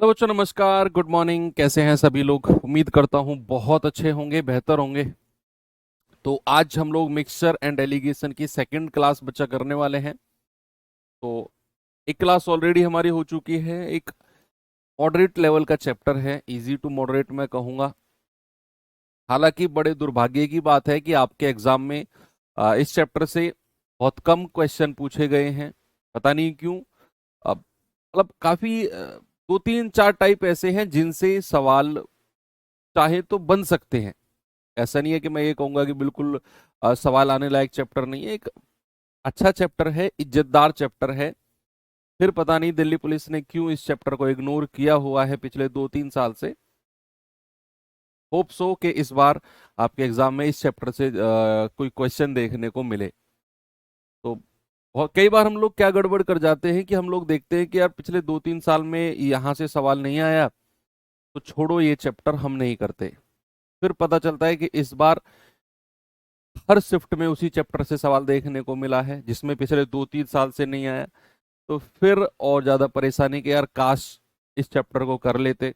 Hello बच्चों, नमस्कार, good morning. कैसे हैं सभी लोग? उम्मीद करता हूँ बहुत अच्छे होंगे, बेहतर होंगे। तो आज हम लोग मिक्सचर एंड एलिगेशन की सेकंड क्लास बच्चा करने वाले हैं। तो एक क्लास ऑलरेडी हमारी हो चुकी है। एक मॉडरेट लेवल का चैप्टर है, इजी टू मॉडरेट मैं कहूँगा। हालांकि बड़े दुर्भाग्य की बात है कि आपके एग्जाम में इस चैप्टर से बहुत कम क्वेश्चन पूछे गए हैं। पता नहीं क्यों। अब मतलब काफी दो तीन चार टाइप ऐसे हैं जिनसे सवाल चाहे तो बन सकते हैं। ऐसा नहीं है कि मैं ये कहूंगा कि बिल्कुल सवाल आने लायक चैप्टर नहीं है। एक अच्छा चैप्टर है, इज्जतदार चैप्टर है। फिर पता नहीं दिल्ली पुलिस ने क्यों इस चैप्टर को इग्नोर किया हुआ है पिछले 2-3 साल से। होप सो कि इस बार आपके एग्जाम में इस चैप्टर से कोई क्वेश्चन देखने को मिले। तो बहुत कई बार हम लोग क्या गड़बड़ कर जाते हैं कि हम लोग देखते हैं कि यार पिछले 2-3 साल में यहाँ से सवाल नहीं आया, तो छोड़ो ये चैप्टर हम नहीं करते। फिर पता चलता है कि इस बार हर शिफ्ट में उसी चैप्टर से सवाल देखने को मिला है जिसमें पिछले 2-3 साल से नहीं आया। तो फिर और ज्यादा परेशानी कि यार काश इस चैप्टर को कर लेते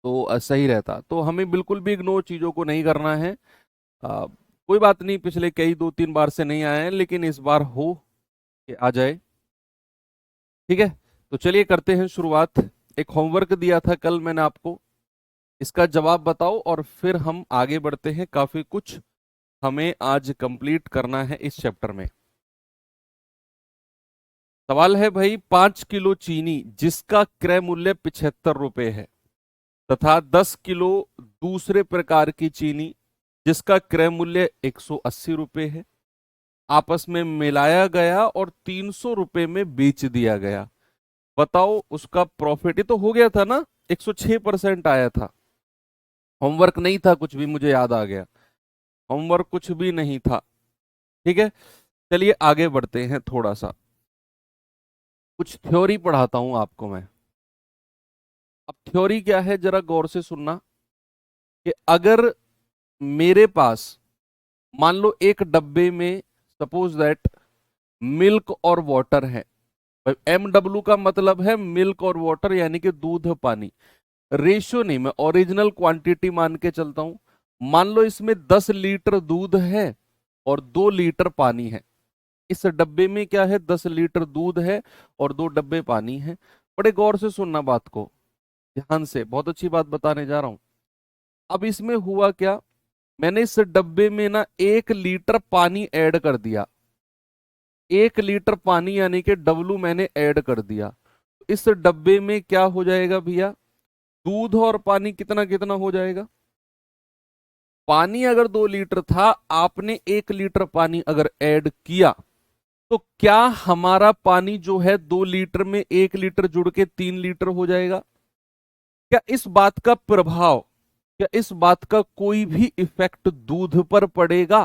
तो सही रहता। तो हमें बिल्कुल भी इग्नोर चीजों को नहीं करना है। कोई बात नहीं, पिछले कई 2-3 बार से नहीं आए हैं, लेकिन इस बार हो कि आ जाए। ठीक है, तो चलिए करते हैं शुरुआत। एक होमवर्क दिया था कल मैंने आपको, इसका जवाब बताओ और फिर हम आगे बढ़ते हैं। काफी कुछ हमें आज कंप्लीट करना है इस चैप्टर में। सवाल है भाई, 5 किलो चीनी जिसका क्रय मूल्य 75 रुपए है तथा 10 किलो दूसरे प्रकार की चीनी जिसका क्रय मूल्य 180 रुपए है, आपस में मिलाया गया और 300 रुपए में बेच दिया गया। बताओ उसका प्रॉफिट। ये तो हो गया था ना, 106% आया था। होमवर्क नहीं था कुछ भी, मुझे याद आ गया। होमवर्क कुछ भी नहीं था। ठीक है, चलिए आगे बढ़ते हैं। थोड़ा सा कुछ थ्योरी पढ़ाता हूं आपको मैं। अब थ्योरी क्या है जरा गौर से सुनना। कि अगर मेरे पास मान लो एक डब्बे में सपोज दैट मिल्क और वाटर है। MW का मतलब है मिल्क और वाटर, यानी कि दूध पानी। रेशियो नहीं, मैं ओरिजिनल क्वांटिटी मान के चलता हूं। मान लो इसमें 10 लीटर दूध है और 2 लीटर पानी है। इस डब्बे में क्या है, 10 लीटर दूध है और 2 डब्बे पानी है। बड़े गौर से सुनना बात को, ध्यान से, बहुत अच्छी बात बताने जा रहा हूं। अब इसमें हुआ क्या, मैंने इस डब्बे में ना 1 लीटर पानी ऐड कर दिया। 1 लीटर पानी यानी कि डब्लू मैंने ऐड कर दिया। इस डब्बे में क्या हो जाएगा भैया, दूध और पानी कितना कितना हो जाएगा। पानी अगर 2 लीटर था, आपने 1 लीटर पानी अगर ऐड किया, तो क्या हमारा पानी जो है 2 लीटर में 1 लीटर जुड़ के 3 लीटर हो जाएगा। क्या इस बात का प्रभाव, क्या इस बात का कोई भी इफेक्ट दूध पर पड़ेगा?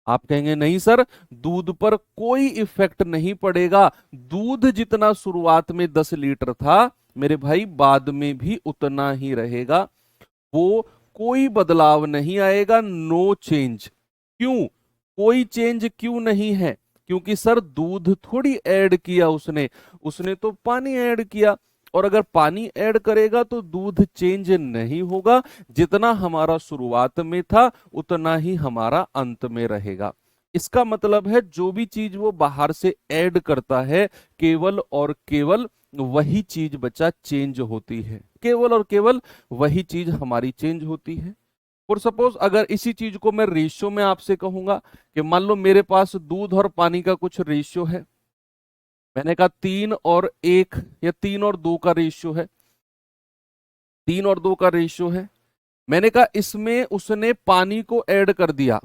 आप कहेंगे नहीं सर, दूध पर कोई इफेक्ट नहीं पड़ेगा। दूध जितना शुरुआत में 10 लीटर था मेरे भाई, बाद में भी उतना ही रहेगा। वो कोई बदलाव नहीं आएगा, नो चेंज। क्यों? कोई चेंज क्यों नहीं है? क्योंकि सर दूध थोड़ी ऐड किया उसने, उसने तो पानी ऐड किया। और अगर पानी ऐड करेगा तो दूध चेंज नहीं होगा। जितना हमारा शुरुआत में था उतना ही हमारा अंत में रहेगा। इसका मतलब है जो भी चीज वो बाहर से ऐड करता है, केवल और केवल वही चीज बच्चा चेंज होती है। केवल और केवल वही चीज हमारी चेंज होती है। और सपोज अगर इसी चीज को मैं रेशियो में आपसे कहूंगा कि मान लो मेरे पास दूध और पानी का कुछ रेशियो है। मैंने कहा 3 और 1 या 3 और 2 का रेशियो है। 3 और 2 का रेशियो है। मैंने कहा इसमें उसने पानी को ऐड कर दिया।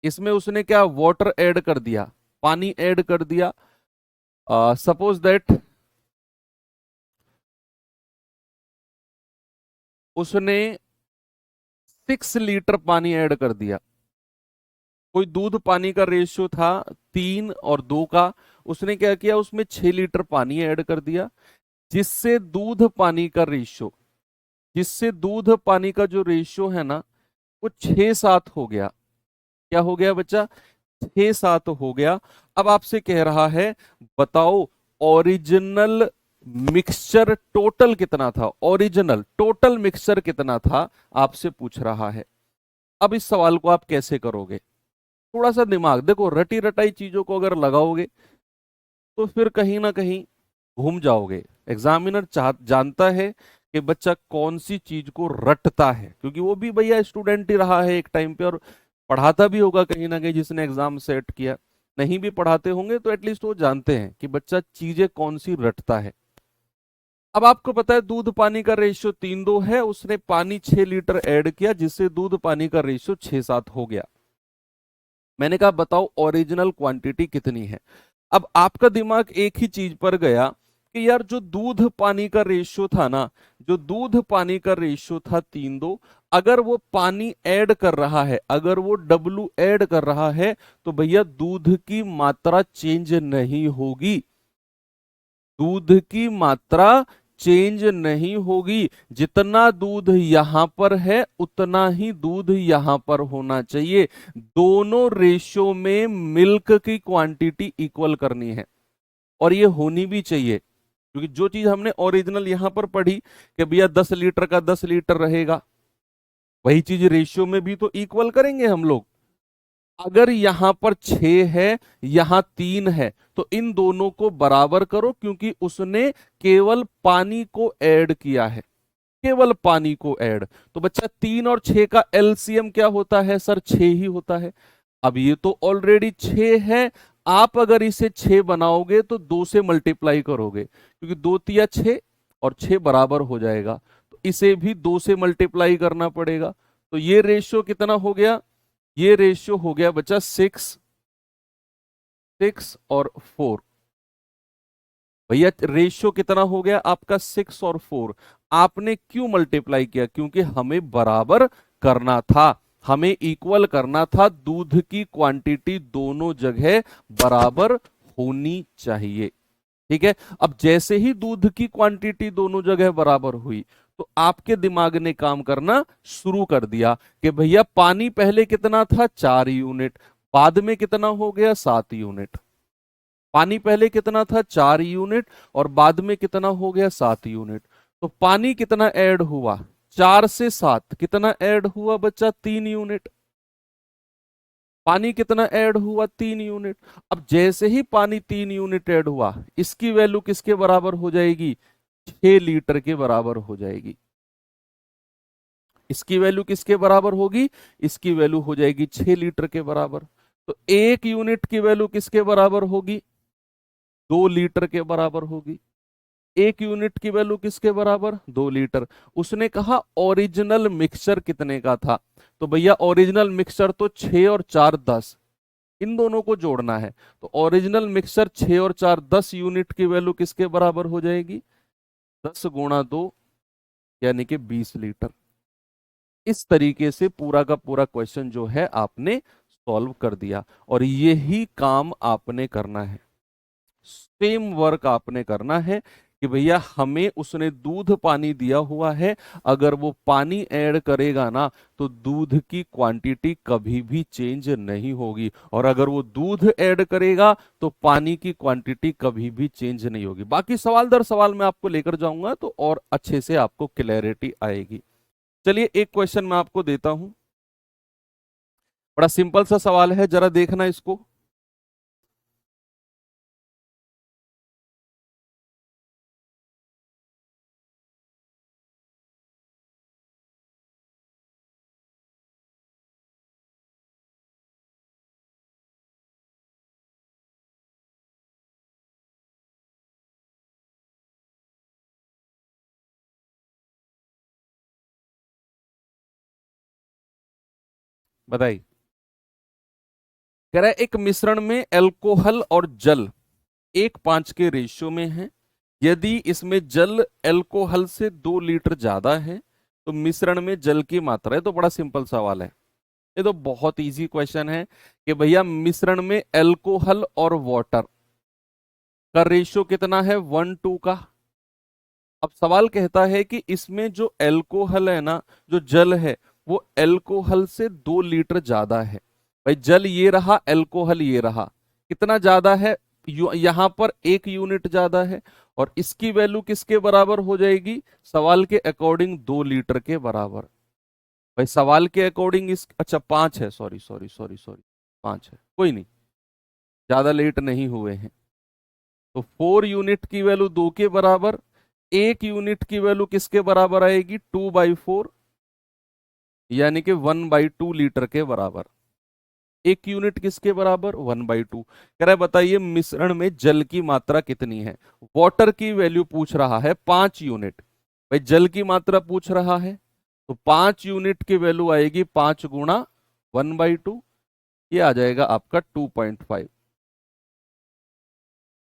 इसमें उसने क्या, वाटर ऐड कर दिया, पानी ऐड कर दिया। सपोज दैट उसने 6 लीटर पानी ऐड कर दिया। कोई दूध पानी का रेशियो था 3 और 2 का, उसने क्या किया, उसमें 6 लीटर पानी ऐड कर दिया। जिससे दूध पानी का रेशियो, जिससे दूध पानी का जो रेशियो है ना, वो 6-7 हो गया। क्या हो गया बच्चा? 6-7 हो गया। अब आपसे कह रहा है बताओ ओरिजिनल मिक्सचर टोटल कितना था, ओरिजिनल टोटल मिक्सचर कितना था, आपसे पूछ रहा है। अब इस सवाल को आप कैसे करोगे, थोड़ा सा दिमाग देखो, रटी रटाई चीजों को अगर लगाओगे तो फिर कहीं ना कहीं घूम जाओगे। एग्जामिनर जानता है कि बच्चा कौन सी चीज को रटता है, क्योंकि वो भी भैया स्टूडेंट ही रहा है एक टाइम पे, और पढ़ाता भी होगा कहीं ना कहीं जिसने एग्जाम सेट किया। नहीं भी पढ़ाते होंगे तो एटलीस्ट वो जानते हैं कि बच्चा चीजें कौन सी रटता है। अब आपको पता है दूध पानी का रेशियो 3:2 है, उसने पानी 6 लीटर ऐड किया जिससे दूध पानी का रेशियो 6:7 हो गया। मैंने कहा बताओ ओरिजिनल क्वांटिटी कितनी है। अब आपका दिमाग एक ही चीज पर गया कि यार जो दूध पानी का रेशियो था ना, जो दूध पानी का रेशियो था 3:2, अगर वो पानी ऐड कर रहा है, अगर वो W ऐड कर रहा है, तो भैया दूध की मात्रा चेंज नहीं होगी, दूध की मात्रा चेंज नहीं होगी। जितना दूध यहां पर है उतना ही दूध यहां पर होना चाहिए। दोनों रेशियो में मिल्क की क्वांटिटी इक्वल करनी है, और ये होनी भी चाहिए, क्योंकि जो चीज हमने ओरिजिनल यहां पर पढ़ी कि भैया 10 लीटर का 10 लीटर रहेगा, वही चीज रेशियो में भी तो इक्वल करेंगे हम लोग। अगर यहां पर 6 है, यहां 3 है, तो इन दोनों को बराबर करो, क्योंकि उसने केवल पानी को ऐड किया है, केवल पानी को ऐड। तो बच्चा 3 और 6 का एलसीएम क्या होता है सर, 6 ही होता है। अब ये तो ऑलरेडी 6 है, आप अगर इसे 6 बनाओगे तो 2 से मल्टीप्लाई करोगे, क्योंकि 2 तिया 6 और 6 बराबर हो जाएगा, तो इसे भी 2 से मल्टीप्लाई करना पड़ेगा। तो ये रेशियो कितना हो गया, ये रेशियो हो गया बच्चा 6, 6 और 4। भैया रेशियो कितना हो गया आपका 6 और 4। आपने क्यों मल्टीप्लाई किया, क्योंकि हमें बराबर करना था, हमें इक्वल करना था, दूध की क्वांटिटी दोनों जगह बराबर होनी चाहिए। ठीक है, अब जैसे ही दूध की क्वांटिटी दोनों जगह बराबर हुई, तो आपके दिमाग ने काम करना शुरू कर दिया कि भैया पानी पहले कितना था 4 यूनिट, बाद में कितना हो गया 7 यूनिट। पानी पहले कितना था 4 यूनिट और बाद में कितना हो गया 7 यूनिट। तो पानी कितना ऐड हुआ, 4 से 7 कितना ऐड हुआ बच्चा 3 यूनिट। पानी कितना ऐड हुआ 3 यूनिट। अब जैसे ही पानी 3 यूनिट ऐड हुआ, इसकी वैल्यू किसके बराबर हो जाएगी, 6 लीटर के बराबर हो जाएगी। इसकी वैल्यू किसके बराबर होगी, इसकी वैल्यू हो जाएगी 6 लीटर के बराबर। तो 1 यूनिट की वैल्यू किसके बराबर होगी, 2 लीटर के बराबर होगी। 1 यूनिट की वैल्यू किसके बराबर, 2 लीटर। उसने कहा ओरिजिनल मिक्सचर कितने का था, तो भैया ओरिजिनल मिक्सचर तो 6 और 4 10, इन दोनों को जोड़ना है। तो ओरिजिनल मिक्सचर 6 और 4 10 यूनिट की वैल्यू किसके बराबर हो जाएगी, 10 गुणा 2 यानी कि 20 लीटर। इस तरीके से पूरा का पूरा क्वेश्चन जो है आपने सॉल्व कर दिया, और यही काम आपने करना है, सेम वर्क आपने करना है कि भैया हमें उसने दूध पानी दिया हुआ है, अगर वो पानी ऐड करेगा ना तो दूध की क्वांटिटी कभी भी चेंज नहीं होगी, और अगर वो दूध ऐड करेगा तो पानी की क्वांटिटी कभी भी चेंज नहीं होगी। बाकी सवाल दर सवाल मैं आपको लेकर जाऊंगा तो और अच्छे से आपको क्लैरिटी आएगी। चलिए एक क्वेश्चन मैं आपको देता हूं, बड़ा सिंपल सा सवाल है, जरा देखना इसको। बताइए, कह रहा है एक मिश्रण में अल्कोहल और जल 1:5 के रेशियो में है। यदि इसमें जल अल्कोहल से 2 लीटर ज्यादा है तो मिश्रण में जल की मात्रा है। तो बड़ा सिंपल सवाल है, ये तो बहुत इजी क्वेश्चन है कि भैया मिश्रण में अल्कोहल और वाटर का रेशियो कितना है, 1:2 का। अब सवाल कहता है कि इसमें जो अल्कोहल है ना, जो जल है, वो अल्कोहल से 2 लीटर ज्यादा है। भाई जल ये रहा, अल्कोहल ये रहा, कितना ज्यादा है, यहां पर 1 यूनिट ज्यादा है और इसकी वैल्यू किसके बराबर हो जाएगी? सवाल के अकॉर्डिंग 2 लीटर के बराबर। भाई सवाल के अकॉर्डिंग इस, अच्छा 5 है, सॉरी सॉरी सॉरी सॉरी, 5 है, कोई नहीं, ज्यादा लेट नहीं हुए हैं। तो 4 यूनिट की वैल्यू 2 के बराबर, 1 यूनिट की वैल्यू किसके बराबर आएगी? 2/4, यानी कि 1/2 लीटर के बराबर। 1 यूनिट किसके बराबर? 1/2। कह रहा है बताइए मिश्रण में जल की मात्रा कितनी है। वाटर की वैल्यू पूछ रहा है 5 यूनिट, भाई जल की मात्रा पूछ रहा है तो 5 यूनिट की वैल्यू आएगी 5 गुणा 1/2, ये आ जाएगा आपका 2.5।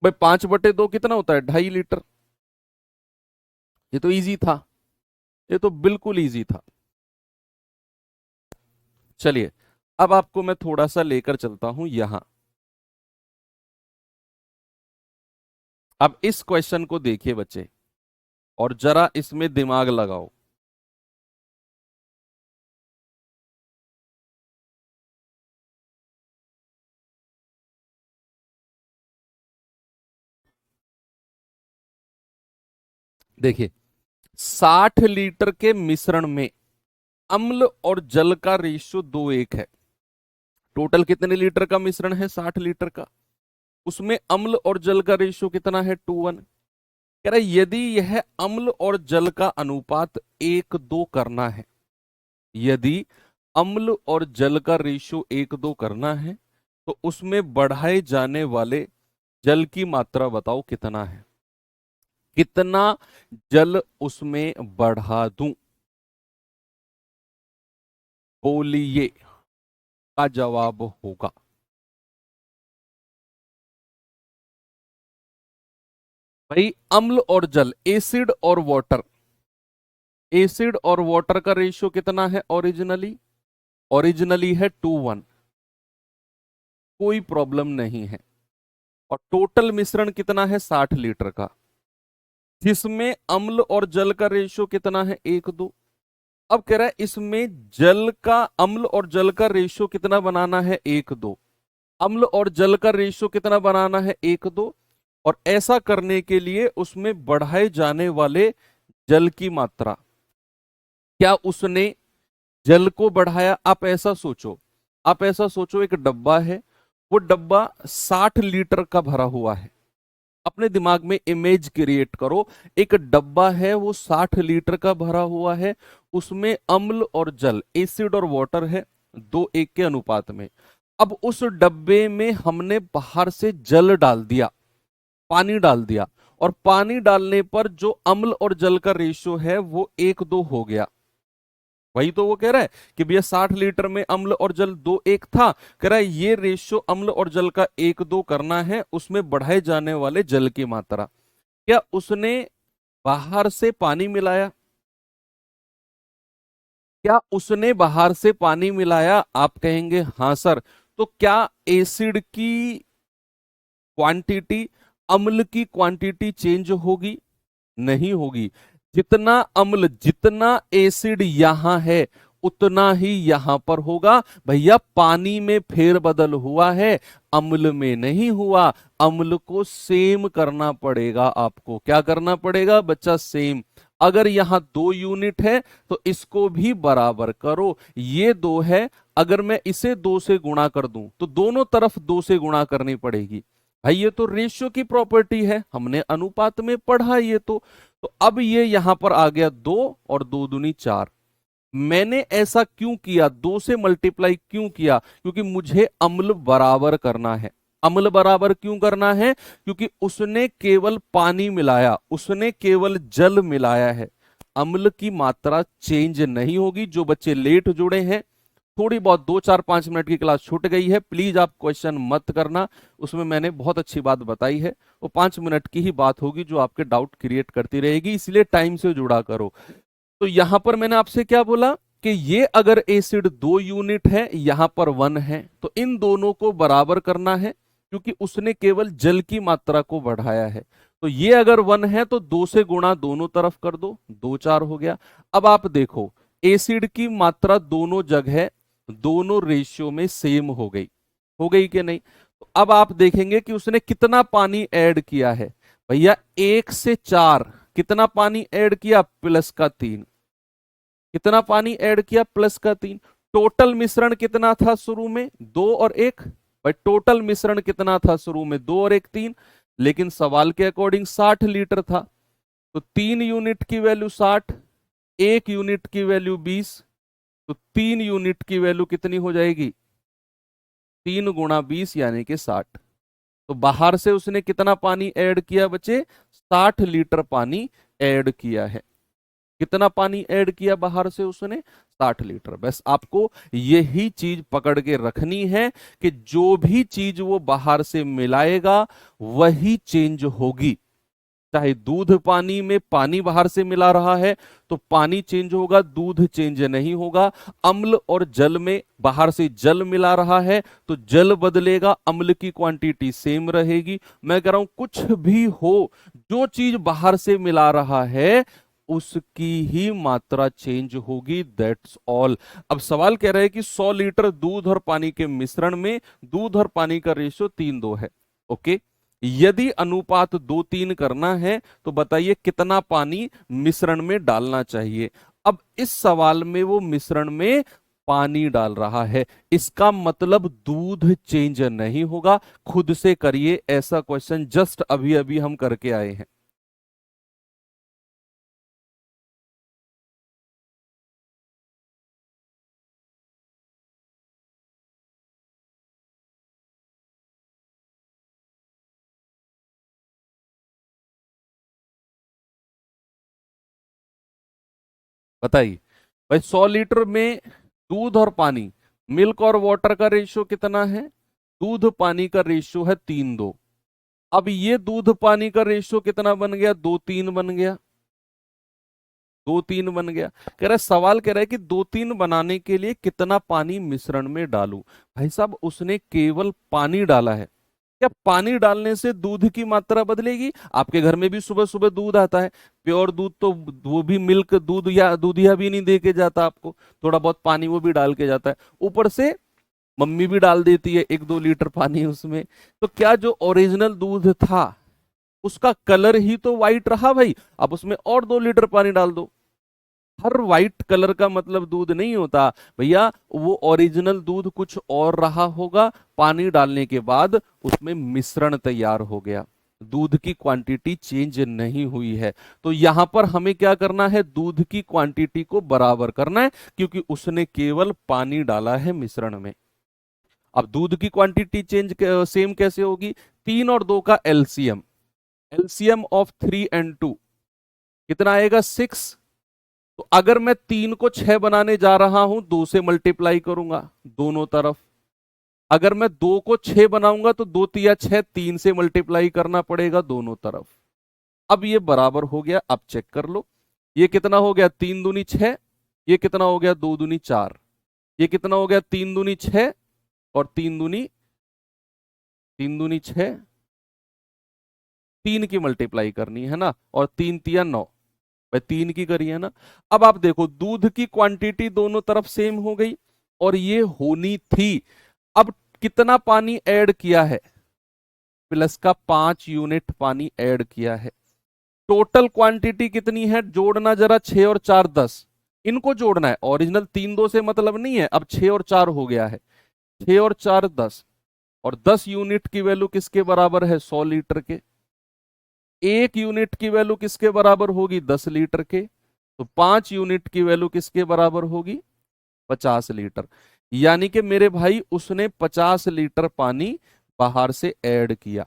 भाई 5/2 कितना होता है? 2.5 लीटर। ये तो इजी था, ये तो बिल्कुल इजी था। चलिए अब आपको मैं थोड़ा सा लेकर चलता हूं यहां। अब इस क्वेश्चन को देखिए बच्चे और जरा इसमें दिमाग लगाओ। देखिए 60 लीटर के मिश्रण में अम्ल और जल का रेशियो 2:1 है। टोटल कितने लीटर का मिश्रण है? 60 लीटर का। उसमें अम्ल और जल का रेशियो कितना है? 2:1। कह रहा है यदि यह अम्ल और जल का अनुपात 1:2 करना है, यदि अम्ल और जल का रेशियो 1:2 करना है तो उसमें बढ़ाए जाने वाले जल की मात्रा बताओ कितना है? कितना जल उसमें बढ़ा दूं? बोलिए का जवाब होगा। भाई अम्ल और जल, एसिड और वाटर, एसिड और वाटर का रेशियो कितना है? ओरिजिनली, ओरिजिनली है 2:1, कोई प्रॉब्लम नहीं है। और टोटल मिश्रण कितना है? 60 लीटर का, जिसमें अम्ल और जल का रेशियो कितना है? 1:2। अब कह रहा है इसमें जल का, अम्ल और जल का रेशियो कितना बनाना है? 1:2। अम्ल और जल का रेशियो कितना बनाना है? 1:2। और ऐसा करने के लिए उसमें बढ़ाए जाने वाले जल की मात्रा, क्या उसने जल को बढ़ाया? आप ऐसा सोचो, आप ऐसा सोचो एक डब्बा है, वो डब्बा 60 लीटर का भरा हुआ है। अपने दिमाग में इमेज क्रिएट करो, एक डब्बा है वो 60 लीटर का भरा हुआ है, उसमें अम्ल और जल, एसिड और वाटर है 2:1 के अनुपात में। अब उस डब्बे में हमने बाहर से जल डाल दिया, पानी डाल दिया, और पानी डालने पर जो अम्ल और जल का रेशियो है वो 1:2 हो गया। वही तो वो कह रहा है कि भैया 60 लीटर में अम्ल और जल 2:1 था, कह रहा है ये रेशियो अम्ल और जल का 1:2 करना है, उसमें बढ़ाए जाने वाले जल की मात्रा। क्या उसने बाहर से पानी मिलाया? क्या उसने बाहर से पानी मिलाया? आप कहेंगे हाँ सर। तो क्या एसिड की क्वांटिटी अम्ल की क्वांटिटी चेंज होगी? नहीं होगी। जितना अम्ल, जितना एसिड यहां है उतना ही यहां पर होगा। भैया पानी में फेरबदल हुआ है, अम्ल में नहीं हुआ। अम्ल को सेम करना पड़ेगा आपको। क्या करना पड़ेगा बच्चा? सेम। अगर यहां 2 यूनिट है तो इसको भी बराबर करो। ये 2 है, अगर मैं इसे 2 से गुणा कर दूं तो दोनों तरफ 2 से गुणा करनी पड़ेगी। भाई ये तो रेशियो की प्रॉपर्टी है, हमने अनुपात में पढ़ा ये तो अब ये यहां पर आ गया 2 और 2 दूनी 4। मैंने ऐसा क्यों किया? 2 से मल्टीप्लाई क्यों किया? क्योंकि मुझे अम्ल बराबर करना है। अम्ल बराबर क्यों करना है? क्योंकि उसने केवल पानी मिलाया, उसने केवल जल मिलाया है। अम्ल की मात्रा चेंज नहीं होगी। जो बच्चे लेट जुड़े हैं, थोड़ी बहुत 2 4 5 मिनट की क्लास छूट गई है, प्लीज आप क्वेश्चन मत करना, उसमें मैंने बहुत अच्छी बात बताई है। वो 5 मिनट की ही बात होगी जो आपके डाउट क्रिएट करती रहेगी, इसलिए टाइम से जुड़ा करो। तो यहां पर मैंने आपसे क्या बोला कि ये अगर एसिड 2 यूनिट है, यहां पर 1 है, तो इन दोनों को बराबर करना है, क्योंकि उसने केवल जल की मात्रा को बढ़ाया है। तो ये अगर 1 है तो 2 से गुणा दोनों तरफ कर दो, 2 4 हो गया। अब आप देखो एसिड की मात्रा दोनों जगह, दोनों रेशियो में सेम हो गई कि नहीं? अब आप देखेंगे कि उसने कितना पानी ऐड किया है। भैया 1 से 4 कितना पानी ऐड किया, +3। कितना पानी ऐड किया, +3। टोटल मिश्रण कितना था शुरू में, 2 और 1। भाई टोटल मिश्रण कितना था शुरू में, 2 और 1 3। लेकिन सवाल के अकॉर्डिंग 60 लीटर था, तो 3 यूनिट की वैल्यू 60, 1 यूनिट की वैल्यू 20, तो 3 यूनिट की वैल्यू कितनी हो जाएगी, 3 × 20 यानी कि 60। तो बाहर से उसने कितना पानी ऐड किया बच्चे, 60 लीटर पानी ऐड किया है। कितना पानी ऐड किया बाहर से उसने, 60 लीटर। बस आपको यही चीज पकड़ के रखनी है कि जो भी चीज वो बाहर से मिलाएगा वही चेंज होगी। चाहे दूध पानी में पानी बाहर से मिला रहा है तो पानी चेंज होगा, दूध चेंज नहीं होगा। अम्ल और जल में बाहर से जल मिला रहा है तो जल बदलेगा, अम्ल की क्वांटिटी सेम रहेगी। मैं कह रहा हूं कुछ भी हो, जो चीज बाहर से मिला रहा है उसकी ही मात्रा चेंज होगी, दैट्स ऑल। अब सवाल कह रहा है कि 100 लीटर दूध और पानी के मिश्रण में दूध और पानी का रेशियो 3:2 है। ओके, यदि अनुपात 2:3 करना है तो बताइए कितना पानी मिश्रण में डालना चाहिए। अब इस सवाल में वो मिश्रण में पानी डाल रहा है, इसका मतलब दूध चेंज नहीं होगा। खुद से करिए, ऐसा क्वेश्चन जस्ट अभी अभी हम करके आए हैं। बताइए भाई, 100 लीटर में दूध और पानी, मिल्क और वाटर का रेशियो कितना है, दूध पानी का रेशियो है 3:2। अब ये दूध पानी का रेशियो कितना बन गया, 2:3 बन गया, 2:3 बन गया। कह रहा है, सवाल कह रहा है कि 2:3 बनाने के लिए कितना पानी मिश्रण में डालूं। भाई साहब उसने केवल पानी डाला है, क्या पानी डालने से दूध की मात्रा बदलेगी? आपके घर में भी सुबह सुबह दूध आता है, प्योर दूध, तो वो भी मिल्क दूध या दूधिया भी नहीं दे के जाता आपको, थोड़ा बहुत पानी वो भी डाल के जाता है, ऊपर से मम्मी भी डाल देती है 1-2 लीटर पानी उसमें। तो क्या जो ओरिजिनल दूध था उसका कलर ही तो व्हाइट रहा भाई, अब उसमें और 2 लीटर पानी डाल दो। हर व्हाइट कलर का मतलब दूध नहीं होता भैया, वो ओरिजिनल दूध कुछ और रहा होगा, पानी डालने के बाद उसमें मिश्रण तैयार हो गया, दूध की क्वांटिटी चेंज नहीं हुई है। तो यहां पर हमें क्या करना है, दूध की क्वांटिटी को बराबर करना है, क्योंकि उसने केवल पानी डाला है मिश्रण में। अब दूध की क्वांटिटी चेंज सेम कैसे होगी, 3 और 2 का एलसीएम, एलसीएम ऑफ 3 and 2 कितना आएगा, 6। तो अगर मैं 3 को 6 बनाने जा रहा हूं, 2 से मल्टीप्लाई करूंगा दोनों तरफ। अगर मैं 2 को 6 बनाऊंगा तो 2 × 3 = 6, 3 से मल्टीप्लाई करना पड़ेगा दोनों तरफ। अब ये बराबर हो गया, अब चेक कर लो, ये कितना हो गया, 3 दूनी 6, ये कितना हो गया, 2 दूनी 4, ये कितना हो गया, 3 दूनी 6 और 3 दूनी 6, 3 की मल्टीप्लाई करनी है ना, और 3 × 3 = 9, भाई 3 की करी है ना। अब आप देखो दूध की क्वांटिटी दोनों तरफ सेम हो गई और ये होनी थी। अब कितना पानी ऐड किया है, प्लस का 5 यूनिट पानी ऐड किया है। टोटल क्वांटिटी कितनी है, जोड़ना जरा, 6 और 4 10, इनको जोड़ना है, ओरिजिनल 3-2 से मतलब नहीं है, अब 6 और 4 हो गया है, 6 और 4 10, और 10 यूनिट की वैल्यू किसके बराबर है, 100 लीटर के। 1 यूनिट की वैल्यू किसके बराबर होगी, 10 लीटर के। तो 5 यूनिट की वैल्यू किसके बराबर होगी, 50 लीटर। यानी कि मेरे भाई उसने 50 लीटर पानी बाहर से ऐड किया।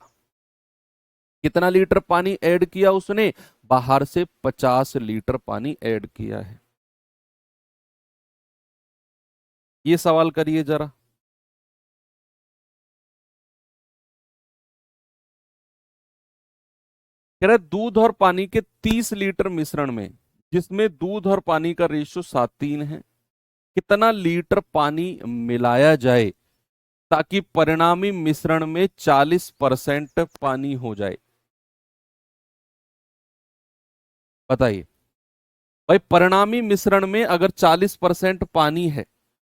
कितना लीटर पानी ऐड किया उसने, बाहर से 50 लीटर पानी ऐड किया है। ये सवाल करिए जरा। कह रहे दूध और पानी के 30 लीटर मिश्रण में, जिसमें दूध और पानी का रेशियो 7:3 है, कितना लीटर पानी मिलाया जाए ताकि परिणामी मिश्रण में 40% पानी हो जाए। बताइए भाई, परिणामी मिश्रण में अगर 40% पानी है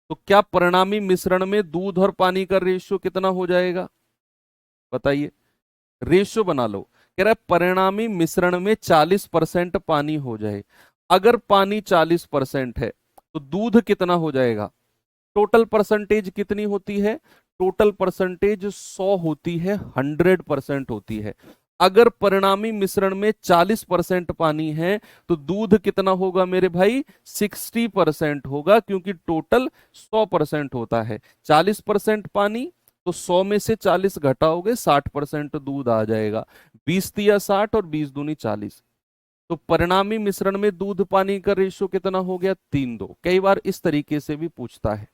तो क्या परिणामी मिश्रण में दूध और पानी का रेशियो कितना हो जाएगा, बताइए, रेशियो बना लो। कह रहा है परिणामी मिश्रण में 40% पानी हो जाए। अगर पानी 40% है तो दूध कितना हो जाएगा? टोटल परसेंटेज कितनी होती है? टोटल परसेंटेज 100 होती है, 100% होती है। अगर परिणामी मिश्रण में 40% पानी है तो दूध कितना होगा मेरे भाई? 60% होगा, क्योंकि टोटल 100% होता है। 40% पानी तो 100 में से 40 घटाओगे 60% दूध आ जाएगा। 20 दिया 60 और 20 दूनी 40। तो परिणामी मिश्रण में दूध पानी का रेशियो कितना हो गया? 3:2। कई बार इस तरीके से भी पूछता है।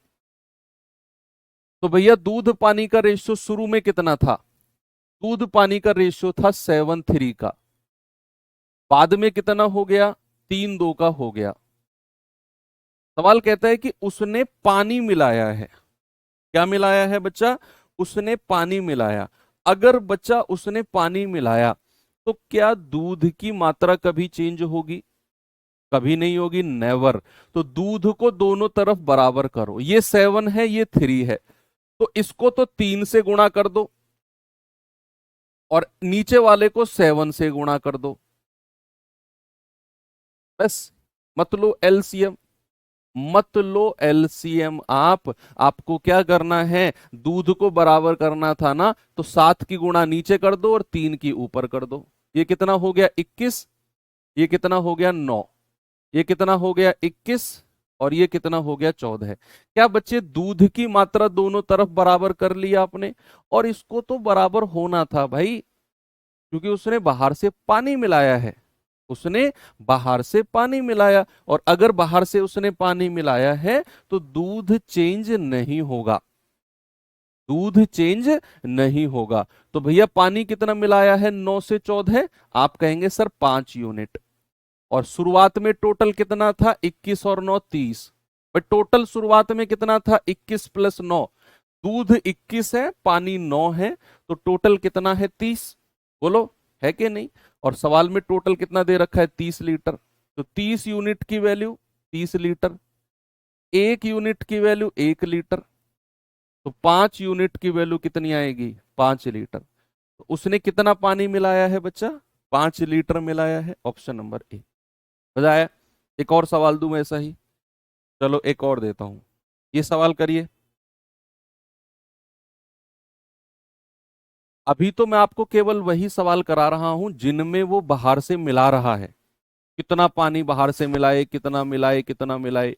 तो भैया दूध पानी का रेशियो शुरू में कितना था? दूध पानी का रेशियो था 7:3 का। बाद में कितना हो गया? 3:2 का हो गया। सवाल कहता है कि उसने पानी मिलाया है। क्या मिलाया है बच्चा? उसने पानी मिलाया। अगर बच्चा उसने पानी मिलाया तो क्या दूध की मात्रा कभी चेंज होगी? कभी नहीं होगी, नेवर। तो दूध को दोनों तरफ बराबर करो। ये 7 है, ये 3 है, तो इसको तो 3 से गुणा कर दो और नीचे वाले को 7 से गुणा कर दो। बस, मत लो एलसीएम, मत लो एलसीएम। आपको क्या करना है? दूध को बराबर करना था ना, तो 7 की गुणा नीचे कर दो और 3 की ऊपर कर दो। ये कितना हो गया? 21। ये कितना हो गया? 9। ये कितना हो गया? 21। और ये कितना हो गया? 14 है। क्या बच्चे दूध की मात्रा दोनों तरफ बराबर कर लिया आपने? और इसको तो बराबर होना था भाई, क्योंकि उसने बाहर से पानी मिलाया है। उसने बाहर से पानी मिलाया, और अगर बाहर से उसने पानी मिलाया है तो दूध चेंज नहीं होगा। दूध चेंज नहीं होगा। तो भैया पानी कितना मिलाया है? 9 से 14। आप कहेंगे सर 5 यूनिट। और शुरुआत में टोटल कितना था? 21 और 9 30। बट टोटल शुरुआत में कितना था? 21 + 9। दूध 21 है, पानी 9 है, तो टोटल कितना है? 30। बोलो, है कि नहीं? और सवाल में टोटल कितना दे रखा है? 30 लीटर। तो 30 यूनिट की वैल्यू 30 लीटर। 1 यूनिट की वैल्यू 1 लीटर। तो 5 यूनिट की वैल्यू कितनी आएगी? 5 लीटर। तो उसने कितना पानी मिलाया है बच्चा? 5 लीटर मिलाया है। Option number A. मजा आया? एक और सवाल दूं ऐसा ही? चलो एक और देता हूं। ये सवाल करिए। अभी तो मैं आपको केवल वही सवाल करा रहा हूं जिनमें वो बाहर से मिला रहा है। कितना पानी बाहर से मिलाए, कितना मिलाए, कितना मिलाए।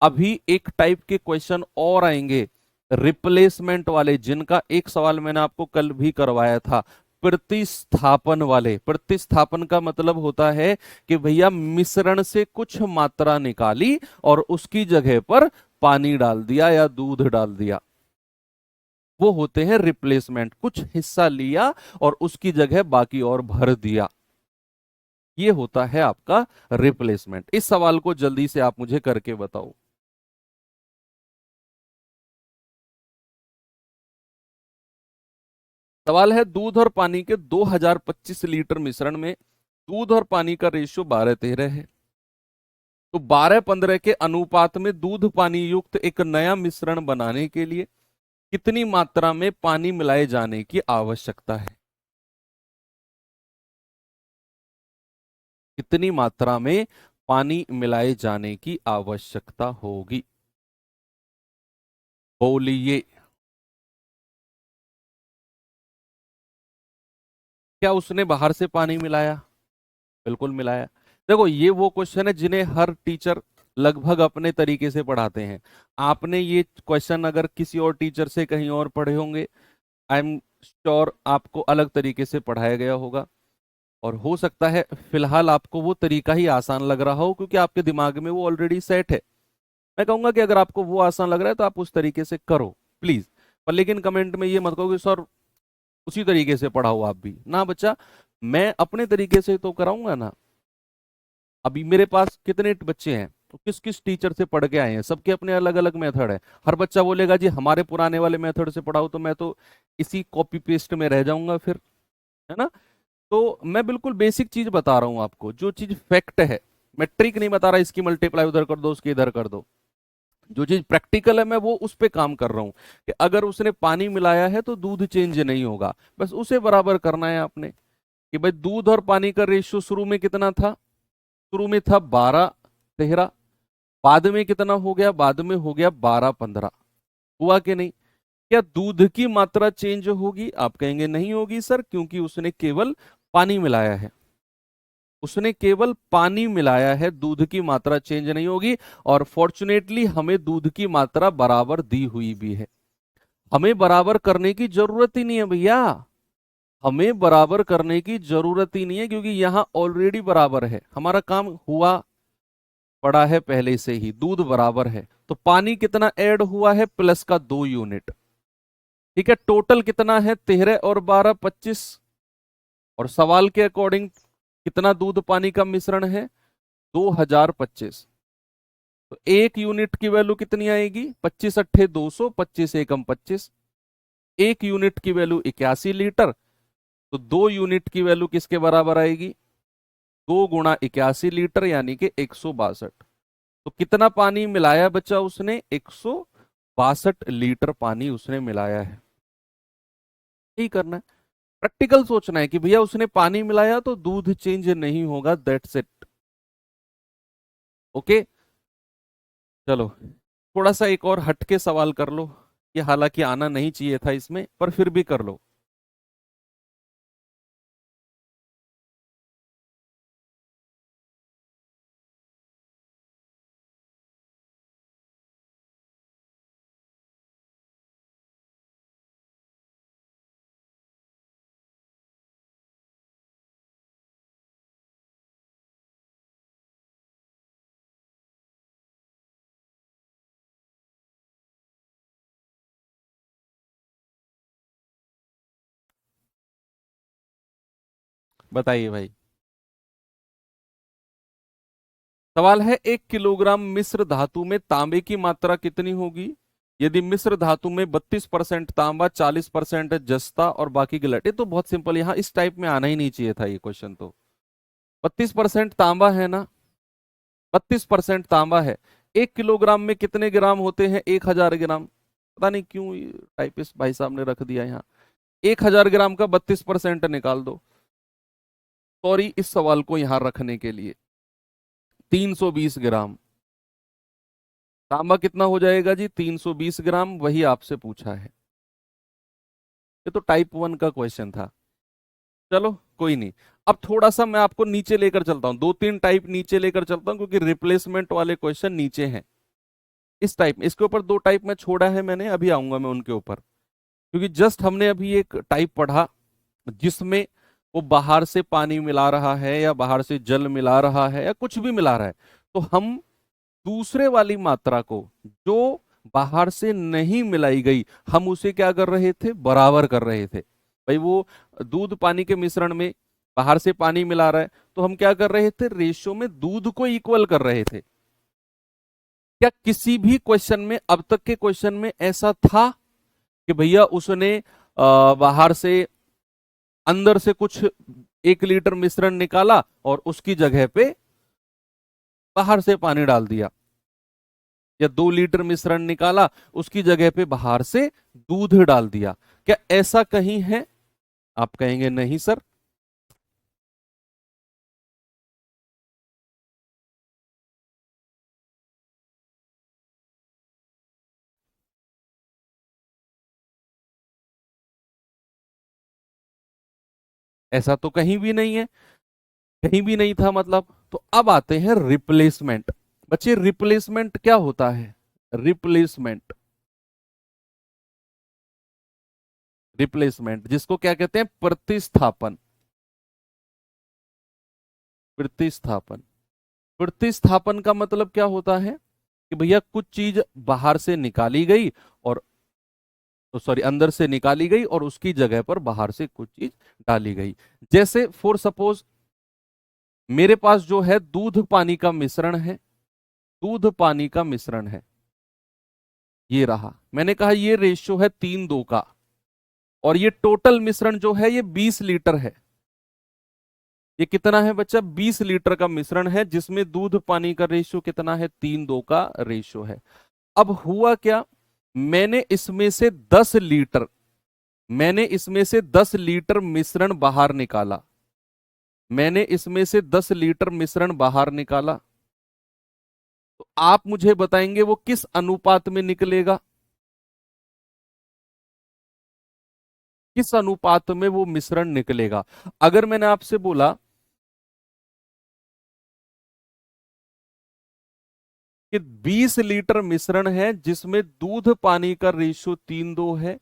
अभी एक टाइप के क्वेश्चन और आएंगे, रिप्लेसमेंट वाले, जिनका एक सवाल मैंने आपको कल भी करवाया था। प्रतिस्थापन वाले। प्रतिस्थापन का मतलब होता है कि भैया मिश्रण से कुछ मात्रा निकाली और उसकी जगह पर पानी डाल दिया या दूध डाल दिया। वो होते हैं रिप्लेसमेंट। कुछ हिस्सा लिया और उसकी जगह बाकी और भर दिया। ये होता है आपका रिप्लेसमेंट। इस सवाल को जल्दी से आप मुझे करके बताओ। सवाल है, दूध और पानी के 2025 लीटर मिश्रण में दूध और पानी का रेशियो 12:13 है। तो 12:15 के अनुपात में दूध पानी युक्त एक नया मिश्रण बनाने के लिए कितनी मात्रा में पानी मिलाए जाने की आवश्यकता है? कितनी मात्रा में पानी मिलाए जाने की आवश्यकता होगी? बोलिए। क्या उसने बाहर से पानी मिलाया? बिल्कुल मिलाया। देखो, ये वो क्वेश्चन है जिन्हें हर टीचर लगभग अपने तरीके से पढ़ाते हैं। आपने ये क्वेश्चन अगर किसी और टीचर से कहीं और पढ़े होंगे, आई एम श्योर आपको अलग तरीके से पढ़ाया गया होगा। और हो सकता है फिलहाल आपको वो तरीका ही आसान लग रहा हो, क्योंकि आपके दिमाग में वो ऑलरेडी सेट है। मैं कहूंगा कि अगर आपको वो आसान लग रहा है तो आप उस तरीके से करो प्लीज। पर लेकिन कमेंट में ये मत कहो कि सर उसी तरीके से पढ़ाओ आप भी ना। बच्चा, मैं अपने तरीके से तो कराऊंगा ना। अभी मेरे पास कितने बच्चे हैं, तो किस किस टीचर से पढ़ के आए हैं, सबके अपने अलग अलग मेथड है। हर बच्चा बोलेगा जी हमारे पुराने वाले मेथड से पढ़ाओ, तो मैं तो इसी कॉपी पेस्ट में रह जाऊंगा फिर, है ना। तो मैं बिल्कुल बेसिक चीज बता रहा हूं आपको, जो चीज फैक्ट है। मैं ट्रिक नहीं बता रहा इसकी मल्टीप्लाई उधर कर दो, उसकी इधर कर दो। जो चीज प्रैक्टिकल है मैं वो उस पे काम कर रहा हूं कि अगर उसने पानी मिलाया है तो दूध चेंज नहीं होगा, बस उसे बराबर करना है आपने। कि भाई दूध और पानी का रेशियो शुरू में कितना था, शुरू में था 12-13, बाद में कितना हो गया, बाद में हो गया 12-15। हुआ कि नहीं? क्या दूध की मात्रा चेंज होगी? आप कहेंगे नहीं होगी सर, क्योंकि उसने केवल पानी मिलाया है। उसने केवल पानी मिलाया है, दूध की मात्रा चेंज नहीं होगी। और फॉर्चुनेटली हमें दूध की मात्रा बराबर दी हुई भी है। हमें बराबर करने की जरूरत ही नहीं है भैया, हमें बराबर करने की जरूरत ही नहीं है, क्योंकि यहां ऑलरेडी बराबर है, हमारा काम हुआ पड़ा है पहले से ही, दूध बराबर है। तो पानी कितना ऐड हुआ है, प्लस का 2 यूनिट। ठीक है, टोटल कितना है, 13 और 12 25। और सवाल के अकॉर्डिंग कितना दूध पानी का मिश्रण है, 2025। तो 1 यूनिट की वैल्यू कितनी आएगी, 25 × 8 = 200, 25 × 1 = 25। 1 यूनिट की वैल्यू 81 लीटर। तो 2 यूनिट की वैल्यू किसके बराबर आएगी, 2 × 81 लीटर यानी कि 162। तो कितना पानी मिलाया बच्चा उसने, 162 लीटर पानी उसने मिलाया है। यही करना है, प्रैक्टिकल सोचना है कि भैया उसने पानी मिलाया तो दूध चेंज नहीं होगा, दैट्स इट। ओके, चलो थोड़ा सा एक और हटके सवाल कर लो, ये हालांकि आना नहीं चाहिए था इसमें, पर फिर भी कर लो। बताइए भाई। सवाल है, 1 किलोग्राम मिश्र धातु में तांबे की मात्रा कितनी होगी यदि मिश्र धातु में 32% तांबा, 40% जस्ता और बाकी गिलट। ये तो बहुत सिंपल, यहाँ इस टाइप में आना ही नहीं चाहिए था ये क्वेश्चन तो। 32% तांबा है ना, 32% तांबा है। 1 किलोग्राम में कितने ग्राम होते हैं, 1000 ग्राम। पता नहीं क्यों टाइपिस्ट भाई साहब ने रख दिया यहाँ। 1000 ग्राम का 32% निकाल दो। सॉरी इस सवाल को यहां रखने के लिए, 320 ग्राम। तांबा कितना हो जाएगा जी, 320 ग्राम, वही आपसे पूछा है। ये तो टाइप 1 का क्वेश्चन था। चलो कोई नहीं, अब थोड़ा सा मैं आपको नीचे लेकर चलता हूं, 2-3 टाइप नीचे लेकर चलता हूं, क्योंकि रिप्लेसमेंट वाले क्वेश्चन नीचे हैं। इस टाइप में, इसके ऊपर 2 टाइप में छोड़ा है मैंने, अभी आऊंगा मैं उनके ऊपर। क्योंकि जस्ट हमने अभी एक टाइप पढ़ा जिसमें वो बाहर से पानी मिला रहा है या बाहर से जल मिला रहा है या कुछ भी मिला रहा है, तो हम दूसरे वाली मात्रा को जो बाहर से नहीं मिलाई गई, हम उसे क्या कर रहे थे, बराबर कर रहे थे। भाई वो दूध पानी के मिश्रण में बाहर से पानी मिला रहा है, तो हम क्या कर रहे थे, रेशियो में दूध को इक्वल कर रहे थे। क्या किसी भी क्वेश्चन में, अब तक के क्वेश्चन में ऐसा था कि भैया उसने बाहर से अंदर से कुछ 1 लीटर मिश्रण निकाला और उसकी जगह पे बाहर से पानी डाल दिया, या 2 लीटर मिश्रण निकाला उसकी जगह पे बाहर से दूध डाल दिया? क्या ऐसा कहीं है? आप कहेंगे नहीं सर। ऐसा तो कहीं भी नहीं है, कहीं भी नहीं था मतलब। तो अब आते हैं रिप्लेसमेंट। बच्चे रिप्लेसमेंट क्या होता है, रिप्लेसमेंट, रिप्लेसमेंट जिसको क्या कहते हैं, प्रतिस्थापन। प्रतिस्थापन, प्रतिस्थापन का मतलब क्या होता है कि भैया कुछ चीज बाहर से निकाली गई और, तो सॉरी, अंदर से निकाली गई और उसकी जगह पर बाहर से कुछ चीज डाली गई। जैसे फॉर सपोज मेरे पास जो है दूध पानी का मिश्रण है, दूध पानी का मिश्रण है, ये रहा। मैंने कहा ये रेशियो है 3:2 का, और ये टोटल मिश्रण जो है ये 20 लीटर है। ये कितना है बच्चा, 20 लीटर का मिश्रण है, जिसमें दूध पानी का रेशियो कितना है, 3:2 का रेशियो है। अब हुआ क्या, मैंने इसमें से 10 लीटर, मैंने इसमें से 10 लीटर मिश्रण बाहर निकाला, मैंने इसमें से 10 लीटर मिश्रण बाहर निकाला। तो आप मुझे बताएंगे वो किस अनुपात में निकलेगा, किस अनुपात में वो मिश्रण निकलेगा। अगर मैंने आपसे बोला कि 20 लीटर मिश्रण है जिसमें दूध पानी का रेशियो 3:2 है,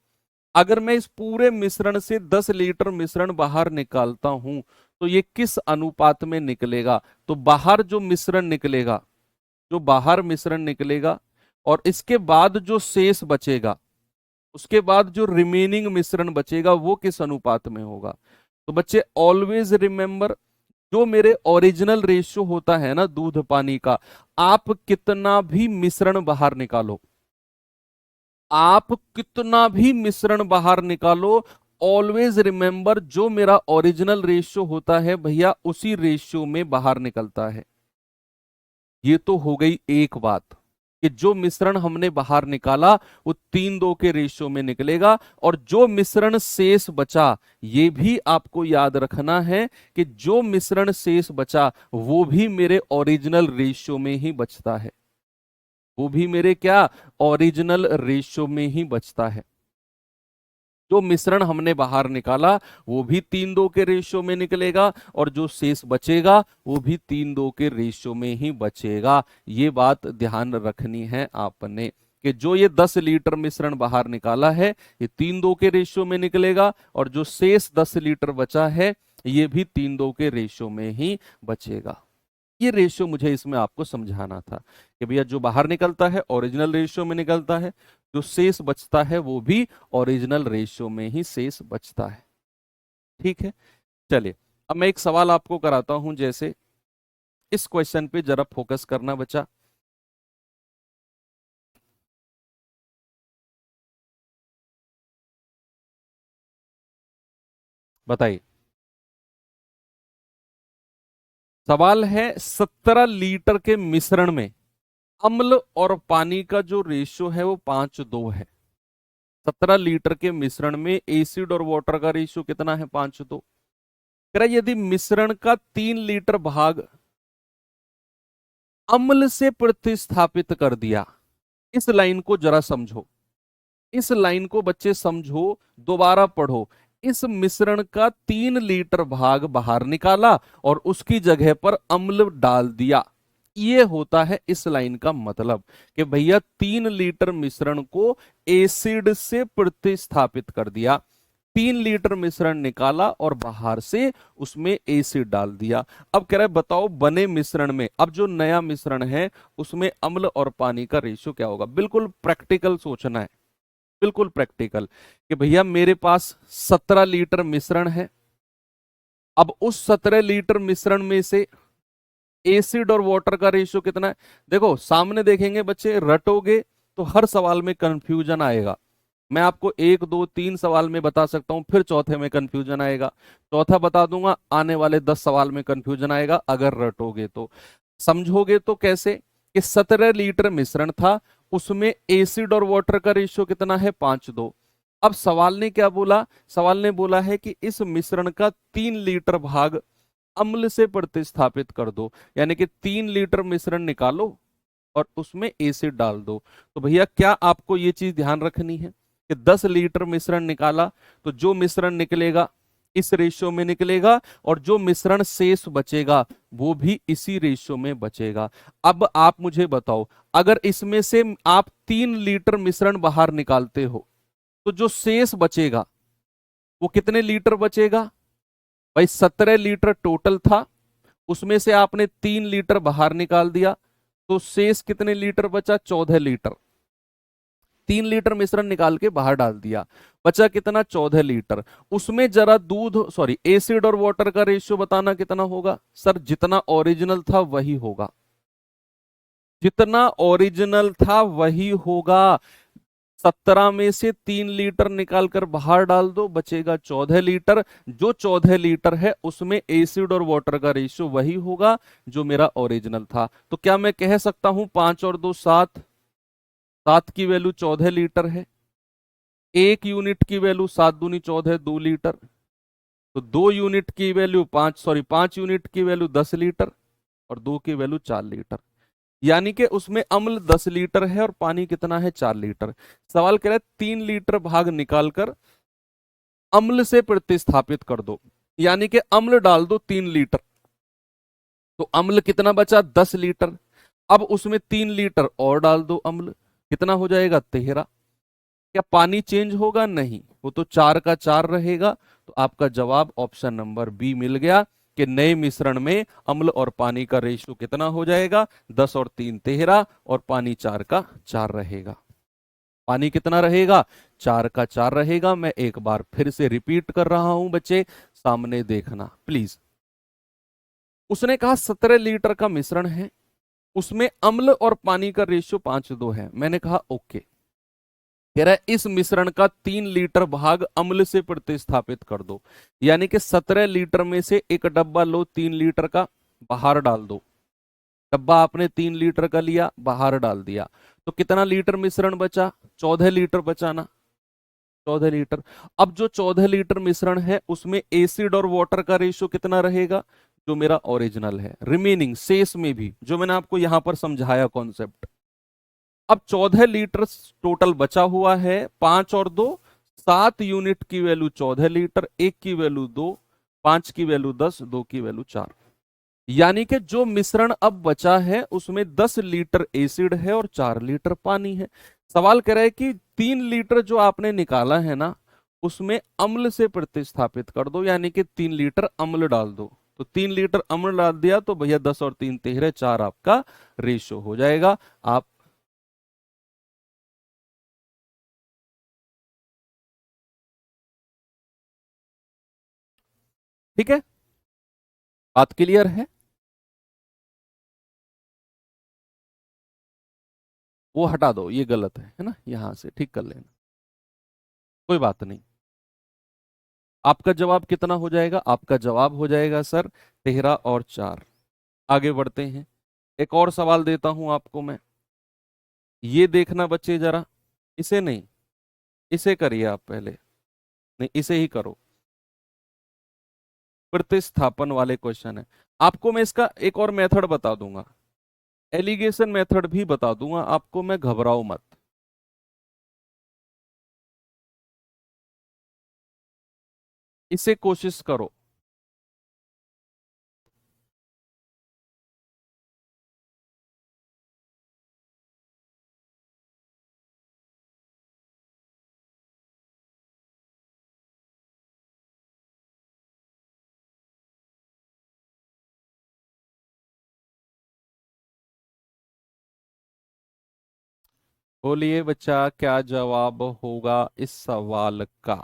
अगर मैं इस पूरे मिश्रण से 10 लीटर मिश्रण बाहर निकालता हूं तो ये किस अनुपात में निकलेगा। तो बाहर जो मिश्रण निकलेगा, जो बाहर मिश्रण निकलेगा और इसके बाद जो शेष बचेगा, उसके बाद जो रिमेनिंग मिश्रण बचेगा वो किस अनुपात में होगा। तो बच्चे ऑलवेज रिमेंबर, जो मेरे ओरिजिनल रेशियो होता है ना दूध पानी का, आप कितना भी मिश्रण बाहर निकालो, आप कितना भी मिश्रण बाहर निकालो, ऑलवेज रिमेंबर जो मेरा ओरिजिनल रेशियो होता है भैया उसी रेशियो में बाहर निकलता है। ये तो हो गई एक बात कि जो मिश्रण हमने बाहर निकाला वो 3:2 के रेशियो में निकलेगा, और जो मिश्रण शेष बचा, ये भी आपको याद रखना है कि जो मिश्रण शेष बचा वो भी मेरे ओरिजिनल रेशियो में ही बचता है, वो भी मेरे क्या, ओरिजिनल रेशियो में ही बचता है। जो मिश्रण हमने बाहर निकाला वो भी 3:2 के रेशियो में निकलेगा, और जो शेष बचेगा वो भी 3:2 के रेशियो में ही बचेगा। ये बात ध्यान रखनी है आपने कि जो ये 10 लीटर मिश्रण बाहर निकाला है ये 3:2 के रेशियो में निकलेगा, और जो शेष 10 लीटर बचा है ये भी 3:2 के रेशियो में ही बचेगा। ये रेशियो मुझे इसमें आपको समझाना था कि भैया जो बाहर निकलता है ओरिजिनल रेशियो में निकलता है, जो शेष बचता है वो भी ओरिजिनल रेशियो में ही शेष बचता है। ठीक है, चलिए अब मैं एक सवाल आपको कराता हूं, जैसे इस क्वेश्चन पे जरा फोकस करना बच्चा। बताइए, सवाल है 17 लीटर के मिश्रण में अम्ल और पानी का जो रेशियो है वो 5:2 है। 17 लीटर के मिश्रण में एसिड और वाटर का रेशियो कितना है, 5:2। कह रहा है यदि मिश्रण का 3 लीटर भाग अम्ल से प्रतिस्थापित कर दिया, इस लाइन को जरा समझो, इस लाइन को बच्चे समझो, दोबारा पढ़ो। इस मिश्रण का 3 लीटर भाग बाहर निकाला और उसकी जगह पर अम्ल डाल दिया, ये होता है इस लाइन का मतलब कि भैया 3 लीटर मिश्रण को एसिड से प्रतिस्थापित कर दिया, 3 लीटर मिश्रण निकाला और बाहर से उसमें एसिड डाल दिया। अब कह रहा है बताओ बने मिश्रण में अब जो नया मिश्रण है उसमें अम्ल और पानी का रेशियो क्या होगा। बिल्कुल प्रैक्टिकल सोचना है, बिल्कुल प्रैक्टिकल कि भैया मेरे पास 17 लीटर मिश्रण है, अब उस 17 लीटर मिश्रण में से एसिड और वाटर का रेशियो कितना है। देखो सामने देखेंगे बच्चे, रटोगे तो हर सवाल में कंफ्यूजन आएगा। मैं आपको 1 2 3 सवाल में बता सकता हूं, फिर चौथे में कंफ्यूजन आएगा, चौथा बता दूंगा, आने वाले 10 सवाल में कंफ्यूजन आएगा अगर रटोगे तो। समझोगे तो कैसे कि 17 लीटर मिश्रण था, उसमें एसिड और वाटर का रेशियो कितना है, 5:2। अब सवाल ने क्या बोला, सवाल ने बोला है कि इस मिश्रण का 3 लीटर भाग अम्ल से प्रतिस्थापित कर दो, यानी कि 3 लीटर मिश्रण निकालो और उसमें एसिड डाल दो। तो भैया क्या आपको ये चीज ध्यान रखनी है कि 10 लीटर मिश्रण निकाला तो जो मिश्रण निकलेगा इस रेशियो में निकलेगा, और जो मिश्रण शेष बचेगा वो भी इसी रेशियो में बचेगा। अब आप मुझे बताओ, अगर इसमें से आप 3 लीटर मिश्रण बाहर निकालते हो तो जो शेष बचेगा वो कितने लीटर बचेगा। भाई 17 लीटर टोटल था, उसमें से आपने 3 लीटर बाहर निकाल दिया तो शेष कितने लीटर बचा, 14 लीटर। 3 लीटर मिश्रण निकाल के बाहर डाल दिया, बचा कितना, 14 लीटर। उसमें जरा दूध सॉरी एसिड और वाटर का रेशियो बताना कितना होगा। सर जितना ओरिजिनल था वही होगा, जितना ओरिजिनल था वही होगा। 17 में से 3 लीटर निकालकर बाहर डाल दो, बचेगा 14 लीटर। जो 14 लीटर है उसमें एसिड और वाटर का रेशियो वही होगा जो मेरा ओरिजिनल था। तो क्या मैं कह सकता हूं 5 और 2 7, 7 की वैल्यू 14 लीटर है। 1 यूनिट की वैल्यू 7 दूनी 14, 2 लीटर। तो 2 यूनिट की वैल्यू 5 यूनिट की वैल्यू 10 लीटर, और 2 की वैल्यू 4 लीटर। यानी कि उसमें अम्ल 10 लीटर है और पानी कितना है, 4 लीटर। सवाल कह रहा है 3 लीटर भाग निकालकर अम्ल से प्रतिस्थापित कर दो, यानी कि अम्ल डाल दो 3 लीटर। तो अम्ल कितना बचा, 10 लीटर। अब उसमें 3 लीटर और डाल दो अम्ल, कितना हो जाएगा, 13। क्या पानी चेंज होगा, नहीं, वो तो 4 का 4 रहेगा। तो आपका जवाब ऑप्शन नंबर बी मिल गया कि नए मिश्रण में अम्ल और पानी का रेशियो कितना हो जाएगा, 10 और 3 13, और पानी 4 का 4 रहेगा। पानी कितना रहेगा, 4 का 4 रहेगा। मैं एक बार फिर से रिपीट कर रहा हूं बच्चे, सामने देखना प्लीज। उसने कहा 17 लीटर का मिश्रण है, उसमें अम्ल और पानी का रेशियो 5:2 है। मैंने कहा ओके। कह रहा है इस मिश्रण का 3 लीटर भाग अम्ल से प्रतिस्थापित कर दो, यानी कि 17 लीटर में से एक डब्बा लो 3 लीटर का, बाहर डाल दो। डब्बा आपने 3 लीटर का लिया, बाहर डाल दिया, तो कितना लीटर मिश्रण बचा, 14 लीटर बचा ना, 14 लीटर। अब जो 14 लीटर मिश्रण है उसमें एसिड और वाटर का रेशियो कितना रहेगा, जो मेरा ओरिजिनल है, रिमेनिंग शेष में भी, जो मैंने आपको यहां पर समझाया कॉन्सेप्ट। अब 14 लीटर टोटल बचा हुआ है, 5 और 2, 7 यूनिट की वैल्यू 14 लीटर, 1 की वैल्यू 2, 5 की वैल्यू 10, 2 की वैल्यू 4। यानी कि जो मिश्रण अब बचा है उसमें 10 लीटर एसिड है और 4 लीटर पानी है। सवाल कर रहा है कि 3 लीटर जो आपने निकाला है ना, उसमें अम्ल से प्रतिस्थापित कर दो, यानी कि 3 लीटर अम्ल डाल दो। तो 3 लीटर अम्ल डाल दिया तो भैया 10 और 3 13, 4 आपका रेशो हो जाएगा। आप ठीक है, बात क्लियर है। वो हटा दो, ये गलत है ना, यहां से ठीक कर लेना, कोई बात नहीं। आपका जवाब कितना हो जाएगा, आपका जवाब हो जाएगा सर 13 और 4। आगे बढ़ते हैं, एक और सवाल देता हूं आपको मैं। ये देखना बच्चे जरा, इसे नहीं, इसे करिए आप पहले, नहीं इसे ही करो। प्रतिस्थापन वाले क्वेश्चन है। आपको मैं इसका एक और मेथड बता दूंगा, एलिगेशन मेथड भी बता दूंगा आपको मैं, घबराओ मत। इसे कोशिश करो। बोलिए बच्चा, क्या जवाब होगा इस सवाल का।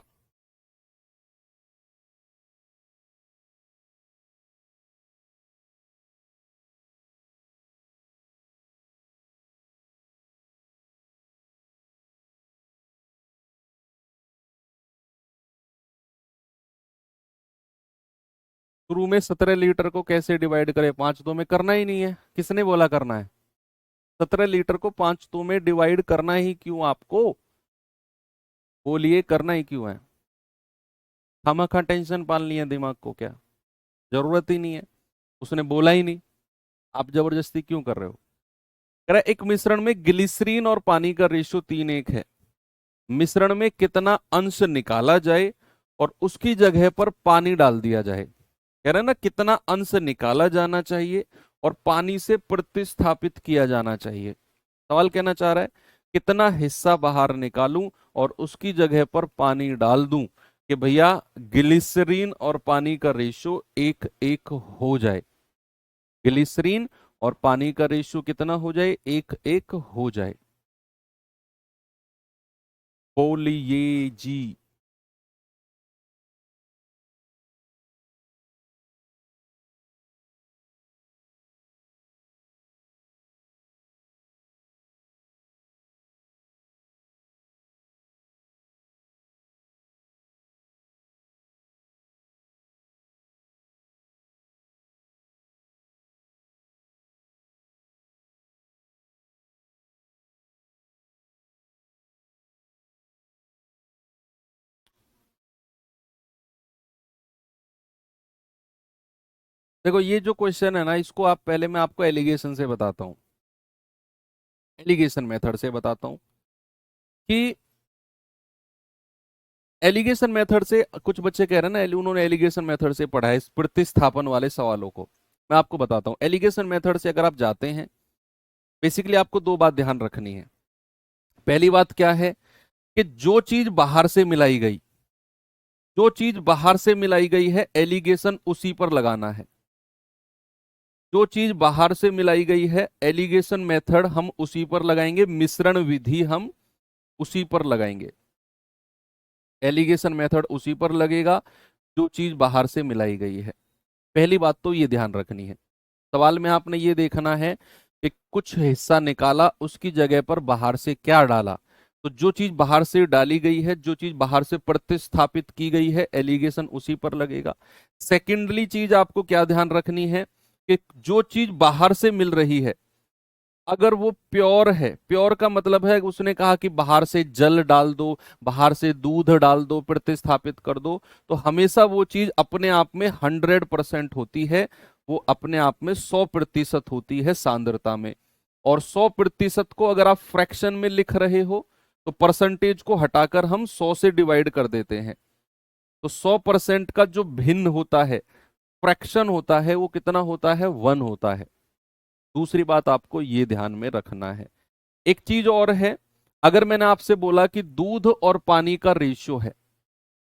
शुरू में 17 लीटर को कैसे डिवाइड करें, 5 दो में करना ही नहीं है, किसने बोला करना है, 17 लीटर को 5 दो में डिवाइड करना ही क्यों आपको, बोलिए करना ही क्यों है। खामखा टेंशन पाल लिया दिमाग को, क्या जरूरत ही नहीं है, उसने बोला ही नहीं, आप जबरदस्ती क्यों कर रहे हो। कह रहा है, एक मिश्रण में ग्लिसरीन और पानी का रेशियो 3:1 है, मिश्रण में कितना अंश निकाला जाए और उसकी जगह पर पानी डाल दिया जाए। कह रहे हैं ना, कितना अंश निकाला जाना चाहिए और पानी से प्रतिस्थापित किया जाना चाहिए। सवाल कहना चाह रहा है कितना हिस्सा बाहर निकालूं और उसकी जगह पर पानी डाल दूं कि भैया ग्लिसरीन और पानी का रेशियो 1:1 हो जाए। ग्लिसरीन और पानी का रेशियो कितना हो जाए, 1:1 हो जाए। बोलिए जी। देखो ये जो क्वेश्चन है ना, इसको आप पहले मैं आपको एलिगेशन से बताता हूँ, एलिगेशन मेथड से बताता हूँ कि एलिगेशन मेथड से कुछ बच्चे कह रहे हैं ना, उन्होंने एलिगेशन मेथड से पढ़ा है इस प्रतिस्थापन वाले सवालों को। मैं आपको बताता हूँ, एलिगेशन मेथड से अगर आप जाते हैं, बेसिकली आपको दो बात ध्यान रखनी है। पहली बात क्या है कि जो चीज बाहर से मिलाई गई, जो चीज बाहर से मिलाई गई है, एलिगेशन उसी पर लगाना है। जो चीज बाहर से मिलाई गई है, एलिगेशन मेथड हम उसी पर लगाएंगे, मिश्रण विधि हम उसी पर लगाएंगे। एलिगेशन मेथड उसी पर लगेगा जो चीज बाहर से मिलाई गई है। पहली बात तो ये ध्यान रखनी है। सवाल में आपने ये देखना है कि कुछ हिस्सा निकाला, उसकी जगह पर बाहर से क्या डाला। तो जो चीज बाहर से डाली गई है, जो चीज बाहर से प्रतिस्थापित की गई है, एलिगेशन उसी पर लगेगा। सेकेंडली चीज आपको क्या ध्यान रखनी है कि जो चीज बाहर से मिल रही है, अगर वो प्योर है, प्योर का मतलब है उसने कहा कि बाहर से जल डाल दो, बाहर से दूध डाल दो, प्रतिस्थापित कर दो, तो हमेशा वो चीज अपने आप में 100% होती है, वो अपने आप में 100% होती है सांद्रता में। और 100% को अगर आप फ्रैक्शन में लिख रहे हो तो परसेंटेज को हटाकर हम 100 से डिवाइड कर देते हैं। तो 100% का जो भिन्न होता है, फ्रैक्शन होता है, वो कितना होता है? 1 होता है। दूसरी बात आपको ये ध्यान में रखना है। एक चीज और है, अगर मैंने आपसे बोला कि दूध और पानी का रेशियो है,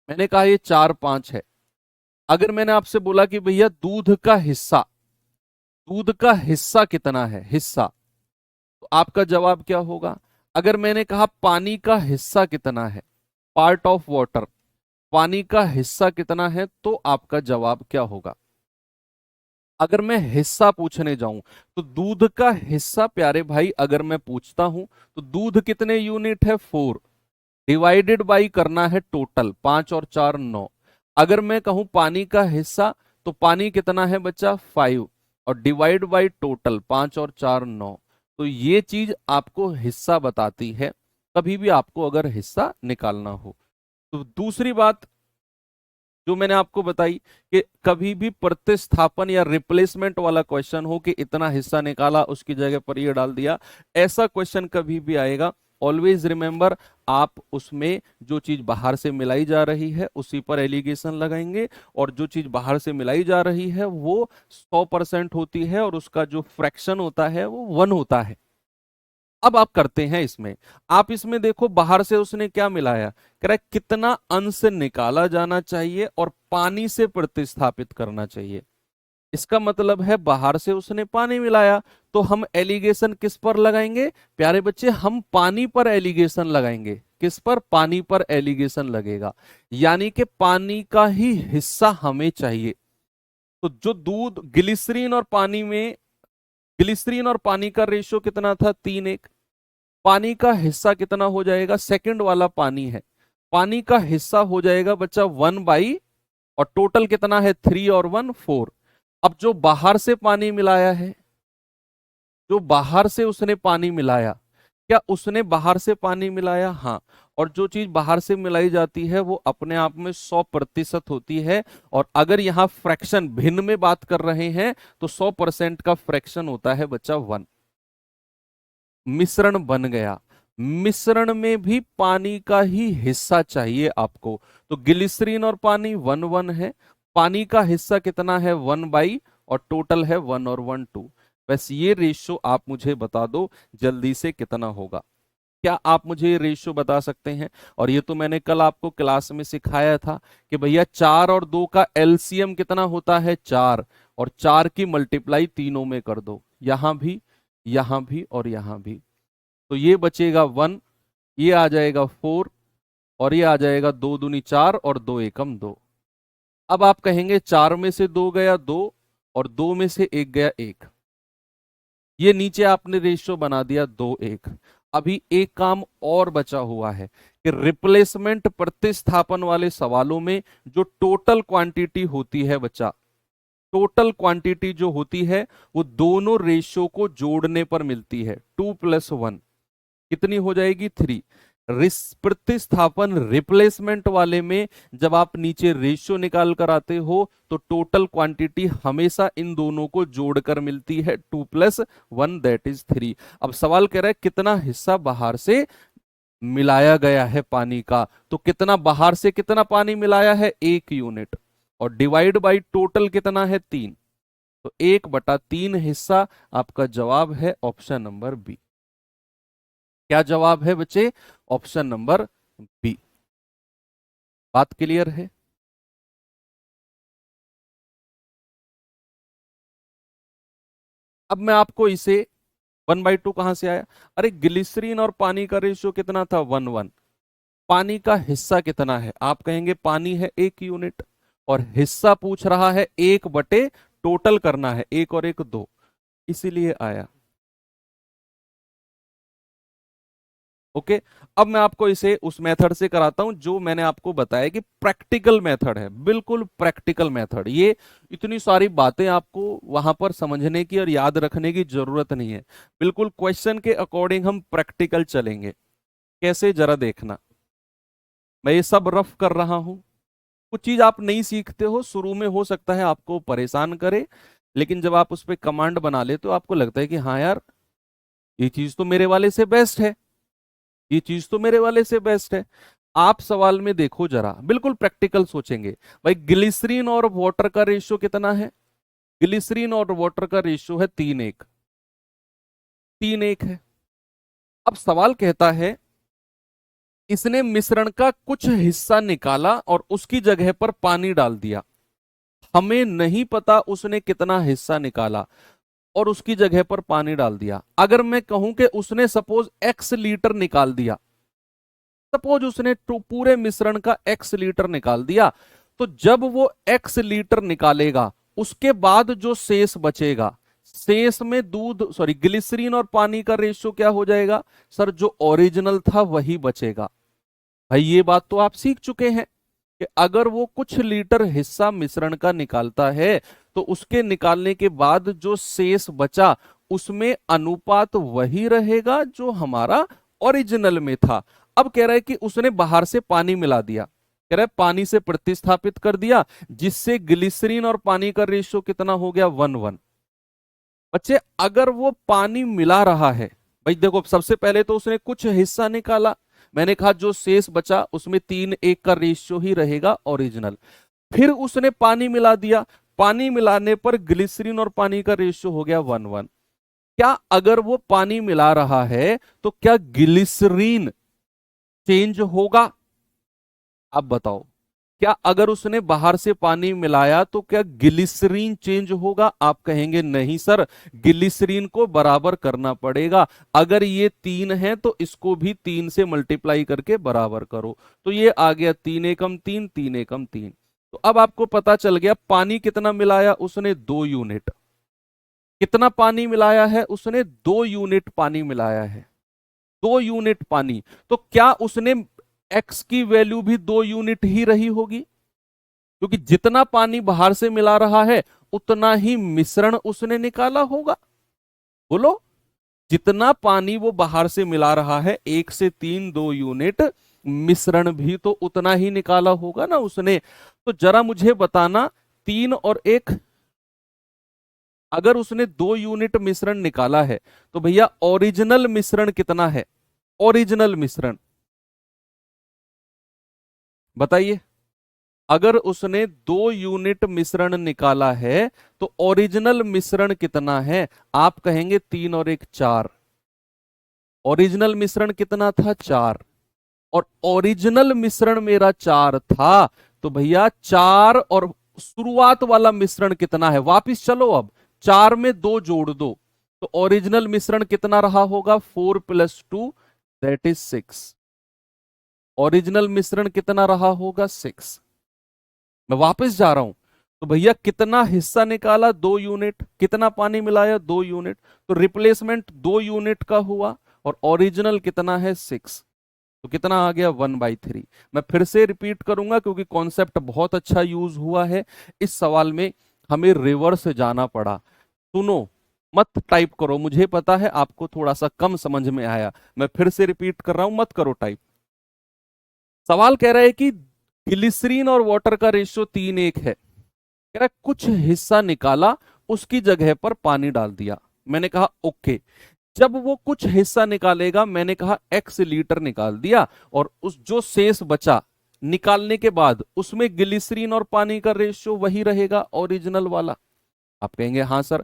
मैंने कहा ये 4:5 है। अगर मैंने आपसे बोला कि भैया दूध का हिस्सा, दूध का हिस्सा कितना है, हिस्सा, तो आपका जवाब क्या होगा? अगर मैंने कहा पानी का हिस्सा कितना है, पार्ट ऑफ वाटर, पानी का हिस्सा कितना है, तो आपका जवाब क्या होगा? अगर मैं हिस्सा पूछने जाऊं तो दूध का हिस्सा, प्यारे भाई अगर मैं पूछता हूं तो दूध कितने यूनिट है? 4, डिवाइडेड बाई करना है टोटल, 5 और 4 9। अगर मैं कहूं पानी का हिस्सा, तो पानी कितना है बच्चा? 5, और डिवाइड बाई टोटल 5 और 4 9। तो ये चीज आपको हिस्सा बताती है, कभी भी आपको अगर हिस्सा निकालना हो। तो दूसरी बात जो मैंने आपको बताई कि कभी भी प्रतिस्थापन या रिप्लेसमेंट वाला क्वेश्चन हो कि इतना हिस्सा निकाला, उसकी जगह पर ये डाल दिया, ऐसा क्वेश्चन कभी भी आएगा, ऑलवेज रिमेंबर, आप उसमें जो चीज बाहर से मिलाई जा रही है उसी पर एलिगेशन लगाएंगे, और जो चीज बाहर से मिलाई जा रही है वो 100% होती है, और उसका जो फ्रैक्शन होता है वो 1 होता है। अब आप करते हैं इसमें, आप इसमें देखो बाहर से उसने क्या मिलाया, कह रहा है कितना अंश निकाला जाना चाहिए और पानी से प्रतिस्थापित करना चाहिए। इसका मतलब है बाहर से उसने पानी मिलाया, तो हम एलिगेशन किस पर लगाएंगे प्यारे बच्चे? हम पानी पर एलिगेशन लगाएंगे। किस पर? पानी पर एलिगेशन लगेगा, यानी कि पानी का ही हिस्सा हमें चाहिए। तो जो दूध, ग्लिसरीन और पानी में, ग्लिसरीन और पानी का रेशियो कितना था? 3:1। पानी का हिस्सा कितना हो जाएगा? सेकंड वाला पानी है, पानी का हिस्सा हो जाएगा बच्चा 1/, और टोटल कितना है? 3 और 1 4। अब जो बाहर से पानी मिलाया है, जो बाहर से उसने पानी मिलाया, क्या उसने बाहर से पानी मिलाया? हाँ। और जो चीज बाहर से मिलाई जाती है वो अपने आप में 100% होती है। और अगर यहां फ्रैक्शन भिन्न में बात कर रहे हैं तो 100% का फ्रैक्शन होता है बच्चा 1। मिश्रण बन गया, मिश्रण में भी पानी का ही हिस्सा चाहिए आपको। तो ग्लिसरीन और पानी 1:1 है, पानी का हिस्सा कितना है? 1/, और टोटल है 1 और 1 2। बस ये रेशियो आप मुझे बता दो जल्दी से कितना होगा। क्या आप मुझे ये रेशियो बता सकते हैं? और ये तो मैंने कल आपको क्लास में सिखाया था कि भैया 4 और 2 का एलसीएम कितना होता है? 4, और 4 की मल्टीप्लाई तीनों में कर दो, यहां भी, यहां भी और यहां भी। तो ये बचेगा 1, ये आ जाएगा 4, और ये आ जाएगा 2 दूनी 4 और 2 एकम 2। अब आप कहेंगे 4 में से 2 गया 2, और 2 में से 1 गया 1। ये नीचे आपने रेशियो बना दिया 2:1। अभी एक काम और बचा हुआ है कि रिप्लेसमेंट प्रतिस्थापन वाले सवालों में जो टोटल क्वांटिटी होती है बच्चा, टोटल क्वांटिटी जो होती है वो दोनों रेशियो को जोड़ने पर मिलती है। 2 + 1 कितनी हो जाएगी? 3। प्रतिस्थापन रिप्लेसमेंट वाले में जब आप नीचे रेशियो निकाल कर आते हो तो टोटल क्वांटिटी हमेशा इन दोनों को जोड़कर मिलती है, 2+1 दैट इज 3। अब सवाल कह रहा है कितना हिस्सा बाहर से मिलाया गया है पानी का, तो कितना बाहर से कितना पानी मिलाया है, 1 यूनिट, और डिवाइड बाई टोटल कितना है, 3, तो 1/3 हिस्सा आपका जवाब है ऑप्शन नंबर बी। क्या जवाब है बच्चे, ऑप्शन नंबर बी। बात क्लियर है? अब मैं आपको इसे 1/2 कहां से आया, अरे ग्लिसरीन और पानी का रेशियो कितना था, 1:1। पानी का हिस्सा कितना है, आप कहेंगे पानी है 1 यूनिट, और हिस्सा पूछ रहा है 1/, टोटल करना है 1 और 1 2, इसीलिए आया। ओके, अब मैं आपको इसे उस मेथड से कराता हूं जो मैंने आपको बताया कि प्रैक्टिकल मेथड है, बिल्कुल प्रैक्टिकल मेथड। ये इतनी सारी बातें आपको वहां पर समझने की और याद रखने की जरूरत नहीं है, बिल्कुल क्वेश्चन के अकॉर्डिंग हम प्रैक्टिकल चलेंगे। कैसे, जरा देखना, मैं ये सब रफ कर रहा हूं। कुछ चीज आप नहीं सीखते हो, शुरू में हो सकता है आपको परेशान करे, लेकिन जब आप उस पर कमांड बना ले तो आपको लगता है कि हाँ यार, ये चीज तो मेरे वाले से बेस्ट है, ये चीज तो मेरे वाले से बेस्ट है। आप सवाल में देखो जरा, बिल्कुल प्रैक्टिकल सोचेंगे। भाई ग्लिसरीन और वाटर का रेशियो कितना है, ग्लिसरीन और वाटर का रेशियो है 3:1, 3:1 है। अब सवाल कहता है इसने मिश्रण का कुछ हिस्सा निकाला और उसकी जगह पर पानी डाल दिया, हमें नहीं पता उसने कितना हिस्सा निकाला और उसकी जगह पर पानी डाल दिया। अगर मैं कहूं कि उसने सपोज x लीटर निकाल दिया, सपोज उसने पूरे मिश्रण का x लीटर निकाल दिया, तो जब वो x लीटर निकालेगा उसके बाद जो शेष बचेगा, शेष में दूध सॉरी ग्लिसरीन और पानी का रेशियो क्या हो जाएगा, सर जो ओरिजिनल था वही बचेगा। भाई ये बात तो आप सीख चुके हैं कि अगर वो कुछ लीटर हिस्सा मिश्रण का निकालता है तो उसके निकालने के बाद जो शेष बचा उसमें अनुपात वही रहेगा जो हमारा ओरिजिनल में था। अब कह रहा है कि उसने बाहर से पानी मिला दिया, कह रहा है पानी से प्रतिस्थापित कर दिया, जिससे ग्लिसरीन और पानी का रेशियो कितना हो गया, 1:1। बच्चे अगर वो पानी मिला रहा है, भाई देखो सबसे पहले तो उसने कुछ हिस्सा निकाला, मैंने कहा जो शेष बचा उसमें 3:1 का रेशियो ही रहेगा ओरिजिनल। फिर उसने पानी मिला दिया, पानी मिलाने पर ग्लिसरीन और पानी का रेशियो हो गया 1:1। क्या अगर वो पानी मिला रहा है तो क्या ग्लिसरीन चेंज होगा, आप बताओ। क्या अगर उसने बाहर से पानी मिलाया तो क्या ग्लिसरीन चेंज होगा, आप कहेंगे नहीं सर, ग्लिसरीन को बराबर करना पड़ेगा। अगर ये 3 है तो इसको भी 3 से मल्टीप्लाई करके बराबर करो, तो ये आ गया 3 एकम 3, 3 एकम 3। तो अब आपको पता चल गया पानी कितना मिलाया उसने, 2 यूनिट। कितना पानी मिलाया है उसने, 2 यूनिट पानी मिलाया है, 2 यूनिट पानी। तो क्या उसने एक्स की वैल्यू भी 2 यूनिट ही रही होगी, क्योंकि जितना पानी बाहर से मिला रहा है उतना ही मिश्रण उसने निकाला होगा। बोलो, जितना पानी वो बाहर से मिला रहा है 1 से 3 2 यूनिट, मिश्रण भी तो उतना ही निकाला होगा ना उसने। तो जरा मुझे बताना, 3 और 1, अगर उसने 2 यूनिट मिश्रण निकाला है तो भैया ओरिजिनल मिश्रण कितना है, ओरिजिनल मिश्रण बताइए। अगर उसने 2 यूनिट मिश्रण निकाला है तो ओरिजिनल मिश्रण कितना है, आप कहेंगे 3 और 1 4। ओरिजिनल मिश्रण कितना था, 4, और ओरिजिनल मिश्रण मेरा 4 था, तो भैया 4 और शुरुआत वाला मिश्रण कितना है, वापिस चलो, अब 4 में 2 जोड़ दो, तो ओरिजिनल मिश्रण कितना रहा होगा, 4+2 दैट इज 6। ओरिजिनल मिश्रण कितना रहा होगा, 6। मैं वापस जा रहा हूं, तो भैया कितना हिस्सा निकाला, 2 यूनिट, कितना पानी मिलाया, 2 यूनिट, तो रिप्लेसमेंट 2 यूनिट का हुआ, और ओरिजिनल कितना है, 6, तो कितना आ गया, 1/3। मैं फिर से रिपीट करूंगा क्योंकि कॉन्सेप्ट बहुत अच्छा यूज हुआ है इस सवाल में, हमें रिवर्स जाना पड़ा। सुनो, मत टाइप करो, मुझे पता है आपको थोड़ा सा कम समझ में आया, मैं फिर से रिपीट कर रहा हूं, मत करो टाइप। सवाल कह रहा है कि ग्लिसरीन और वाटर का रेशियो 3:1 है। कह रहा है कुछ हिस्सा निकाला, उसकी जगह पर पानी डाल दिया। मैंने कहा ओके। जब वो कुछ हिस्सा निकालेगा, मैंने कहा x लीटर निकाल दिया, और उस जो शेष बचा निकालने के बाद उसमें ग्लिसरीन और पानी का रेशियो वही रहेगा, ओरिजिनल वाला। आप कहेंगे हाँ सर।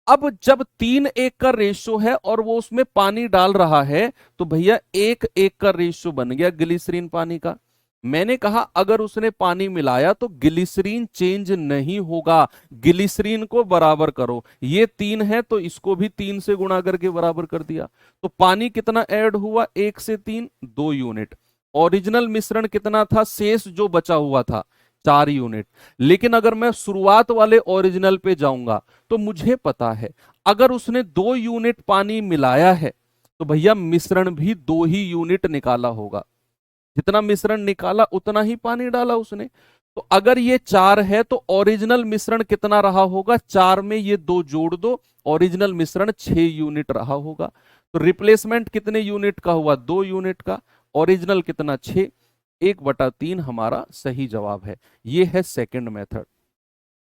अब जब 3:1 का रेशियो है और वो उसमें पानी डाल रहा है, तो भैया 1:1 का रेशियो बन गया ग्लिसरीन पानी का। मैंने कहा अगर उसने पानी मिलाया तो ग्लिसरीन चेंज नहीं होगा, ग्लिसरीन को बराबर करो। ये 3 है तो इसको भी 3 से गुणा करके बराबर कर दिया। तो पानी कितना ऐड हुआ, 1 से 3, 2 यूनिट। ओरिजिनल मिश्रण कितना था, शेष जो बचा हुआ था, 4 यूनिट। लेकिन अगर मैं शुरुआत वाले ओरिजिनल पे जाऊंगा तो मुझे पता है अगर उसने 2 यूनिट पानी मिलाया है तो भैया मिश्रण भी 2 ही यूनिट निकाला होगा। जितना मिश्रण निकाला उतना ही पानी डाला उसने। तो अगर ये 4 है तो ओरिजिनल मिश्रण कितना रहा होगा, 4 में ये 2 जोड़ दो, ओरिजिनल मिश्रण 6 यूनिट रहा होगा। तो रिप्लेसमेंट कितने यूनिट का हुआ, 2 यूनिट का। ओरिजिनल कितना, 6। 1/3 हमारा सही जवाब है। ये है सेकंड मेथड।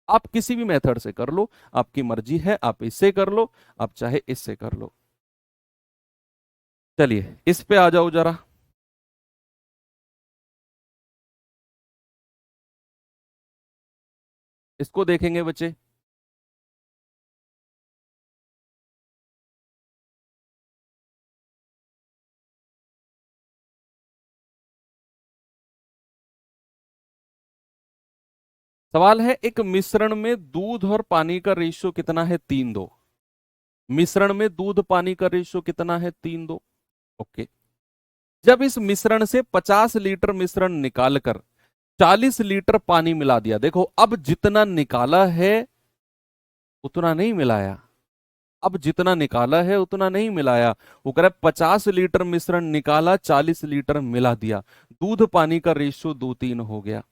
आप किसी भी मेथड से कर लो, आपकी मर्जी है, आप इससे कर लो, आप चाहे इससे कर लो। चलिए इस पे आ जाओ जरा। इसको देखेंगे बच्चे। सवाल है एक मिश्रण में दूध और पानी का रेशियो कितना है, 3:2। मिश्रण में दूध पानी का रेशियो कितना है, 3:2। ओके। जब इस मिश्रण से 50 लीटर मिश्रण निकालकर 40 लीटर पानी मिला दिया। देखो अब जितना निकाला है उतना नहीं मिलाया, अब जितना निकाला है उतना नहीं मिलाया। वो कह रहा है 50 लीटर मिश्रण निकाला, 40 लीटर मिला दिया। दूध पानी का रेशियो 2:3 हो गया।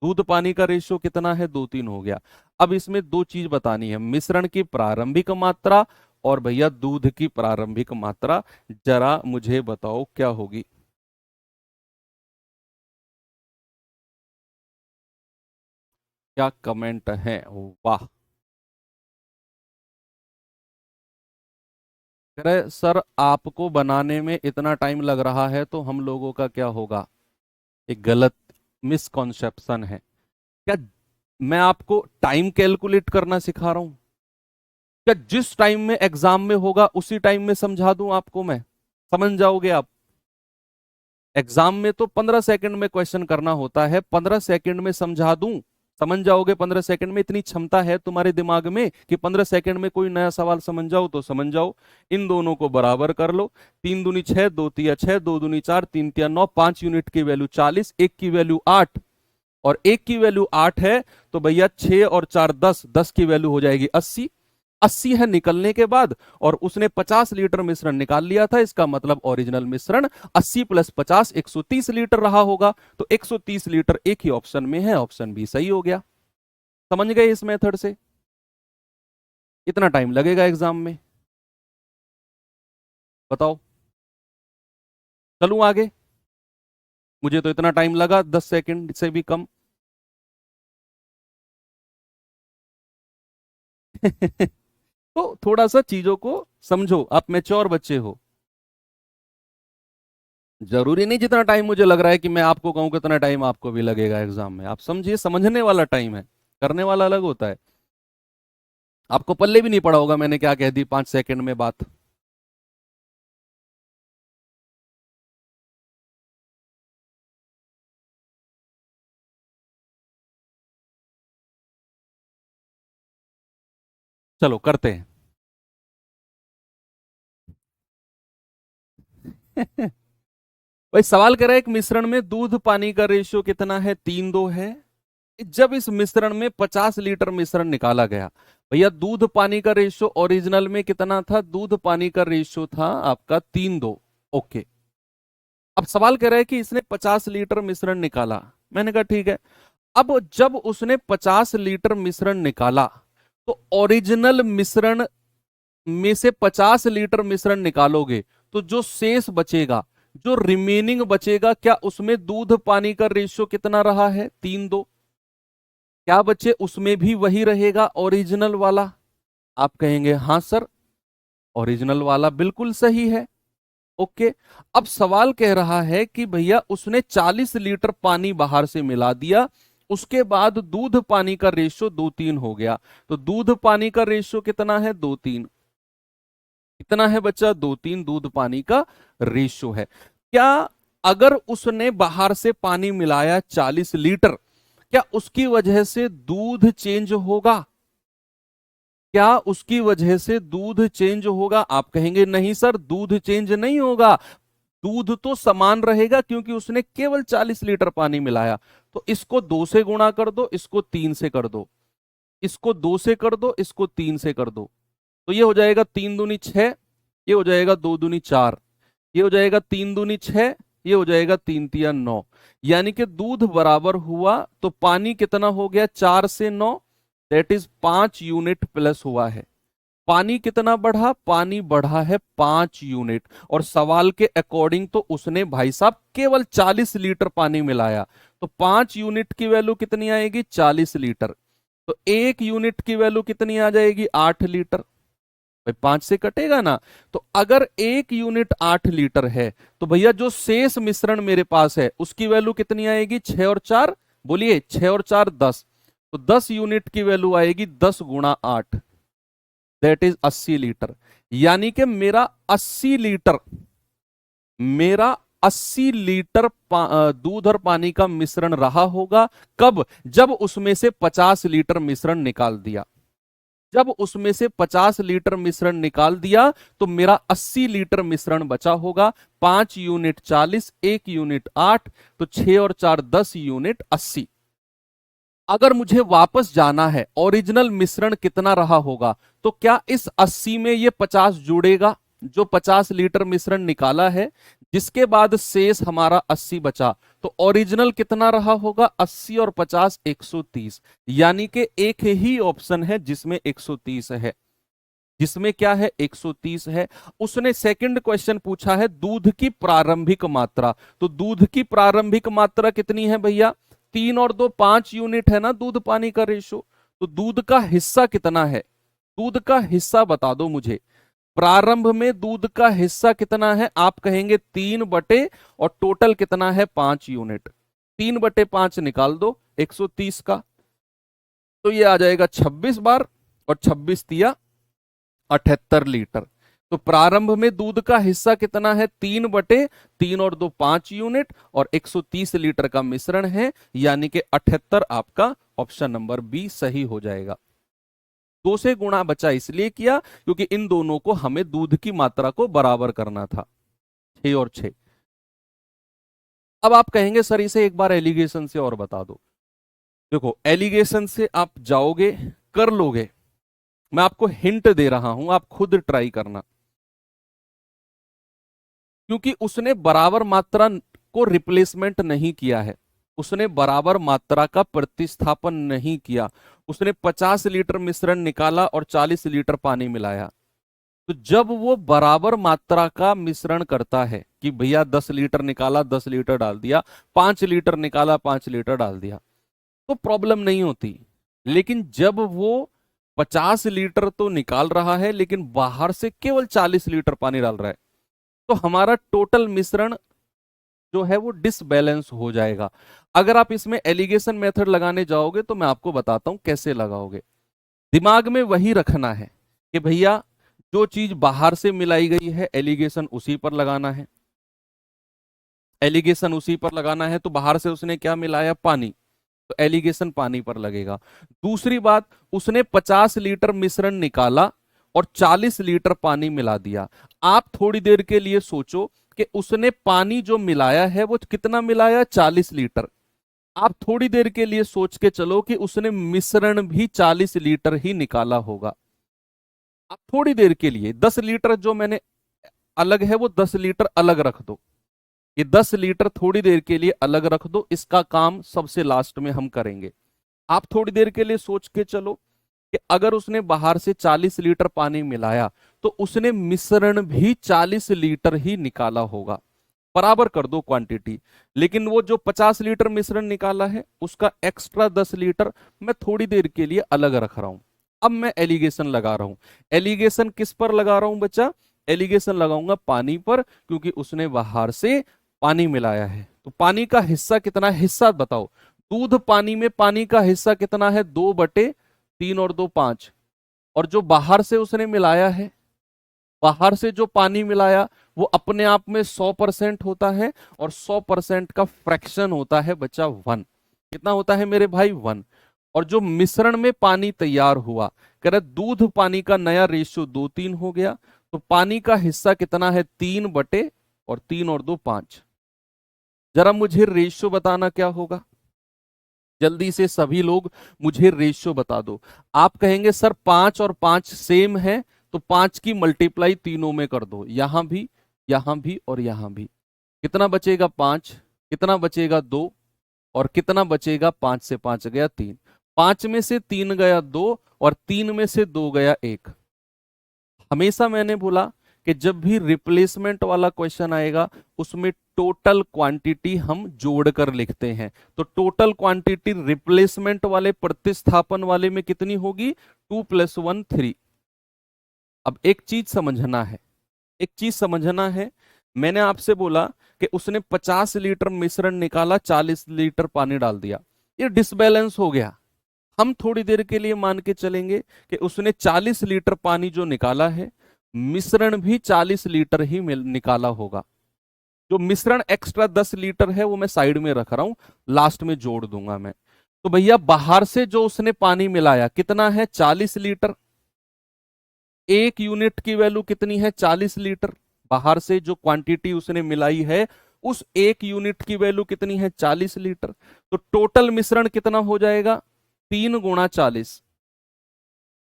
दूध पानी का रेशियो कितना है, 2:3 हो गया। अब इसमें दो चीज बतानी है, मिश्रण की प्रारंभिक मात्रा और भैया दूध की प्रारंभिक मात्रा। जरा मुझे बताओ क्या होगी। क्या कमेंट है, वाह। कह रहे सर आपको बनाने में इतना टाइम लग रहा है तो हम लोगों का क्या होगा। एक गलत मिसकॉन्सेप्शन है क्या। मैं आपको टाइम कैलकुलेट करना सिखा रहा हूं क्या, जिस टाइम में एग्जाम में होगा उसी टाइम में समझा दूं आपको मैं, समझ जाओगे आप। एग्जाम में तो 15 सेकंड में क्वेश्चन करना होता है, 15 सेकंड में समझा दूं, समझ जाओगे 15 सेकंड में। इतनी क्षमता है तुम्हारे दिमाग में कि 15 सेकंड में कोई नया सवाल समझ जाओ तो समझ जाओ। इन दोनों को बराबर कर लो। 3 दूनी 6, 2 तिया 6, 2 दूनी 4, 3 तिया 9, 5 यूनिट की वैल्यू 40, एक की वैल्यू 8 और एक की वैल्यू 8 है। तो भैया 6 और 4 10, 10 की वैल्यू हो जाएगी 80। 80 है निकलने के बाद, और उसने 50 लीटर मिश्रण निकाल लिया था, इसका मतलब ओरिजिनल मिश्रण 80 + 50 130 लीटर रहा होगा। तो 130 लीटर एक ही ऑप्शन में है, ऑप्शन बी सही हो गया। समझ गए इस मेथड से। इतना टाइम लगेगा एग्जाम में, बताओ। चलूं आगे, मुझे तो इतना टाइम लगा 10 सेकंड से भी कम। तो थोड़ा सा चीजों को समझो, आप मैच्योर बच्चे हो। जरूरी नहीं जितना टाइम मुझे लग रहा है कि मैं आपको कहूं कितना टाइम आपको भी लगेगा एग्जाम में। आप समझिए, समझने वाला टाइम है, करने वाला अलग होता है। आपको पल्ले भी नहीं पड़ा होगा मैंने क्या कह दी 5 सेकंड में बात। चलो करते हैं। भाई सवाल कर रहा है एक मिश्रण में दूध पानी का रेशियो कितना है, 3:2 है। जब इस मिश्रण में 50 लीटर मिश्रण निकाला गया, भैया दूध पानी का रेशियो ओरिजिनल में कितना था, दूध पानी का रेशियो था आपका 3:2। ओके। अब सवाल कह रहा है कि इसने 50 लीटर मिश्रण निकाला। मैंने कहा ठीक है। अब जब उसने 50 लीटर मिश्रण निकाला तो ओरिजिनल मिश्रण में से 50 लीटर मिश्रण निकालोगे तो जो शेष बचेगा जो रिमेनिंग बचेगा क्या उसमें दूध पानी का रेशियो कितना रहा है? 3:2। क्या बच्चे उसमें भी वही रहेगा ओरिजिनल वाला? आप कहेंगे हाँ सर, ओरिजिनल वाला बिल्कुल सही है। ओके। अब सवाल कह रहा है कि भैया उसने 40 लीटर पानी बाहर से मिला दिया, उसके बाद दूध पानी का रेशियो 2:3 हो गया। तो दूध पानी का रेशियो कितना है? 2:3। कितना है बच्चा? 2:3 दूध पानी का रेशियो है। क्या अगर उसने बाहर से पानी मिलाया 40 लीटर, क्या उसकी वजह से दूध चेंज होगा? क्या उसकी वजह से दूध चेंज होगा? आप कहेंगे नहीं सर, दूध चेंज नहीं होगा, दूध तो समान रहेगा क्योंकि उसने केवल 40 लीटर पानी मिलाया। तो इसको 2 से गुणा कर दो, इसको 3 से कर दो, इसको 2 से कर दो, इसको 3 से कर दो। तो ये हो जाएगा 3 दूनी 6, ये हो जाएगा 2 दूनी 4, ये हो जाएगा 3 दूनी 6, ये हो जाएगा 3 तिया 9। यानी कि दूध बराबर हुआ तो पानी कितना हो गया? 4 से 9, दैट इज 5 यूनिट प्लस हुआ है। पानी कितना बढ़ा? पानी बढ़ा है 5 यूनिट। और सवाल के अकॉर्डिंग तो उसने भाई साहब केवल 40 लीटर पानी मिलाया, तो 5 यूनिट की वैल्यू कितनी आएगी? 40 लीटर। तो 1 यूनिट की वैल्यू कितनी आ जाएगी? 8 लीटर। भाई 5 से कटेगा ना। तो अगर 1 यूनिट 8 लीटर है तो भैया जो शेष मिश्रण मेरे पास है उसकी वैल्यू कितनी आएगी? 6 और 4, बोलिए 6 और 4 10। तो 10 यूनिट की वैल्यू आएगी 10 गुणा 8, दैट इज 80 लीटर। यानी कि मेरा 80 लीटर, मेरा 80 लीटर दूध और पानी का मिश्रण रहा होगा। कब? जब उसमें से 50 लीटर मिश्रण निकाल दिया। जब उसमें से 50 लीटर मिश्रण निकाल दिया तो मेरा 80 लीटर मिश्रण बचा होगा। 5 यूनिट 40, 1 यूनिट 8, तो 6 और 4 10 यूनिट 80। अगर मुझे वापस जाना है ओरिजिनल मिश्रण कितना रहा होगा, तो क्या इस 80 में ये 50 जुड़ेगा? जो 50 लीटर मिश्रण निकाला है, जिसके बाद शेष हमारा 80 बचा, तो ओरिजिनल कितना रहा होगा? 80 और 50 130। यानी कि एक ही ऑप्शन है जिसमें 130 है, जिसमें क्या है? 130 है। उसने सेकंड क्वेश्चन पूछा है दूध की प्रारंभिक मात्रा। तो दूध की प्रारंभिक मात्रा कितनी है भैया? 3 और 2 5 यूनिट है ना दूध पानी का रेशो। तो दूध का हिस्सा कितना है? दूध का हिस्सा बता दो मुझे। प्रारंभ में दूध का हिस्सा कितना है? आप कहेंगे 3 और टोटल कितना है? 5 यूनिट। 3/5 निकाल दो 130 का, तो ये आ जाएगा 26 बार, और 26 तिया 78 लीटर। तो प्रारंभ में दूध का हिस्सा कितना है? 3/3 और 2 5 यूनिट, और 130 लीटर का मिश्रण है, यानी कि 78। आपका ऑप्शन नंबर बी सही हो जाएगा। 2 से गुणा बचा इसलिए किया क्योंकि इन दोनों को हमें दूध की मात्रा को बराबर करना था, 6 और 6। अब आप कहेंगे सर इसे एक बार एलिगेशन से और बता दो। देखो एलिगेशन से आप जाओगे, कर लोगे, मैं आपको हिंट दे रहा हूं, आप खुद ट्राई करना। क्योंकि उसने बराबर मात्रा को रिप्लेसमेंट नहीं किया है, उसने बराबर मात्रा का प्रतिस्थापन नहीं किया। उसने 50 लीटर मिश्रण निकाला और 40 लीटर पानी मिलाया। तो जब वो बराबर मात्रा का मिश्रण करता है कि भैया 10 लीटर निकाला 10 लीटर डाल दिया, 5 लीटर निकाला 5 लीटर डाल दिया, तो प्रॉब्लम नहीं होती। लेकिन जब वो 50 लीटर तो निकाल रहा है लेकिन बाहर से केवल 40 लीटर पानी डाल रहा है, तो हमारा टोटल मिश्रण जो है वो डिसबैलेंस हो जाएगा। अगर आप इसमें एलिगेशन मेथड लगाने जाओगे तो मैं आपको बताता हूं कैसे लगाओगे। दिमाग में वही रखना है कि भैया जो चीज बाहर से मिलाई गई है एलिगेशन उसी पर लगाना है, एलिगेशन उसी पर लगाना है। तो बाहर से उसने क्या मिलाया? पानी, तो एलिगेशन पानी पर लगेगा। दूसरी बात, उसने 50 लीटर मिश्रण निकाला और 40 लीटर पानी मिला दिया। आप थोड़ी देर के लिए सोचो कि उसने पानी जो मिलाया है वो कितना मिलाया? 40 लीटर। आप थोड़ी देर के लिए सोच के चलो कि उसने मिश्रण भी 40 लीटर ही निकाला होगा। आप थोड़ी देर के लिए 10 लीटर जो मैंने अलग है वो 10 लीटर अलग रख दो, ये 10 लीटर थोड़ी देर के लिए अलग रख दो, इसका काम सबसे लास्ट में हम करेंगे। आप थोड़ी देर के लिए सोच के चलो कि अगर उसने बाहर से 40 लीटर पानी मिलाया तो उसने मिश्रण भी 40 लीटर ही निकाला होगा। बराबर कर दो क्वांटिटी। लेकिन वो जो 50 लीटर मिश्रण निकाला है उसका एक्स्ट्रा 10 लीटर मैं थोड़ी देर के लिए अलग रख रहा हूं। अब मैं एलिगेशन लगा रहा हूं। एलिगेशन किस पर लगा रहा हूं बच्चा? एलिगेशन लगाऊंगा पानी पर, क्योंकि उसने बाहर से पानी मिलाया है। तो पानी का हिस्सा कितना है? हिस्सा बताओ। दूध पानी में पानी का हिस्सा कितना है? 2/3 और 2 5। और जो बाहर से उसने मिलाया है, बाहर से जो पानी मिलाया वो अपने आप में 100% होता है, और 100% का फ्रैक्शन होता है बच्चा 1। कितना होता है मेरे भाई? 1। और जो मिश्रण में पानी तैयार हुआ, कह रहे दूध पानी का नया रेशियो 2:3 हो गया। तो पानी का हिस्सा कितना है? 3/3 और 2 5। जरा मुझे रेशियो बताना क्या होगा? जल्दी से सभी लोग मुझे रेशियो बता दो। आप कहेंगे सर 5 और 5 सेम है, तो 5 की मल्टीप्लाई तीनों में कर दो, यहां भी, यहां भी और यहां भी। कितना बचेगा? 5। कितना बचेगा? 2। और कितना बचेगा? 5 से 5 गया 3। 5 में से 3 गया 2, और 3 में से 2 गया 1। हमेशा मैंने बोला कि जब भी रिप्लेसमेंट वाला क्वेश्चन आएगा उसमें टोटल क्वांटिटी हम जोड़कर लिखते हैं। तो टोटल क्वांटिटी रिप्लेसमेंट वाले, प्रतिस्थापन वाले में कितनी होगी? 2 + 1 3। अब एक चीज समझना है, एक चीज समझना है। मैंने आपसे बोला कि उसने 50 लीटर मिश्रण निकाला, 40 लीटर पानी डाल दिया, ये डिसबैलेंस हो गया। हम थोड़ी देर के लिए मान के चलेंगे कि उसने 40 लीटर पानी जो निकाला है, मिश्रण भी 40 लीटर ही निकाला होगा। जो मिश्रण एक्स्ट्रा 10 लीटर है वो मैं साइड में रख रहा हूं, लास्ट में जोड़ दूंगा मैं। तो भैया बाहर से जो उसने पानी मिलाया कितना है? 40 लीटर। एक यूनिट की वैल्यू कितनी है? 40 लीटर। बाहर से जो क्वांटिटी उसने मिलाई है उस एक यूनिट की वैल्यू कितनी है? 40 लीटर। तो टोटल मिश्रण कितना हो जाएगा? 3 × 40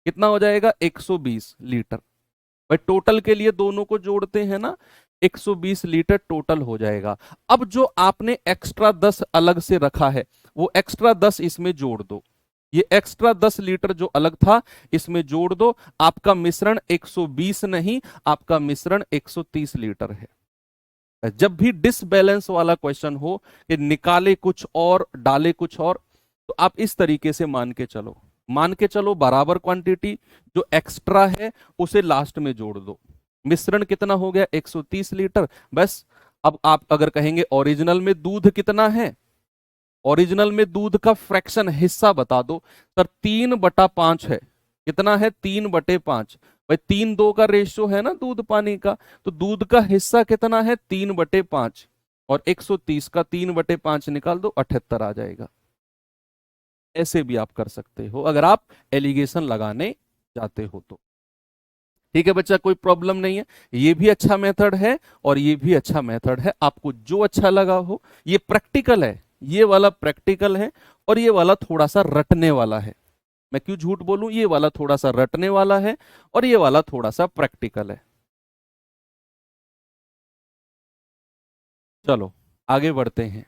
कितना हो जाएगा? 120 लीटर। भाई टोटल के लिए दोनों को जोड़ते हैं ना, 120 लीटर टोटल हो जाएगा। अब जो आपने एक्स्ट्रा 10 अलग से रखा है वो एक्स्ट्रा 10 इसमें जोड़ दो। ये एक्स्ट्रा 10 लीटर जो अलग था इसमें जोड़ दो। आपका मिश्रण 120 नहीं, आपका मिश्रण 130 लीटर है। जब भी डिसबैलेंस वाला क्वेश्चन हो कि निकाले कुछ और डाले कुछ और, तो आप इस तरीके से मान के चलो, मान के चलो बराबर क्वांटिटी, जो एक्स्ट्रा है उसे लास्ट में जोड़ दो। मिश्रण कितना हो गया? 130 लीटर। बस अब आप अगर कहेंगे ओरिजिनल में दूध कितना है, ओरिजिनल में दूध का फ्रैक्शन हिस्सा बता दो। सर 3/5 है। कितना है? 3/5। भाई 3:2 का रेशियो है ना दूध पानी का, तो दूध का हिस्सा कितना है? 3/5। और 130 का 3/5 निकाल दो, 78 आ जाएगा। ऐसे भी आप कर सकते हो अगर आप एलिगेशन लगाने जाते हो तो। ठीक है बच्चा, कोई प्रॉब्लम नहीं है। ये भी अच्छा मेथड है और ये भी अच्छा मेथड है, आपको जो अच्छा लगा हो। ये प्रैक्टिकल है, ये वाला प्रैक्टिकल है, और ये वाला थोड़ा सा रटने वाला है। मैं क्यों झूठ बोलूं, ये वाला थोड़ा सा रटने वाला है और ये वाला थोड़ा सा प्रैक्टिकल है। चलो आगे बढ़ते हैं।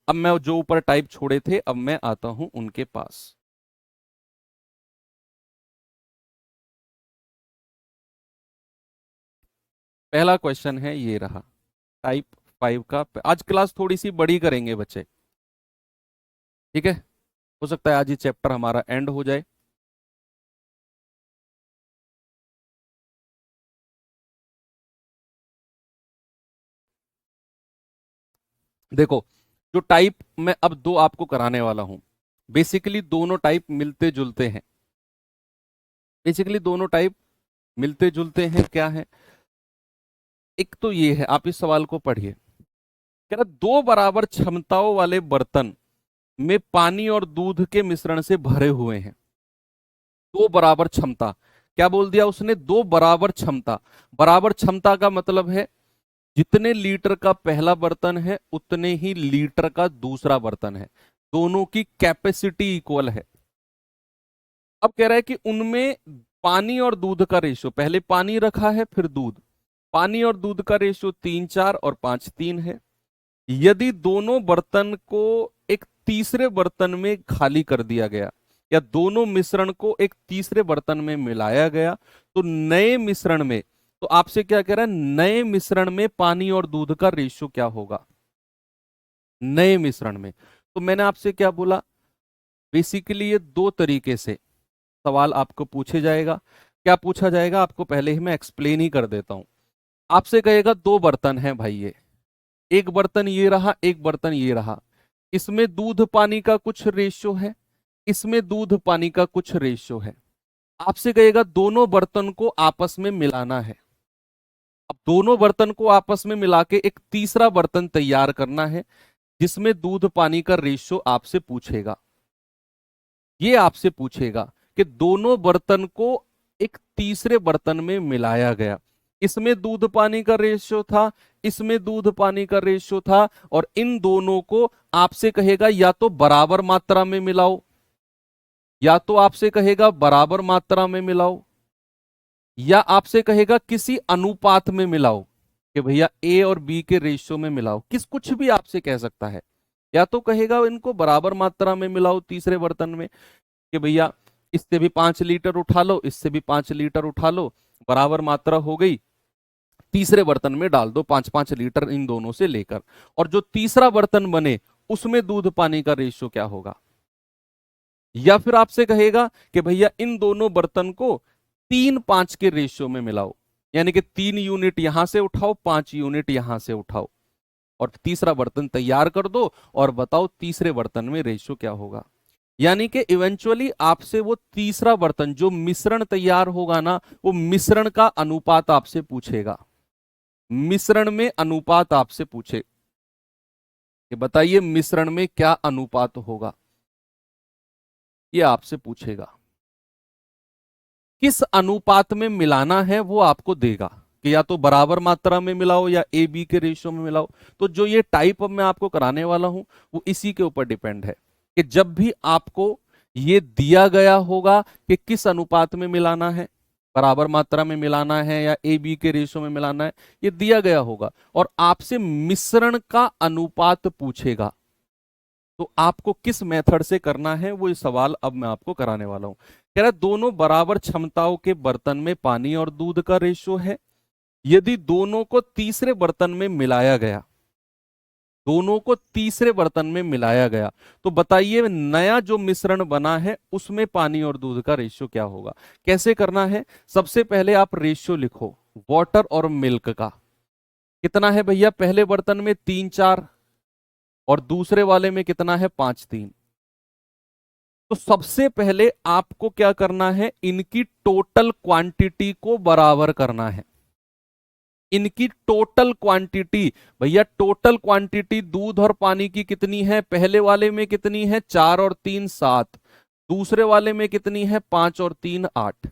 अब मैं जो ऊपर टाइप छोड़े थे अब मैं आता हूं उनके पास। पहला क्वेश्चन है ये रहा, टाइप 5 का। आज क्लास थोड़ी सी बड़ी करेंगे बच्चे, ठीक है? हो सकता है आज ये चैप्टर हमारा एंड हो जाए। देखो, जो टाइप मैं अब दो आपको कराने वाला हूं, बेसिकली दोनों टाइप मिलते जुलते हैं। बेसिकली दोनों टाइप मिलते जुलते हैं। क्या है? एक तो ये है, आप इस सवाल को पढ़िए। कह रहा दो बराबर क्षमताओं वाले बर्तन में पानी और दूध के मिश्रण से भरे हुए हैं। दो बराबर क्षमता, क्या बोल दिया उसने? दो बराबर क्षमता। बराबर क्षमता का मतलब है जितने लीटर का पहला बर्तन है उतने ही लीटर का दूसरा बर्तन है, दोनों की कैपेसिटी इक्वल है। अब कह रहा है कि उनमें पानी और दूध का रेशियो, पहले पानी रखा है फिर दूध, पानी और दूध का रेशियो 3:4 और 5:3 है। यदि दोनों बर्तन को एक तीसरे बर्तन में खाली कर दिया गया, या दोनों मिश्रण को एक तीसरे बर्तन में मिलाया गया, तो नए मिश्रण में, तो आपसे क्या कह रहा है, नए मिश्रण में पानी और दूध का रेशियो क्या होगा नए मिश्रण में। तो मैंने आपसे क्या बोला, बेसिकली ये दो तरीके से सवाल आपको पूछे जाएगा। क्या पूछा जाएगा आपको पहले ही मैं एक्सप्लेन ही कर देता हूं। आपसे कहेगा दो बर्तन हैं भाई, ये एक बर्तन ये रहा, एक बर्तन ये रहा, इसमें दूध पानी का कुछ रेशियो है, इसमें दूध पानी का कुछ रेशियो है। आपसे कहेगा दोनों बर्तन को आपस में मिलाना है। अब दोनों बर्तन को आपस में मिला के एक तीसरा बर्तन तैयार करना है जिसमें दूध पानी का रेशियो आपसे पूछेगा। ये आपसे पूछेगा कि दोनों बर्तन को एक तीसरे बर्तन में मिलाया गया, इसमें दूध पानी का रेशियो था, इसमें दूध पानी का रेशियो था, और इन दोनों को आपसे कहेगा या तो बराबर मात्रा में मिलाओ, या तो आपसे कहेगा बराबर मात्रा में मिलाओ, या आपसे कहेगा किसी अनुपात में मिलाओ, कि भैया ए और बी के रेशियो में मिलाओ, कुछ भी आपसे कह सकता है। या तो कहेगा इनको बराबर मात्रा में मिलाओ तीसरे बर्तन में, कि भैया इससे भी 5 लीटर उठा लो, इससे भी 5 लीटर उठा लो, बराबर मात्रा हो गई, तीसरे बर्तन में डाल दो 5-5 लीटर इन दोनों से लेकर, और जो तीसरा बर्तन बने उसमें दूध पानी का रेशियो क्या होगा। या फिर आपसे कहेगा कि भैया इन दोनों बर्तन को 3-5 के रेशियो में मिलाओ, यानी कि 3 यूनिट यहां से उठाओ, 5 यूनिट यहां से उठाओ, और तीसरा बर्तन तैयार कर दो और बताओ तीसरे बर्तन में रेशियो क्या होगा। यानी कि इवेंचुअली आपसे वो तीसरा बर्तन जो मिश्रण तैयार होगा ना, वो मिश्रण का अनुपात आपसे पूछेगा, मिश्रण में अनुपात आपसे पूछे कि बताइए मिश्रण में क्या अनुपात होगा, ये आपसे पूछेगा। किस अनुपात में मिलाना है वो आपको देगा, कि या तो बराबर मात्रा में मिलाओ या ए बी के रेशियो में मिलाओ। तो जो ये टाइप अब मैं आपको कराने वाला हूं वो इसी के ऊपर डिपेंड है कि जब भी आपको ये दिया गया होगा कि किस अनुपात में मिलाना है, बराबर मात्रा में मिलाना है या ए बी के रेशियो में मिलाना है, ये दिया गया होगा, और आपसे मिश्रण का अनुपात पूछेगा, तो आपको किस मेथड से करना है वो सवाल अब मैं आपको कराने वाला हूं। कह रहा है दोनों बराबर क्षमताओं के बर्तन में पानी और दूध का रेशियो है, यदि दोनों को तीसरे बर्तन में मिलाया गया, दोनों को तीसरे बर्तन में मिलाया गया, तो बताइए नया जो मिश्रण बना है उसमें पानी और दूध का रेशियो क्या होगा। कैसे करना है, सबसे पहले आप रेशियो लिखो वाटर और मिल्क का। कितना है भैया, पहले बर्तन में 3-4 और दूसरे वाले में कितना है 5-3। तो सबसे पहले आपको क्या करना है, इनकी टोटल क्वांटिटी को बराबर करना है। इनकी टोटल क्वांटिटी, भैया टोटल क्वांटिटी दूध और पानी की कितनी है, पहले वाले में कितनी है 4 और 3 7, दूसरे वाले में कितनी है 5 और 3 8।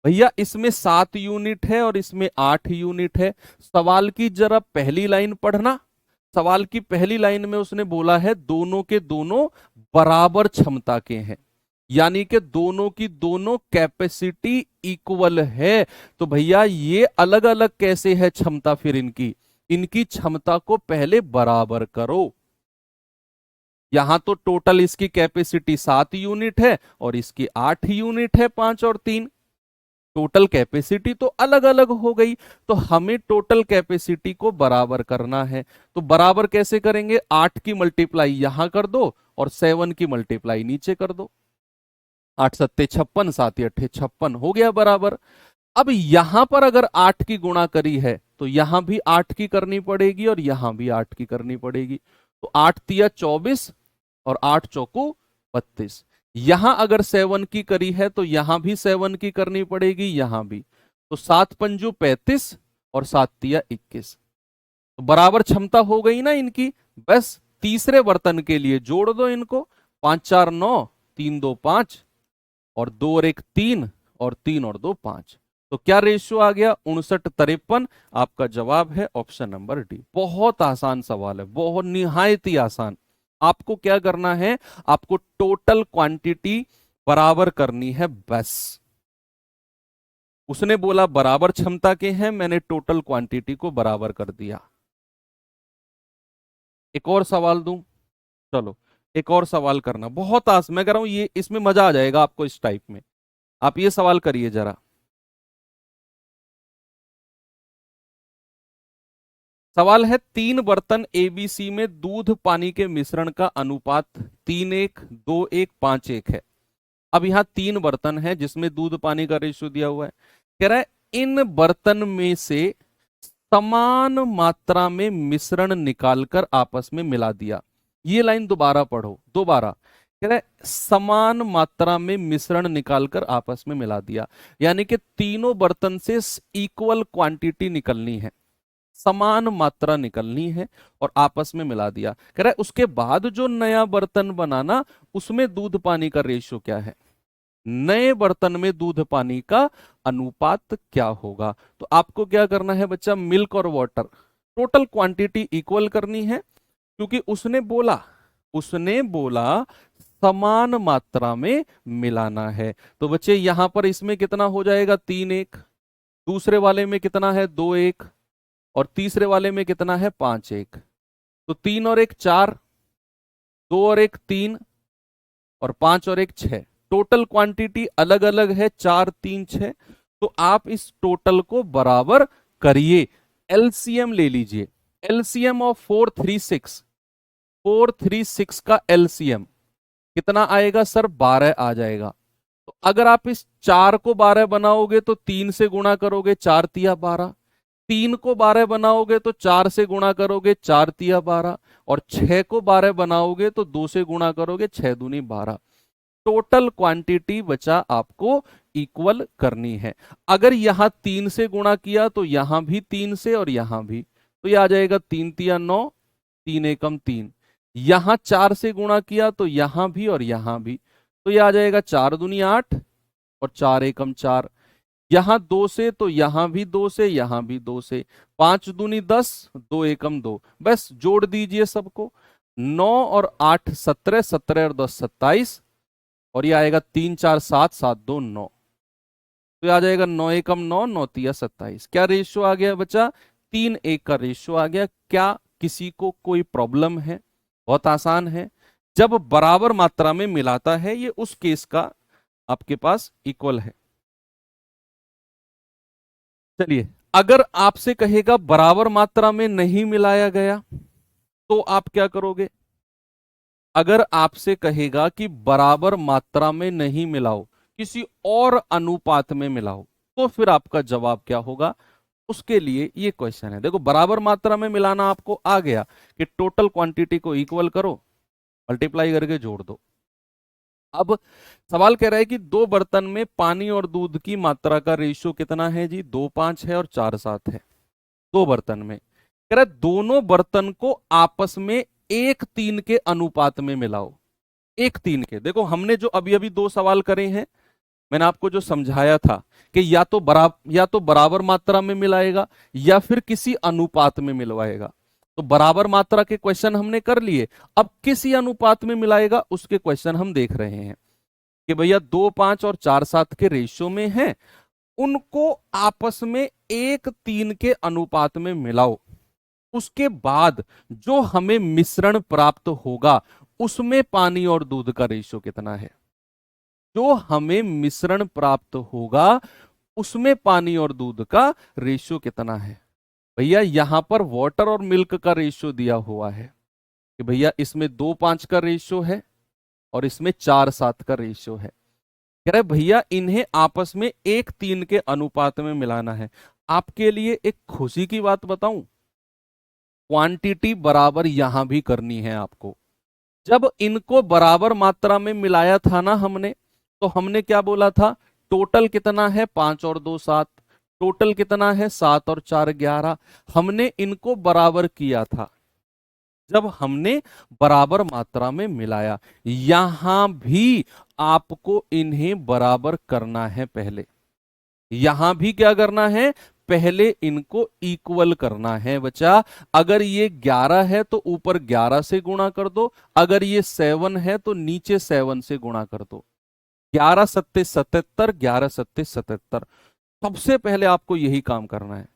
भैया इसमें 7 यूनिट है और इसमें 8 यूनिट है। सवाल की जरा पहली लाइन पढ़ना, सवाल की पहली लाइन में उसने बोला है दोनों के दोनों बराबर क्षमता के हैं, यानी कि दोनों की दोनों कैपेसिटी इक्वल है। तो भैया ये अलग अलग कैसे है क्षमता, फिर इनकी इनकी क्षमता को पहले बराबर करो। यहां तो टोटल इसकी कैपेसिटी 7 यूनिट है और इसकी 8 यूनिट है, 5 और 3। टोटल कैपेसिटी तो अलग अलग हो गई, तो हमें टोटल कैपेसिटी को बराबर करना है। तो बराबर कैसे करेंगे, 8 की मल्टीप्लाई यहां कर दो और 7 की मल्टीप्लाई नीचे कर दो। 8 सत्ते 56, 7 अट्ठे 56 हो गया बराबर। अब यहां पर अगर 8 की गुणा करी है तो यहां भी 8 की करनी पड़ेगी और यहां भी 8 की करनी पड़ेगी। तो 8 तिया 24 और 8 चौको 32। यहां अगर 7 की करी है तो यहां भी 7 की करनी पड़ेगी, यहां भी। तो 7 पंजू 35 और 7 तिया 21। तो बराबर क्षमता हो गई ना इनकी। बस तीसरे बर्तन के लिए जोड़ दो इनको, 5 4 9, 3 2 5 और 2 और 1 3 और 3 और 2 5। तो क्या रेशियो आ गया, 59-53। आपका जवाब है ऑप्शन नंबर डी। बहुत आसान सवाल है, बहुत निहायत ही आसान। आपको क्या करना है, आपको टोटल क्वांटिटी बराबर करनी है बस। उसने बोला बराबर क्षमता के हैं, मैंने टोटल क्वांटिटी को बराबर कर दिया। एक और सवाल दूं, चलो एक और सवाल करना, बहुत आसान, मैं कह रहा हूं ये, इसमें मजा आ जाएगा आपको इस टाइप में। आप ये सवाल करिए जरा। सवाल है, 3 बर्तन एबीसी में दूध पानी के मिश्रण का अनुपात 3:1, 2:1, 5:1 है। अब यहाँ 3 बर्तन है जिसमें दूध पानी का रेशियो दिया हुआ है। कह रहा है इन बर्तन में से समान मात्रा में मिश्रण निकालकर आपस में मिला दिया। ये लाइन दोबारा पढ़ो, दोबारा। कह रहा है समान मात्रा में मिश्रण निकालकर आपस में मिला दिया, यानी कि तीनों बर्तन से इक्वल क्वांटिटी निकलनी है, समान मात्रा निकलनी है और आपस में मिला दिया। कह रहा है उसके बाद जो नया बर्तन बनाना, उसमें दूध पानी का रेशियो क्या है, नए बर्तन में दूध पानी का अनुपात क्या होगा। तो आपको क्या करना है बच्चा, मिल्क और वाटर टोटल क्वांटिटी इक्वल करनी है, क्योंकि उसने बोला समान मात्रा में मिलाना है। तो बच्चे यहां पर इसमें कितना हो जाएगा, 3:1, दूसरे वाले में कितना है, 2:1, और तीसरे वाले में कितना है, 5:1। तो 3 और 1 4, 2 और 1 3, और 5 और 1 6। टोटल क्वांटिटी अलग अलग है, 4 3 6। तो आप इस टोटल को बराबर करिए, एलसीएम ले लीजिए। एलसीएम ऑफ 436 का एलसीएम कितना आएगा सर, 12 आ जाएगा। तो अगर आप इस 4 को 12 बनाओगे तो 3 से गुणा करोगे, 4 तिया 12। 3 को 12 बनाओगे तो 4 से गुणा करोगे, 4 तिया 12। और 6 को 12 बनाओगे तो 2 से गुणा करोगे, 6 दूनी 12। टोटल क्वांटिटी बचा आपको इक्वल करनी है। अगर यहां 3 से गुणा किया तो यहां भी 3 से और यहां भी, तो यह आ जाएगा 3 तिया 9, 3 एकम 3। यहां 4 से गुणा किया तो यहां भी और यहां भी, तो यह आ जाएगा 4 दूनी 8 और 4 एकम 4। यहां 2 से तो यहां भी 2 से, यहां भी 2 से। 5 दूनी 10, 2 एकम 2। बस जोड़ दीजिए सबको, 9 और 8 17, 17 और 10 27, और ये आएगा 3 4 7, 7 2 9। तो ये आ जाएगा 9 एकम 9, 9 तिया 27। क्या रेशियो आ गया बच्चा, 3:1 का रेशियो आ गया। क्या किसी को कोई प्रॉब्लम है, बहुत आसान है। जब बराबर मात्रा में मिलाता है, ये उस केस का आपके पास इक्वल है। चलिए, अगर आपसे कहेगा बराबर मात्रा में नहीं मिलाया गया, तो आप क्या करोगे। अगर आपसे कहेगा कि बराबर मात्रा में नहीं मिलाओ, किसी और अनुपात में मिलाओ, तो फिर आपका जवाब क्या होगा। उसके लिए ये क्वेश्चन है। देखो, बराबर मात्रा में मिलाना आपको आ गया कि टोटल क्वांटिटी को इक्वल करो, मल्टीप्लाई करके जोड़ दो। अब सवाल कह रहा है कि 2 बर्तन में पानी और दूध की मात्रा का रेशियो कितना है जी, 2:5 है और 4:7 है। 2 बर्तन में कह रहा है दोनों बर्तन को आपस में 1:3 के अनुपात में मिलाओ। 1:3 के, देखो हमने जो अभी अभी 2 सवाल करे हैं, मैंने आपको जो समझाया था कि या तो बराबर मात्रा में मिलाएगा या फिर किसी अनुपात में मिलवाएगा। तो बराबर मात्रा के क्वेश्चन हमने कर लिए, अब किसी अनुपात में मिलाएगा उसके क्वेश्चन हम देख रहे हैं कि भैया 2:5 और 4:7 के रेशियो में है, उनको आपस में 1:3 के अनुपात में मिलाओ। उसके बाद जो हमें मिश्रण प्राप्त होगा, उसमें पानी और दूध का रेशियो कितना है। जो हमें मिश्रण प्राप्त होगा, उसमें पानी और दूध का रेशियो कितना है। भैया यहां पर वाटर और मिल्क का रेशियो दिया हुआ है कि भैया इसमें 2:5 का रेशियो है और इसमें 4:7 का रेशियो है। कह रहे भैया इन्हें आपस में 1:3 के अनुपात में मिलाना है। आपके लिए एक खुशी की बात बताऊं, क्वांटिटी बराबर यहां भी करनी है आपको। जब इनको बराबर मात्रा में मिलाया था ना हमने, तो हमने क्या बोला था, टोटल कितना है, 5 और 2 7। टोटल कितना है, 7 और 4 11। हमने इनको बराबर किया था जब हमने बराबर मात्रा में मिलाया। यहां भी आपको इन्हें बराबर करना है पहले। यहां भी क्या करना है, पहले इनको इक्वल करना है बच्चा। अगर ये 11 है तो ऊपर 11 से गुणा कर दो, अगर ये 7 है तो नीचे 7 से गुणा कर दो। 11 सत्ते 77, 11 सत्ते 77। सबसे पहले आपको यही काम करना है।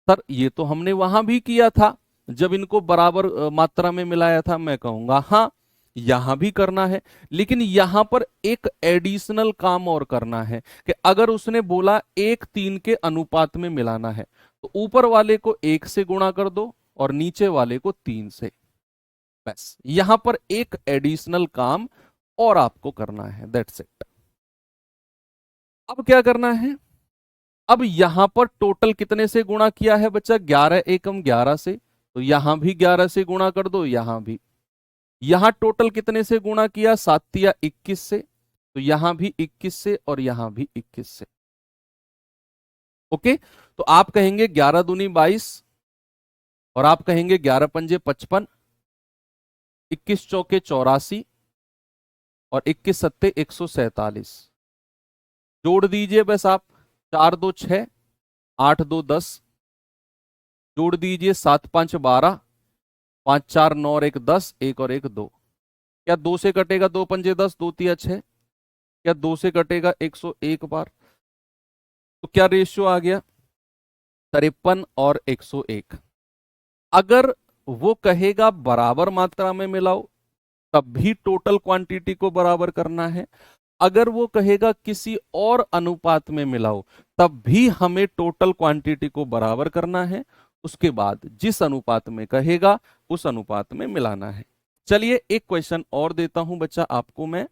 सर ये तो हमने वहां भी किया था जब इनको बराबर मात्रा में मिलाया था। मैं कहूंगा हाँ, यहां भी करना है, लेकिन यहां पर एक एडिशनल काम और करना है कि अगर उसने बोला 1:3 के अनुपात में मिलाना है तो ऊपर वाले को 1 से गुणा कर दो और नीचे वाले को 3 से। बस यहां पर एक एडिशनल काम और आपको करना है, दैट्स इट। अब क्या करना है, अब यहां पर टोटल कितने से गुणा किया है बच्चा, 11 एकम 11 से, तो यहां भी 11 से गुणा कर दो, यहां भी। यहां टोटल कितने से गुणा किया, 7 या 21 से, तो यहां भी 21 से और यहां भी 21 से। ओके, तो आप कहेंगे 11 दूनी 22 और आप कहेंगे 11 पंजे 55, 21 चौके 84 और 21 सत्ते 147। जोड़ दीजिए बस आप, 4 2 6, 8 2 10, जोड़ दीजिए 7 5 12, 5 4 9 और 1 10, 1 और 1 2। क्या 2 से कटेगा, 2 पंजे 10, 2 तिया 6। क्या 2 से कटेगा, 101 बार। तो क्या रेशियो आ गया, 53 और 101। अगर वो कहेगा बराबर मात्रा में मिलाओ तब भी टोटल क्वांटिटी को बराबर करना है, अगर वो कहेगा किसी और अनुपात में मिलाओ तब भी हमें टोटल क्वांटिटी को बराबर करना है। उसके बाद जिस अनुपात में कहेगा उस अनुपात में मिलाना है। चलिए एक क्वेश्चन और देता हूं बच्चा आपको मैं,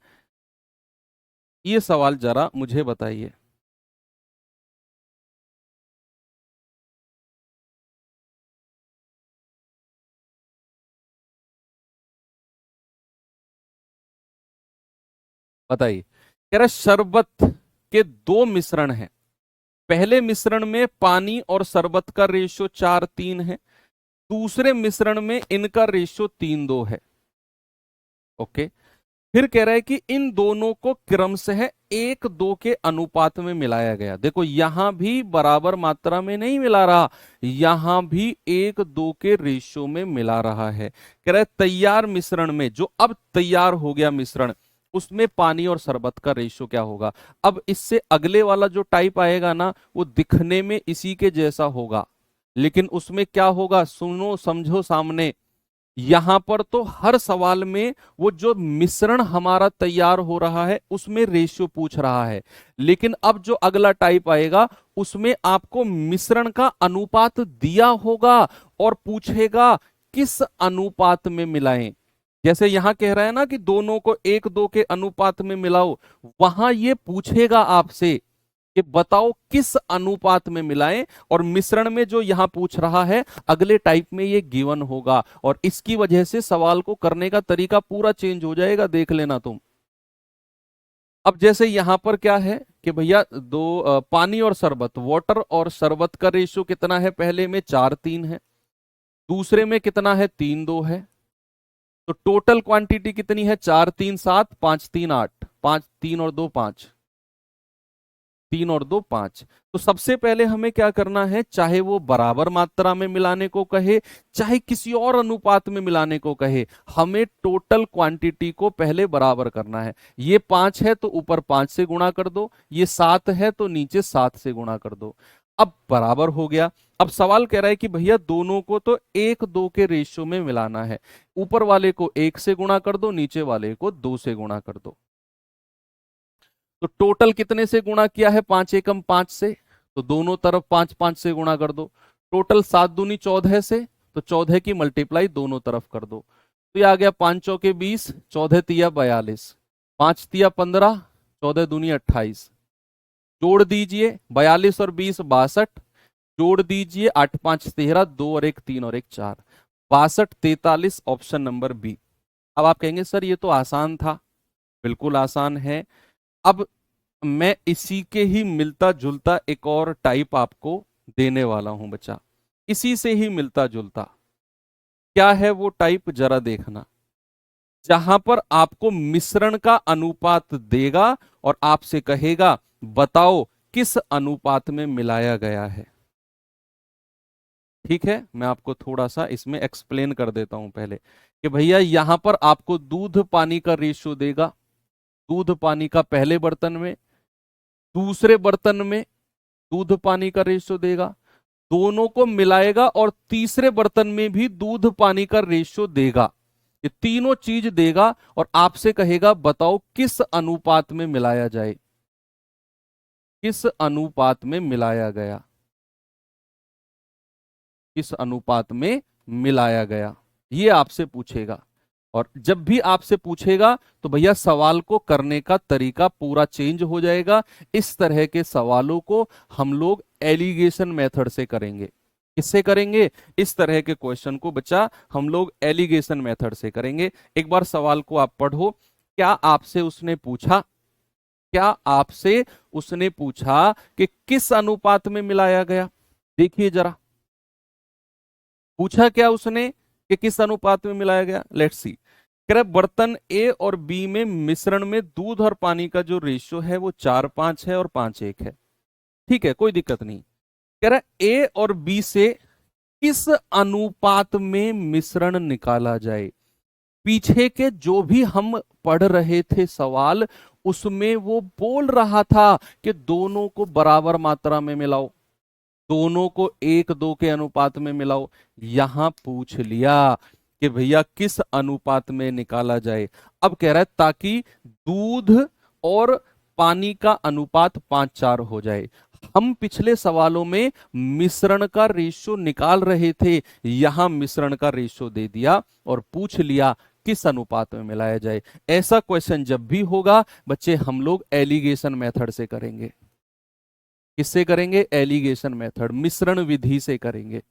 ये सवाल जरा मुझे बताइए। बताइए, कह रहा शरबत के दो मिश्रण हैं, पहले मिश्रण में पानी और शरबत का रेशियो 4:3 है, दूसरे मिश्रण में इनका रेशियो 3:2 है। ओके, फिर कह रहा है कि इन दोनों को क्रमशः 1:2 के अनुपात में मिलाया गया। देखो यहां भी बराबर मात्रा में नहीं मिला रहा, यहां भी 1:2 के रेशियो में मिला रहा है। कह रहा है तैयार मिश्रण में, जो अब तैयार हो गया मिश्रण, उसमें पानी और शरबत का रेशियो क्या होगा। अब इससे अगले वाला जो टाइप आएगा ना, वो दिखने में इसी के जैसा होगा, लेकिन उसमें क्या होगा, सुनो समझो सामने। यहां पर तो हर सवाल में वो जो मिश्रण हमारा तैयार हो रहा है उसमें रेशियो पूछ रहा है, लेकिन अब जो अगला टाइप आएगा उसमें आपको मिश्रण का अनुपात दिया होगा और पूछेगा किस अनुपात में मिलाएं। जैसे यहां कह रहा है ना कि दोनों को 1:2 के अनुपात में मिलाओ, वहां ये पूछेगा आपसे कि बताओ किस अनुपात में मिलाएं, और मिश्रण में जो यहां पूछ रहा है अगले टाइप में ये गिवन होगा, और इसकी वजह से सवाल को करने का तरीका पूरा चेंज हो जाएगा, देख लेना तुम। अब जैसे यहां पर क्या है कि भैया पानी और शरबत, वाटर और शरबत का रेशियो कितना है, पहले में 4:3 है, दूसरे में कितना है, 3:2 है। तो टोटल क्वांटिटी कितनी है, 4:3 7, 5:3 8, 5 3 और 2 5, 3 और 2 5। तो सबसे पहले हमें क्या करना है, चाहे वो बराबर मात्रा में मिलाने को कहे चाहे किसी और अनुपात में मिलाने को कहे, हमें टोटल क्वांटिटी को पहले बराबर करना है। ये 5 है तो ऊपर 5 से गुणा कर दो, ये 7 है तो नीचे 7 से गुणा कर दो। अब बराबर हो गया। अब सवाल कह रहा है कि भैया दोनों को तो 1:2 के रेशियो में मिलाना है, ऊपर वाले को 1 से गुणा कर दो, नीचे वाले को 2 से गुणा कर दो। तो टोटल कितने से गुणा किया है, 5 एकम 5 से, तो दोनों तरफ 5 5 से गुणा कर दो। टोटल 7 दूनी 14 से, तो 14 की मल्टीप्लाई दोनों तरफ कर दो। तो ये आ गया 5 चौके 20, 14 तिया 42, 5 तिया 15, 14 दूनी 28। जोड़ दीजिए 42 और 20 62, जोड़ दीजिए 8 5 13, 2 और 1 3 और 1 4, 62 43, ऑप्शन नंबर बी। अब आप कहेंगे सर ये तो आसान था, बिल्कुल आसान है। अब मैं इसी के ही मिलता जुलता एक और टाइप आपको देने वाला हूं बच्चा, इसी से ही मिलता जुलता। क्या है वो टाइप, जरा देखना। जहां पर आपको मिश्रण का अनुपात देगा और आपसे कहेगा बताओ किस अनुपात में मिलाया गया है। ठीक है, मैं आपको थोड़ा सा इसमें एक्सप्लेन कर देता हूं पहले कि भैया यहां पर आपको दूध पानी का रेशियो देगा, दूध पानी का पहले बर्तन में, दूसरे बर्तन में दूध पानी का रेशियो देगा, दोनों को मिलाएगा और तीसरे बर्तन में भी दूध पानी का रेशियो देगा। ये तीनों चीज देगा और आपसे कहेगा बताओ किस अनुपात में मिलाया जाए, किस अनुपात में मिलाया गया, किस अनुपात में मिलाया गया, ये आपसे पूछेगा। और जब भी आपसे पूछेगा तो भैया सवाल को करने का तरीका पूरा चेंज हो जाएगा। इस तरह के सवालों को हम लोग एलिगेशन मेथड से करेंगे। किससे करेंगे? इस तरह के क्वेश्चन को बच्चा हम लोग एलिगेशन मेथड से करेंगे। एक बार सवाल को आप पढ़ो। क्या आपसे उसने पूछा, क्या आपसे उसने पूछा कि किस अनुपात में मिलाया गया? देखिए जरा, पूछा क्या उसने कि किस अनुपात में मिलाया गया? Let's see. कह रहा है बर्तन ए और बी में मिश्रण में दूध और पानी का जो रेशियो है वो 4:5 है और 5:1 है। ठीक है, कोई दिक्कत नहीं। कह रहा है ए और बी से किस अनुपात में मिश्रण निकाला जाए। पीछे के जो भी हम पढ़ रहे थे सवाल, उसमें वो बोल रहा था कि दोनों को बराबर मात्रा में मिलाओ, दोनों को 1:2 के अनुपात में मिलाओ। यहां पूछ लिया कि भैया किस अनुपात में निकाला जाए। अब कह रहा है ताकि दूध और पानी का अनुपात 5:4 हो जाए। हम पिछले सवालों में मिश्रण का रेशियो निकाल रहे थे, यहां मिश्रण का रेशियो दे दिया और पूछ लिया किस अनुपात में मिलाया जाए। ऐसा क्वेश्चन जब भी होगा बच्चे हम लोग एलिगेशन मेथड से करेंगे। किससे करेंगे? एलिगेशन मेथड, मिश्रण विधि से करेंगे।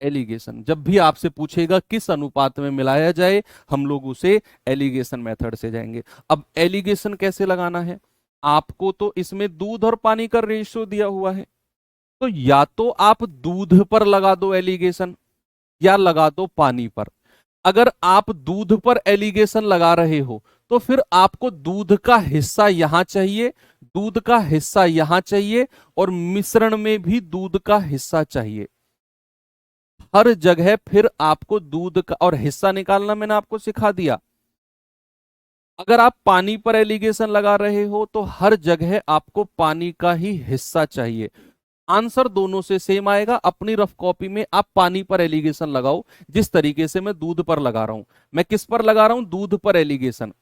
एलिगेशन जब भी आपसे पूछेगा किस अनुपात में मिलाया जाए, हम लोग उसे एलिगेशन मेथड से जाएंगे। अब एलिगेशन कैसे लगाना है? आपको तो इसमें दूध और पानी का रेशियो दिया हुआ है, तो या तो आप दूध पर लगा दो एलिगेशन या लगा दो पानी पर। अगर आप दूध पर एलिगेशन लगा रहे हो तो फिर आपको दूध का हिस्सा यहां चाहिए, दूध का हिस्सा यहां चाहिए और मिश्रण में भी दूध का हिस्सा चाहिए। हर जगह फिर आपको दूध का और हिस्सा निकालना मैंने आपको सिखा दिया। अगर आप पानी पर एलिगेशन लगा रहे हो तो हर जगह आपको पानी का ही हिस्सा चाहिए। आंसर दोनों से सेम आएगा। अपनी रफ कॉपी में आप पानी पर एलिगेशन लगाओ जिस तरीके से मैं दूध पर लगा रहा हूं। मैं किस पर लगा रहा हूं? दूध पर एलिगेशन।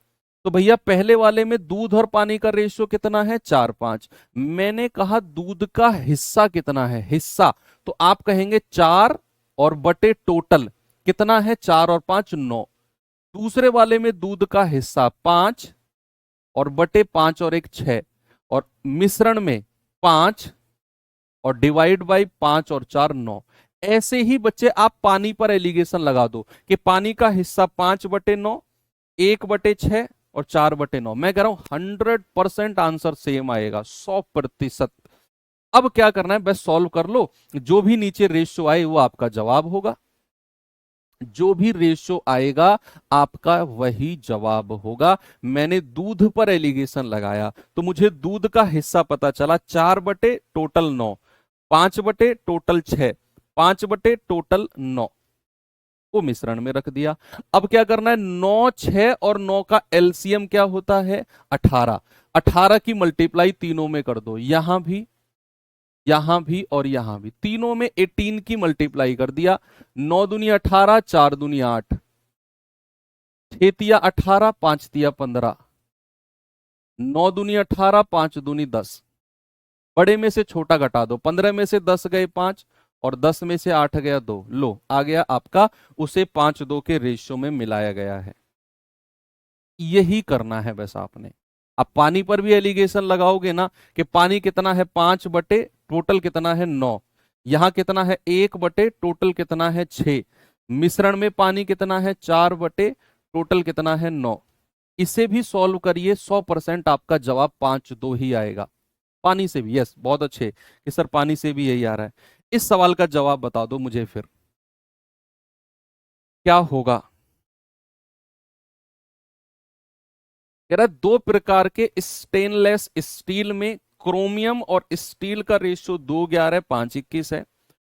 तो भैया पहले वाले में दूध और पानी का रेशियो कितना है? 4:5। मैंने कहा दूध का हिस्सा कितना है? हिस्सा तो आप कहेंगे 4 और बटे टोटल कितना है? 4 और 5 9। दूसरे वाले में दूध का हिस्सा 5 और बटे 5 और 1 6 और मिश्रण में 5 और डिवाइड बाई 5 और 4 9। ऐसे ही बच्चे आप पानी पर एलिगेशन लगा दो कि पानी का हिस्सा 5/9, 1/6 और 4/9। मैं कह रहा हूं 100% आंसर सेम आएगा, 100%। अब क्या करना है? बस सॉल्व कर लो, जो भी नीचे रेशियो आए वो आपका जवाब होगा। जो भी रेशियो आएगा आपका वही जवाब होगा। मैंने दूध पर एलिगेशन लगाया तो मुझे दूध का हिस्सा पता चला 4/टोटल 9, 5/टोटल 6, 5/टोटल 9 को मिश्रण में रख दिया। अब क्या करना है? 9, 6 और 9 का एलसीएम क्या होता है? 18। 18 की मल्टीप्लाई तीनों में कर दो, यहां भी और यहां भी। तीनों में 18 की मल्टीप्लाई कर दिया। 9 दूनी 18, 4 दूनी 8, 6 तिया 18, 5 तिया 15, 9 दूनी 18, 5 दूनी 10। बड़े में से छोटा घटा दो, 15 में से 10 गए 5 और 10 में से 8 गया 2। लो आ गया आपका, उसे 5:2 के रेशियो में मिलाया गया है। यही करना है बस आपने। आप पानी पर भी एलिगेशन लगाओगे ना कि पानी कितना है? 5/टोटल कितना है? 9। यहां कितना है? 1/टोटल कितना है? 6। मिश्रण में पानी कितना है? 4/टोटल कितना है? 9। इसे भी सॉल्व करिए, 100% आपका जवाब 5:2 ही आएगा। पानी से भी, यस बहुत अच्छे कि सर पानी से भी यही आ रहा है। इस सवाल का जवाब बता दो मुझे फिर क्या होगा। कह रहा है 2 प्रकार के स्टेनलेस स्टील में क्रोमियम और स्टील का रेशियो 2:11, 5:21 है।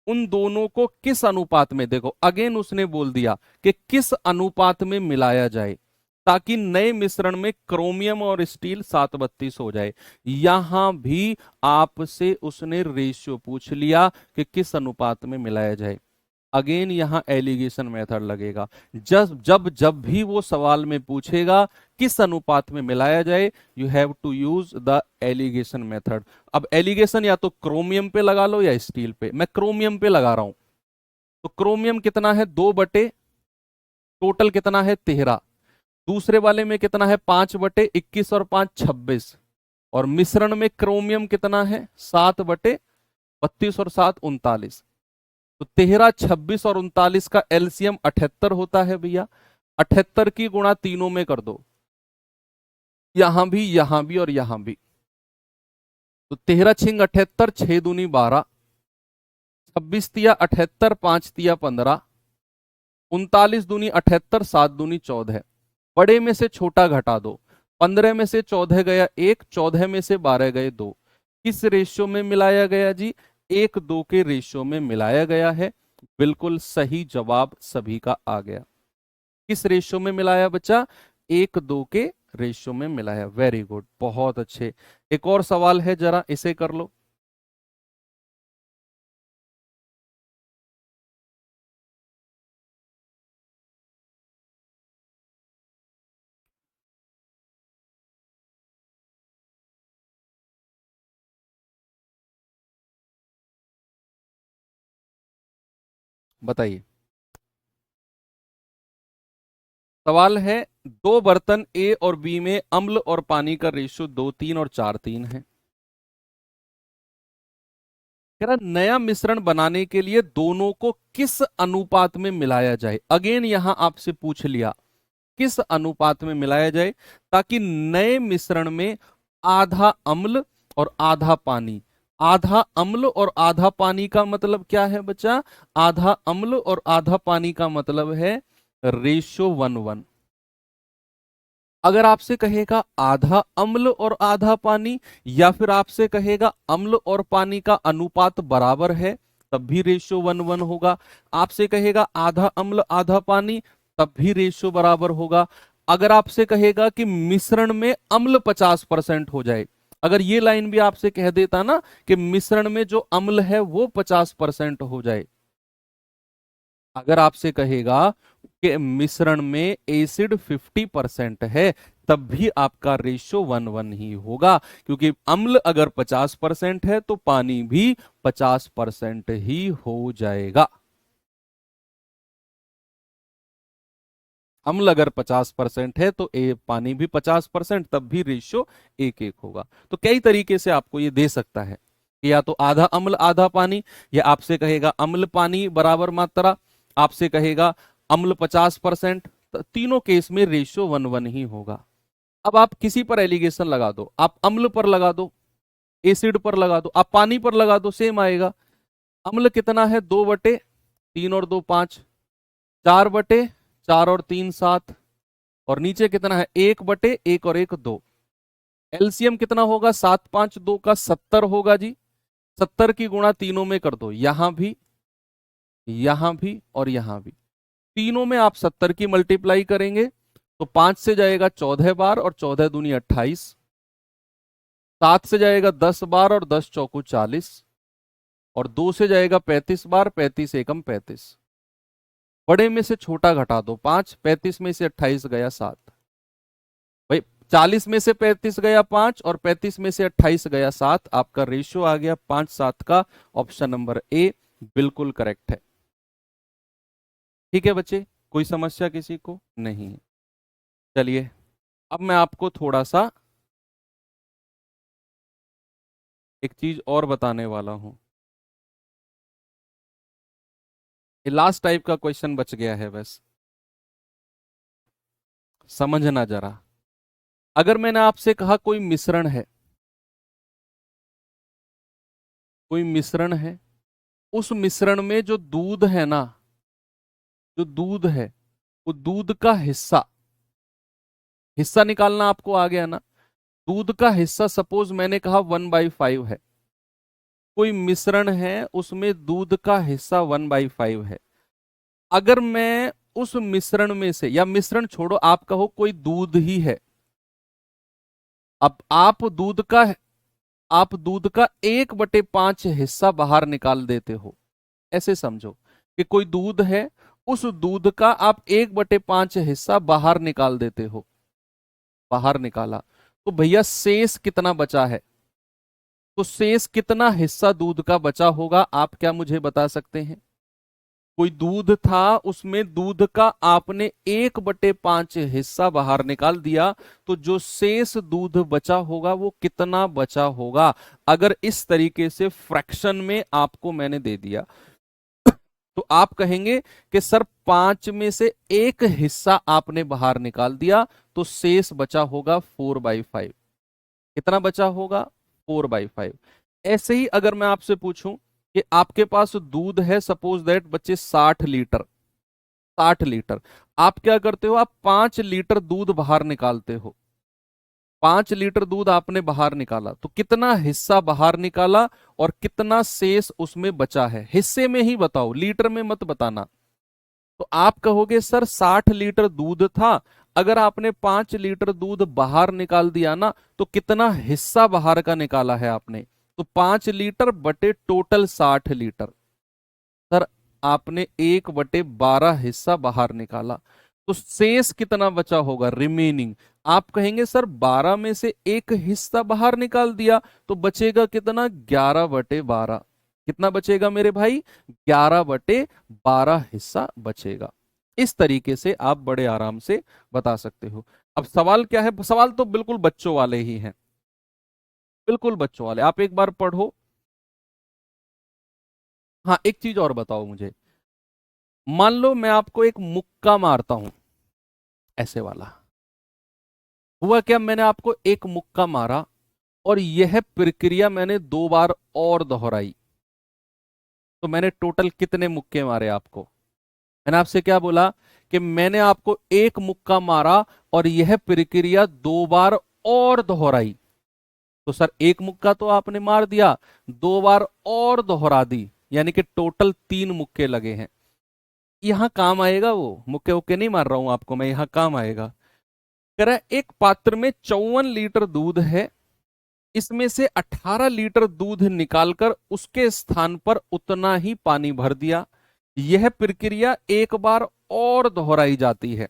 उन दोनों को किस अनुपात में, देखो अगेन उसने बोल दिया कि किस अनुपात में मिलाया जाए ताकि नए मिश्रण में क्रोमियम और स्टील 7:32 हो जाए। यहां भी आपसे उसने रेशियो पूछ लिया कि किस अनुपात में मिलाया जाए। अगेन यहां एलिगेशन मेथड लगेगा। जब जब जब भी वो सवाल में पूछेगा किस अनुपात में मिलाया जाए, you have to use the alligation method. अब एलिगेशन या तो क्रोमियम पे लगा लो या स्टील पे, मैं क्रोमियम पे लगा रहा हूं। तो क्रोमियम कितना है, 2 बटे, टोटल कितना है 13। दूसरे वाले में कितना है 5/21 और 5 26। और मिश्रण में क्रोमियम कितना है 7/32 और 7 39। तो 13, 26 और 39 का एलसीएम 78 होता है भैया। 78 की गुणा तीनों में कर दो, यहां भी और यहां भी। तो 13×6 = 78, 6×2 = 12, 26 × 78, 5×3 = 15, 39×2 = 78, 7×2 = 14। बड़े में से छोटा घटा दो, 15 में से 14 गया 1, 14 में से 12 गए 2। किस रेशियो में मिलाया गया जी, 1:2 के रेशियो में मिलाया गया है। बिल्कुल सही जवाब सभी का आ गया। किस रेशियो में मिलाया बच्चा, 1:2 के रेशियो में मिलाया। वेरी गुड, बहुत अच्छे। एक और सवाल है, जरा इसे कर लो। बताइए। सवाल है, दो बर्तन ए और बी में अम्ल और पानी का रेशियो 2:3 और 4:3 है। कह रहा नया मिश्रण बनाने के लिए दोनों को किस अनुपात में मिलाया जाए। अगेन यहां आपसे पूछ लिया किस अनुपात में मिलाया जाए, ताकि नए मिश्रण में आधा अम्ल और आधा पानी। आधा अम्ल और आधा पानी का मतलब क्या है बच्चा, आधा अम्ल और आधा पानी का मतलब है रेशियो 1:1। अगर आपसे कहेगा आधा अम्ल और आधा पानी, या फिर आपसे कहेगा अम्ल और पानी का अनुपात बराबर है, तब भी रेशियो 1:1 होगा। आपसे कहेगा आधा अम्ल आधा पानी, तब भी रेशियो बराबर होगा। अगर आपसे कहेगा कि मिश्रण में अम्ल 50% हो जाए, अगर ये लाइन भी आपसे कह देता ना कि मिश्रण में जो अम्ल है वो 50% हो जाए, अगर आपसे कहेगा कि मिश्रण में एसिड 50% है, तब भी आपका रेशियो 1:1 ही होगा, क्योंकि अम्ल अगर 50% है तो पानी भी 50% ही हो जाएगा। अम्ल अगर 50% है तो पानी भी 50%, तब भी रेशियो 1:1 होगा। तो कई तरीके से आपको ये दे सकता है कि या तो आधा अम्ल आधा पानी, या आपसे कहेगा अम्ल पानी बराबर मात्रा, आपसे कहेगा अम्ल 50%। तीनों केस में रेशियो 1:1 ही होगा। अब आप किसी पर एलिगेशन लगा दो, आप अम्ल पर लगा दो, एसिड पर लगा दो, आप पानी पर लगा दो, सेम आएगा। अम्ल कितना है, 2/3 और 2 5, 4/4 और 3 7, और नीचे कितना है 1/1 और 1 2। एलसीएम कितना होगा, 7×5 = 2 का 70 होगा जी। 70 की गुणा तीनों में कर दो, यहां भी और यहां भी। तीनों में आप 70 की मल्टीप्लाई करेंगे तो 5 से जाएगा 14 बार और 14×2 = 28। 7 से जाएगा 10 बार और 10×4 = 40। और 2 से जाएगा 35 बार, 35×1 = 35। बड़े में से छोटा घटा दो, 5, 35 में से 28 गया 7। भाई 40 में से 35 गया 5 और 35 में से 28 गया 7, आपका रेशियो आ गया 5:7 का। ऑप्शन नंबर ए बिल्कुल करेक्ट है। ठीक है बच्चे, कोई समस्या किसी को नहीं है। चलिए अब मैं आपको थोड़ा सा एक चीज और बताने वाला हूं। ये लास्ट टाइप का क्वेश्चन बच गया है, बस समझना जरा। अगर मैंने आपसे कहा कोई मिश्रण है, कोई मिश्रण है, उस मिश्रण में जो दूध है ना, जो दूध है, वो दूध का हिस्सा, हिस्सा निकालना आपको आ गया ना। दूध का हिस्सा सपोज मैंने कहा 1/5 है। कोई मिश्रण है उसमें दूध का हिस्सा 1/5 है। अगर मैं उस मिश्रण में से, या मिश्रण छोड़ो, आप कहो कोई दूध ही है, अब आप दूध का 1/5 हिस्सा बाहर निकाल देते हो। ऐसे समझो कि कोई दूध है, उस दूध का आप 1/5 हिस्सा बाहर निकाल देते हो, बाहर निकाला, तो भैया शेष कितना बचा है? तो शेष कितना हिस्सा दूध का बचा होगा, आप क्या मुझे बता सकते हैं? कोई दूध था, उसमें दूध का आपने 1/5 हिस्सा बाहर निकाल दिया, तो जो शेष दूध बचा होगा वो कितना बचा होगा? अगर इस तरीके से फ्रैक्शन में आपको मैंने दे दिया, तो आप कहेंगे कि सर 5 में से एक हिस्सा आपने बाहर निकाल दिया, तो शेष बचा होगा 4/5। कितना बचा होगा? 4/5। ऐसे ही अगर मैं आपसे पूछूं कि आपके पास दूध है, सपोज दैट बच्चे 60 लीटर, 60 लीटर, आप क्या करते हो? आप 5 लीटर दूध बाहर निकालते हो, 5 लीटर दूध आपने बाहर निकाला, तो कितना हिस्सा बाहर निकाला और कितना शेष उसमें बचा है? हिस्से में ही बताओ, लीटर में मत बताना। तो आप कहोगे सर 60 लीटर दूध था, अगर आपने 5 लीटर दूध बाहर निकाल दिया ना, तो कितना हिस्सा बाहर का निकाला है आपने? तो 5 लीटर बटे टोटल 60 लीटर, सर आपने 1/12 हिस्सा बाहर निकाला, तो शेष कितना बचा होगा, रिमेनिंग? आप कहेंगे सर 12 में से एक हिस्सा बाहर निकाल दिया, तो बचेगा कितना? 11/12। कितना बचेगा मेरे भाई? 11/12 हिस्सा बचेगा। इस तरीके से आप बड़े आराम से बता सकते हो। अब सवाल क्या है? सवाल तो बिल्कुल बच्चों वाले ही हैं, बिल्कुल बच्चों वाले। आप एक बार पढ़ो। हाँ, एक चीज और बताओ मुझे, मान लो मैं आपको एक मुक्का मारता हूं, ऐसे वाला। हुआ क्या? मैंने आपको एक मुक्का मारा और यह प्रक्रिया मैंने 2 बार और दोहराई, तो मैंने टोटल कितने मुक्के मारे आपको? मैंने आपसे क्या बोला कि मैंने आपको एक मुक्का मारा और यह प्रक्रिया 2 बार और दोहराई। तो सर एक मुक्का तो आपने मार दिया, 2 बार और दोहरा दी, यानी कि टोटल 3 मुक्के लगे हैं। यहां काम आएगा, वो मुक्के उक्के नहीं मार रहा हूं आपको मैं, यहां काम आएगा। कह रहा है एक पात्र में 54 लीटर दूध है, इसमें से 18 लीटर दूध निकालकर उसके स्थान पर उतना ही पानी भर दिया। यह प्रक्रिया 1 बार और दोहराई जाती है।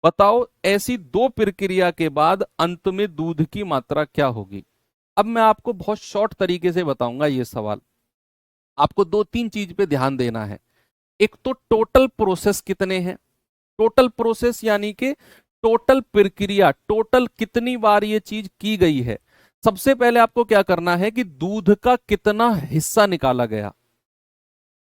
बताओ ऐसी 2 प्रक्रिया के बाद अंत में दूध की मात्रा क्या होगी? अब मैं आपको बहुत शॉर्ट तरीके से बताऊंगा ये सवाल। आपको 2-3 चीज पे ध्यान देना है। एक तो टोटल प्रोसेस कितने हैं, टोटल प्रोसेस यानी कि टोटल प्रक्रिया, टोटल कितनी बार ये चीज की गई है। सबसे पहले आपको क्या करना है कि दूध का कितना हिस्सा निकाला गया,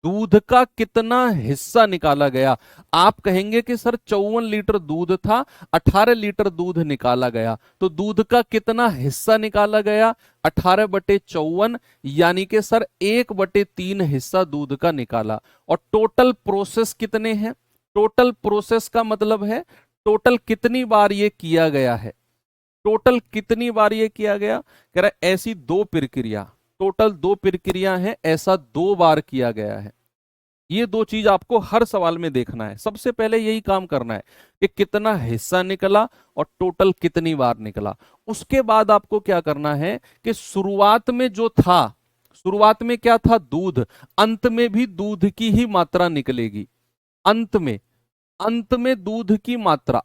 दूध का कितना हिस्सा निकाला गया। आप कहेंगे कि सर 54 लीटर दूध था, 18 लीटर दूध निकाला गया, तो दूध का कितना हिस्सा निकाला गया? 18/54, यानी कि सर 1/3 हिस्सा दूध का निकाला। और टोटल प्रोसेस कितने हैं? टोटल प्रोसेस का मतलब है टोटल कितनी बार ये किया गया है, टोटल कितनी बार ये किया गया। कह रहा है ऐसी 2 प्रक्रिया, टोटल 2 प्रक्रिया है, ऐसा 2 बार किया गया है। ये 2 चीज आपको हर सवाल में देखना है। सबसे पहले यही काम करना है कि कितना हिस्सा निकला और टोटल कितनी बार निकला। उसके बाद आपको क्या करना है कि शुरुआत में जो था, शुरुआत में क्या था? दूध। अंत में भी दूध की ही मात्रा निकलेगी। अंत में, अंत में दूध की मात्रा,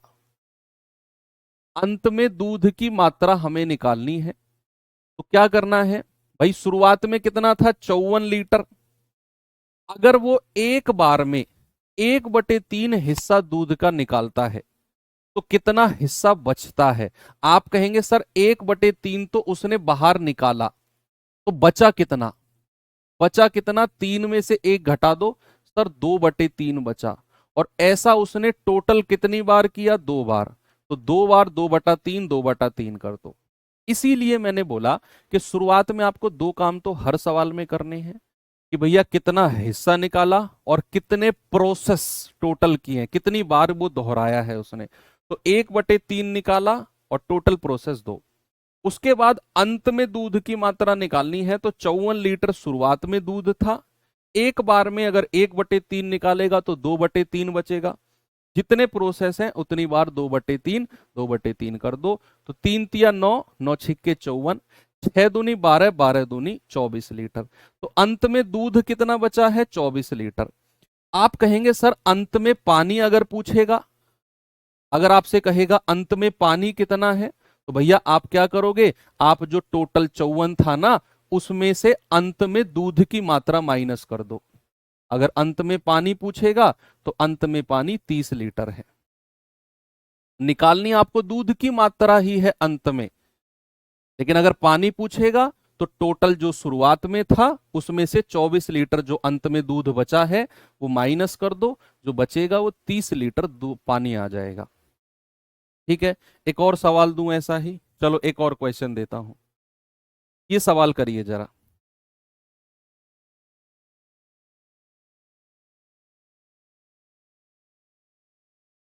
अंत में दूध की मात्रा हमें निकालनी है। तो क्या करना है भाई? शुरुआत में कितना था? 54 लीटर। अगर वो एक बार में 1/3 हिस्सा दूध का निकालता है, तो कितना हिस्सा बचता है? आप कहेंगे सर 1/3 तो उसने बाहर निकाला, तो बचा कितना? बचा कितना? 3 में से 1 घटा दो, सर 2/3 बचा। और ऐसा उसने टोटल कितनी बार किया? 2 बार। तो 2 बार 2/3, 2/3 कर दो। इसीलिए मैंने बोला कि शुरुआत में आपको 2 काम तो हर सवाल में करने हैं कि भैया कितना हिस्सा निकाला और कितने प्रोसेस टोटल किए हैं, कितनी बार वो दोहराया है उसने। तो 1/3 निकाला और टोटल प्रोसेस 2। उसके बाद अंत में दूध की मात्रा निकालनी है, तो 54 लीटर शुरुआत में दूध था, एक बार में अगर 1/3 निकालेगा तो 2/3 बचेगा। जितने प्रोसेस हैं उतनी बार 2/3, 2/3 कर दो। तो 3 तिया 9, 9 छिक्के 54, 6 दूनी 12, 12 दूनी 24 लीटर। तो अंत में दूध कितना बचा है? 24 लीटर। आप कहेंगे सर अंत में पानी अगर पूछेगा, अगर आपसे कहेगा अंत में पानी कितना है, तो भैया आप क्या करोगे, आप जो टोटल 54 था ना, उसमें से अंत में दूध की मात्रा माइनस कर दो। अगर अंत में पानी पूछेगा तो अंत में पानी 30 लीटर है। निकालनी आपको दूध की मात्रा ही है अंत में, लेकिन अगर पानी पूछेगा तो टोटल जो शुरुआत में था उसमें से 24 लीटर जो अंत में दूध बचा है वो माइनस कर दो, जो बचेगा वो 30 लीटर पानी आ जाएगा। ठीक है, एक और सवाल दूं ऐसा ही, चलो एक और क्वेश्चन देता हूं, ये सवाल करिए जरा।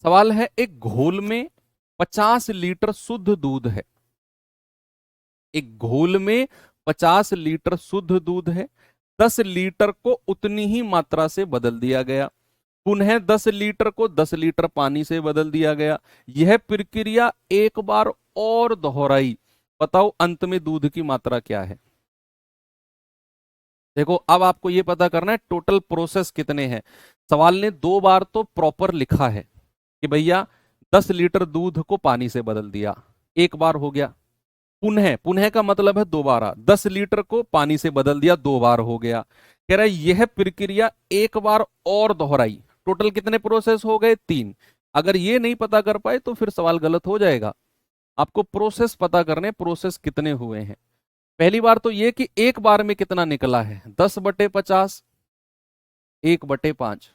सवाल है, एक घोल में 50 लीटर शुद्ध दूध है, एक घोल में 50 लीटर शुद्ध दूध है, 10 लीटर को उतनी ही मात्रा से बदल दिया गया, पुनः 10 लीटर को 10 लीटर पानी से बदल दिया गया, यह प्रक्रिया एक बार और दोहराई, बताओ अंत में दूध की मात्रा क्या है। देखो अब आपको यह पता करना है टोटल प्रोसेस कितने हैं। सवाल ने 2 बार तो प्रॉपर लिखा है कि भैया 10 लीटर दूध को पानी से बदल दिया, एक बार हो गया, पुनः पुनः का मतलब है दोबारा, 10 लीटर को पानी से बदल दिया, 2 बार हो गया। कह रहा है यह प्रक्रिया एक बार और दोहराई, टोटल कितने प्रोसेस हो गए, 3। अगर ये नहीं पता कर पाए तो फिर सवाल गलत हो जाएगा। आपको प्रोसेस पता करने, प्रोसेस कितने हुए हैं। पहली बार तो ये कि एक बार में कितना निकला है, 10/50, 1/5।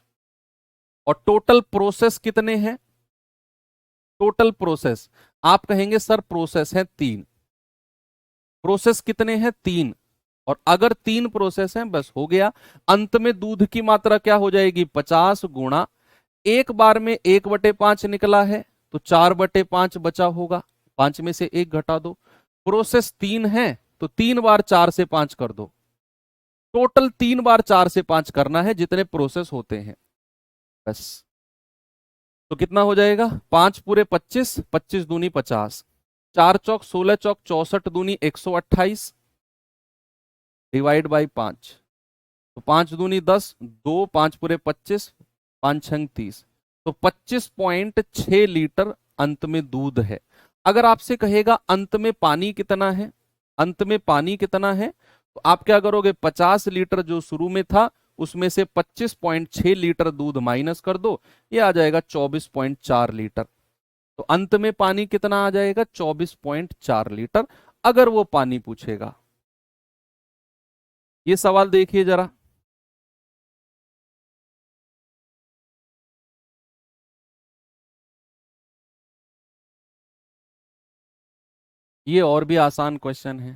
और टोटल प्रोसेस कितने हैं, टोटल प्रोसेस आप कहेंगे सर प्रोसेस है 3, प्रोसेस कितने हैं 3, और अगर 3 प्रोसेस हैं बस हो गया। अंत में दूध की मात्रा क्या हो जाएगी, 50 गुणा, एक बार में 1/5 निकला है तो 4/5 बचा होगा, 5 में से 1 घटा दो। प्रोसेस 3 है तो 3 बार 4 से 5 कर दो, टोटल 3 बार 4 से 5 करना है जितने प्रोसेस होते हैं बस। तो कितना हो जाएगा, 5 पूरे 25, 25 दूनी 50, 4 चौक 16 चौक 64 दूनी 128, डिवाइड बाई 5, तो 5 दूनी 10, 2 5 पूरे 25, 5 छंग 30, तो 25.6 लीटर अंत में दूध है। अगर आपसे कहेगा अंत में पानी कितना है, अंत में पानी कितना है, तो आप क्या करोगे, 50 लीटर जो शुरू में था उसमें से 25.6 लीटर दूध माइनस कर दो, ये आ जाएगा 24.4 लीटर। तो अंत में पानी कितना आ जाएगा, 24.4 लीटर, अगर वो पानी पूछेगा। ये सवाल देखिए जरा, ये और भी आसान क्वेश्चन है।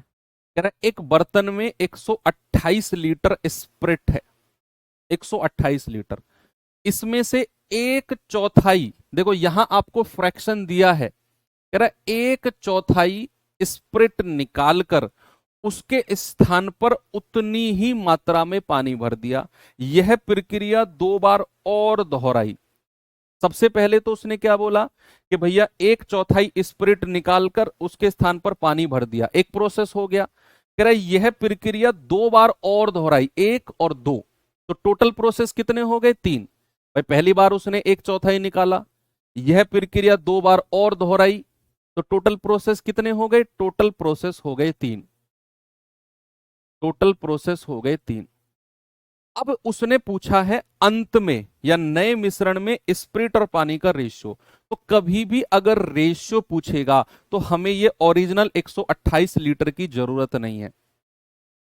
कह रहा है एक बर्तन में 128 लीटर स्प्रिट है, 128 लीटर, इसमें से एक चौथाई, देखो यहां आपको फ्रैक्शन दिया है, कह रहा है एक चौथाई स्प्रिट निकालकर उसके स्थान पर उतनी ही मात्रा में पानी भर दिया, यह प्रक्रिया 2 बार और दोहराई। सबसे पहले तो उसने क्या बोला कि भैया एक चौथाई स्प्रिट निकालकर उसके स्थान पर पानी भर दिया, एक प्रोसेस हो गया। कह रहा है यह प्रक्रिया 2 बार और दोहराई, 1 और 2, तो टोटल प्रोसेस कितने हो गए, 3। भाई पहली बार उसने एक चौथाई निकाला, यह प्रक्रिया 2 बार और दोहराई, तो टोटल प्रोसेस कितने हो गए, टोटल प्रोसेस हो गए 3, टोटल प्रोसेस हो गए 3। अब उसने पूछा है अंत में या नए मिश्रण में स्प्रिट और पानी का रेशियो, तो कभी भी अगर रेशियो पूछेगा तो हमें ये ओरिजिनल 128 लीटर की जरूरत नहीं है,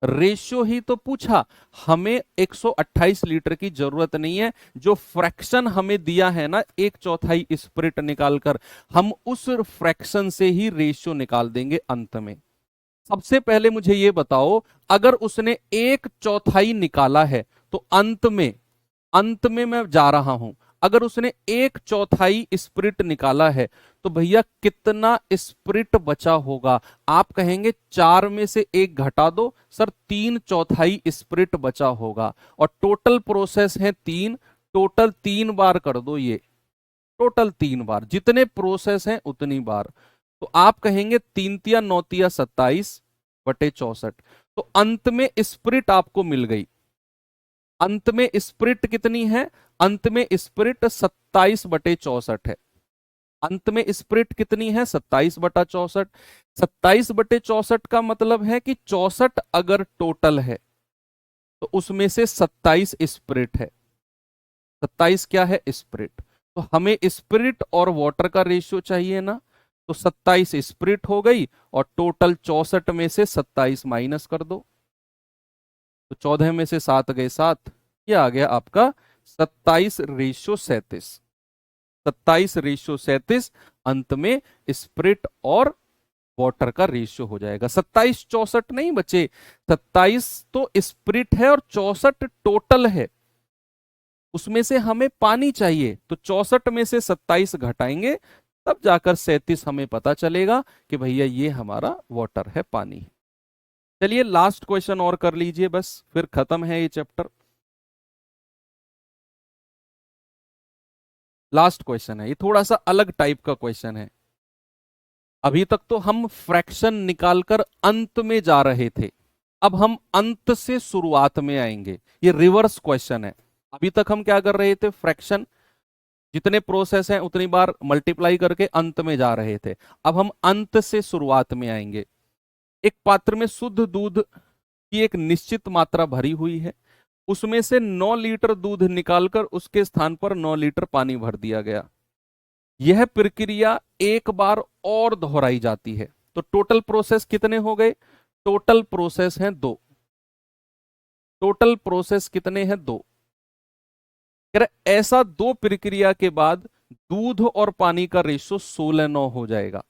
रेशियो ही तो पूछा, हमें 128 लीटर की जरूरत नहीं है। जो फ्रैक्शन हमें दिया है ना, एक चौथाई स्प्रिट निकालकर, हम उस फ्रैक्शन से ही रेशियो निकाल देंगे अंत में। सबसे पहले मुझे यह बताओ, अगर उसने एक चौथाई निकाला है तो अंत में मैं जा रहा हूं, अगर उसने एक चौथाई स्प्रिट निकाला है तो भैया कितना स्प्रिट बचा होगा। आप कहेंगे 4 में से 1 घटा दो, सर 3/4 स्प्रिट बचा होगा, और टोटल प्रोसेस है 3, टोटल 3 बार कर दो, ये टोटल 3 बार, जितने प्रोसेस हैं उतनी बार। तो आप कहेंगे 3 तिया 9 तिया 27/64, तो अंत में स्प्रिट आपको मिल गई। अंत में स्प्रिट कितनी है? अंत में स्प्रिट 27/64 है। अंत में स्प्रिट कितनी है? 27/64। 27/64 का मतलब है कि 64 अगर टोटल है तो उसमें से 27 स्प्रिट है। 27 क्या है? स्प्रिट। तो हमें स्प्रिट और वाटर का रेशियो चाहिए ना, तो 27 स्प्रिट हो गई और टोटल 64 में से 27 माइनस कर दो, तो 14 में से 7 गए 7, ये आ गया आपका 27/37। 27/37 अंत में स्प्रिट और वाटर का रेशियो हो जाएगा। 27/64 नहीं बचे, 27 तो स्प्रिट है और 64 टोटल है, उसमें से हमें पानी चाहिए, तो 64 में से 27 घटाएंगे, तब जाकर 37 हमें पता चलेगा कि भैया ये हमारा वाटर है, पानी। चलिए लास्ट क्वेश्चन और कर लीजिए, बस फिर खत्म है ये चैप्टर। लास्ट क्वेश्चन है, ये थोड़ा सा अलग टाइप का क्वेश्चन है। अभी तक तो हम फ्रैक्शन निकालकर अंत में जा रहे थे, अब हम अंत से शुरुआत में आएंगे। ये रिवर्स क्वेश्चन है। अभी तक हम क्या कर रहे थे? फ्रैक्शन, जितने प्रोसेस हैं उतनी बार मल्टीप्लाई करके अंत में जा रहे थे। अब हम अंत से शुरुआत में आएंगे। एक पात्र में शुद्ध दूध की एक निश्चित मात्रा भरी हुई है, उसमें से 9 लीटर दूध निकालकर उसके स्थान पर 9 लीटर पानी भर दिया गया। यह प्रक्रिया एक बार और दोहराई जाती है, तो टोटल प्रोसेस कितने हो गए? टोटल प्रोसेस हैं 2। टोटल प्रोसेस कितने हैं? 2। ऐसा 2 प्रक्रिया के बाद दूध और पानी का रेशो 16:9 हो जाएगा।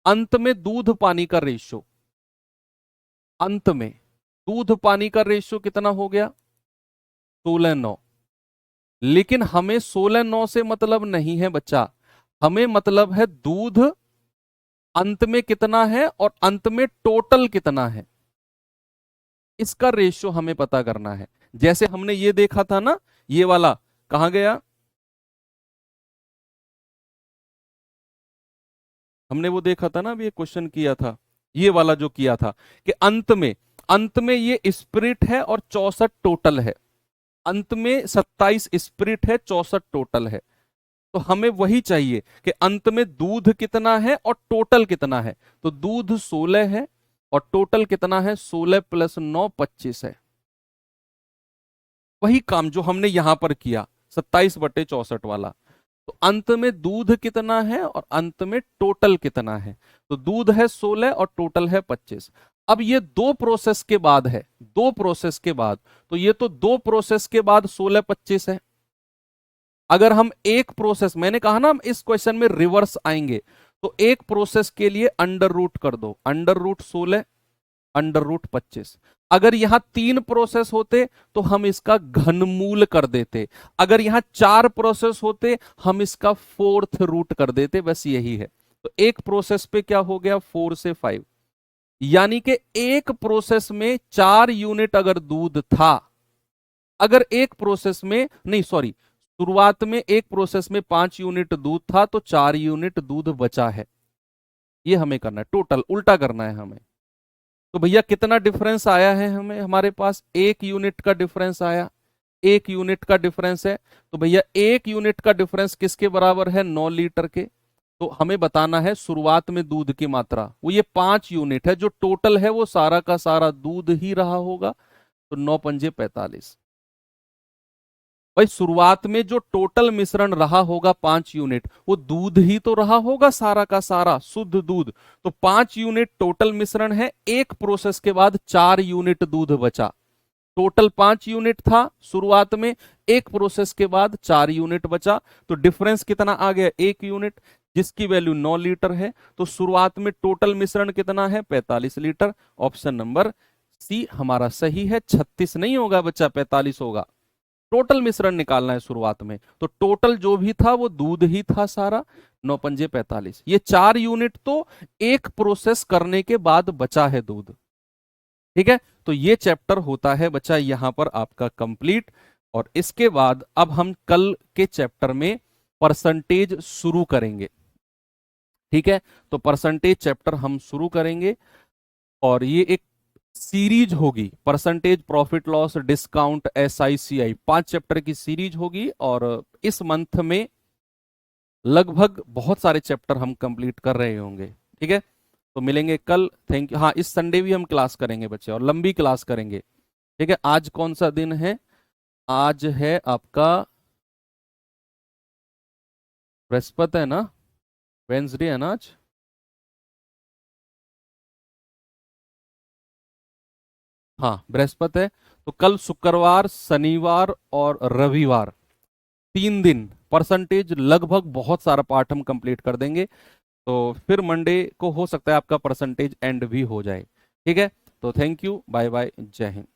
अंत में दूध पानी का रेशो, अंत में दूध पानी का रेशो कितना हो गया? 16:9। लेकिन हमें 16:9 से मतलब नहीं है बच्चा, हमें मतलब है दूध अंत में कितना है और अंत में टोटल कितना है, इसका रेशियो हमें पता करना है। जैसे हमने ये देखा था ना, ये वाला कहां गया? हमने वो देखा था ना, अभी ये क्वेश्चन किया था, ये वाला जो किया था कि अंत में ये स्पिरिट है और 64 टोटल है। अंत में 27 स्पिरिट है, 64 टोटल है। तो हमें वही चाहिए कि अंत में दूध कितना है और टोटल कितना है। तो दूध 16 है और टोटल कितना है? 16 + 9 25 है। वही काम जो हमने यहां पर किया 27/64 वाला। तो अंत में दूध कितना है और अंत में टोटल कितना है? तो दूध है 16 और टोटल है 25। अब ये 2 प्रोसेस के बाद है, 2 प्रोसेस के बाद, तो ये तो 2 प्रोसेस के बाद 16 25 है। अगर हम एक प्रोसेस, मैंने कहा ना हम इस क्वेश्चन में रिवर्स आएंगे, तो एक प्रोसेस के लिए अंडर रूट कर दो, अंडर रूट 16 अंडर रूट 25। अगर यहां 3 प्रोसेस होते तो हम इसका घनमूल कर देते, अगर यहां 4 प्रोसेस होते हम इसका 4th रूट कर देते, बस यही है। तो एक प्रोसेस पे क्या हो गया? 4 से 5, यानी कि एक प्रोसेस में 4 यूनिट अगर दूध था, अगर एक प्रोसेस में नहीं, सॉरी, शुरुआत में एक प्रोसेस में 5 यूनिट दूध था तो 4 यूनिट दूध बचा है। ये हमें करना है, टोटल उल्टा करना है हमें। तो भैया कितना डिफरेंस आया है हमें? हमारे पास 1 यूनिट का डिफरेंस आया, 1 यूनिट का डिफरेंस है। तो भैया 1 यूनिट का डिफरेंस किसके बराबर है? 9 लीटर के। तो हमें बताना है शुरुआत में दूध की मात्रा, वो ये 5 यूनिट है, जो टोटल है वो सारा का सारा दूध ही रहा होगा। तो 9 पंजे 45। भाई शुरुआत में जो टोटल मिश्रण रहा होगा 5 यूनिट, वो दूध ही तो रहा होगा, सारा का सारा शुद्ध दूध। तो 5 यूनिट टोटल मिश्रण है, एक प्रोसेस के बाद 4 यूनिट दूध बचा। टोटल 5 यूनिट था शुरुआत में, एक प्रोसेस के बाद 4 यूनिट बचा। तो डिफरेंस कितना आ गया? 1 यूनिट, जिसकी वैल्यू 9 लीटर है। तो शुरुआत में टोटल मिश्रण कितना है? 45 लीटर। ऑप्शन नंबर सी हमारा सही है। 36 नहीं होगा बच्चा, 45 होगा। टोटल मिश्रण निकालना है शुरुआत में, तो टोटल जो भी था वो दूध ही था सारा। 9 पंजे 45। ये 4 यूनिट तो एक प्रोसेस करने के बाद बचा है दूध। ठीक है, तो ये चैप्टर होता है बच्चा यहां पर आपका कंप्लीट। और इसके बाद अब हम कल के चैप्टर में परसेंटेज शुरू करेंगे। ठीक है, तो परसेंटेज चैप्टर हम शुरू करेंगे। और ये एक सीरीज होगी, percentage profit loss discount SICI, 5 chapter की सीरीज होगी। और इस मंथ में लगभग बहुत सारे चैप्टर हम कंप्लीट कर रहे होंगे। ठीक है, तो मिलेंगे कल। Thank you. हाँ, इस संडे भी हम क्लास करेंगे बच्चे, और लंबी क्लास करेंगे। ठीक है, आज कौन सा दिन है? आज है आपका बृहस्पति है ना, वेंसडे है ना आज। हाँ, बृहस्पति है। तो कल शुक्रवार, शनिवार और रविवार, 3 दिन परसेंटेज लगभग बहुत सारा पार्ट हम कंप्लीट कर देंगे। तो फिर मंडे को हो सकता है आपका परसेंटेज एंड भी हो जाए। ठीक है, तो थैंक यू, बाय बाय, जय हिंद।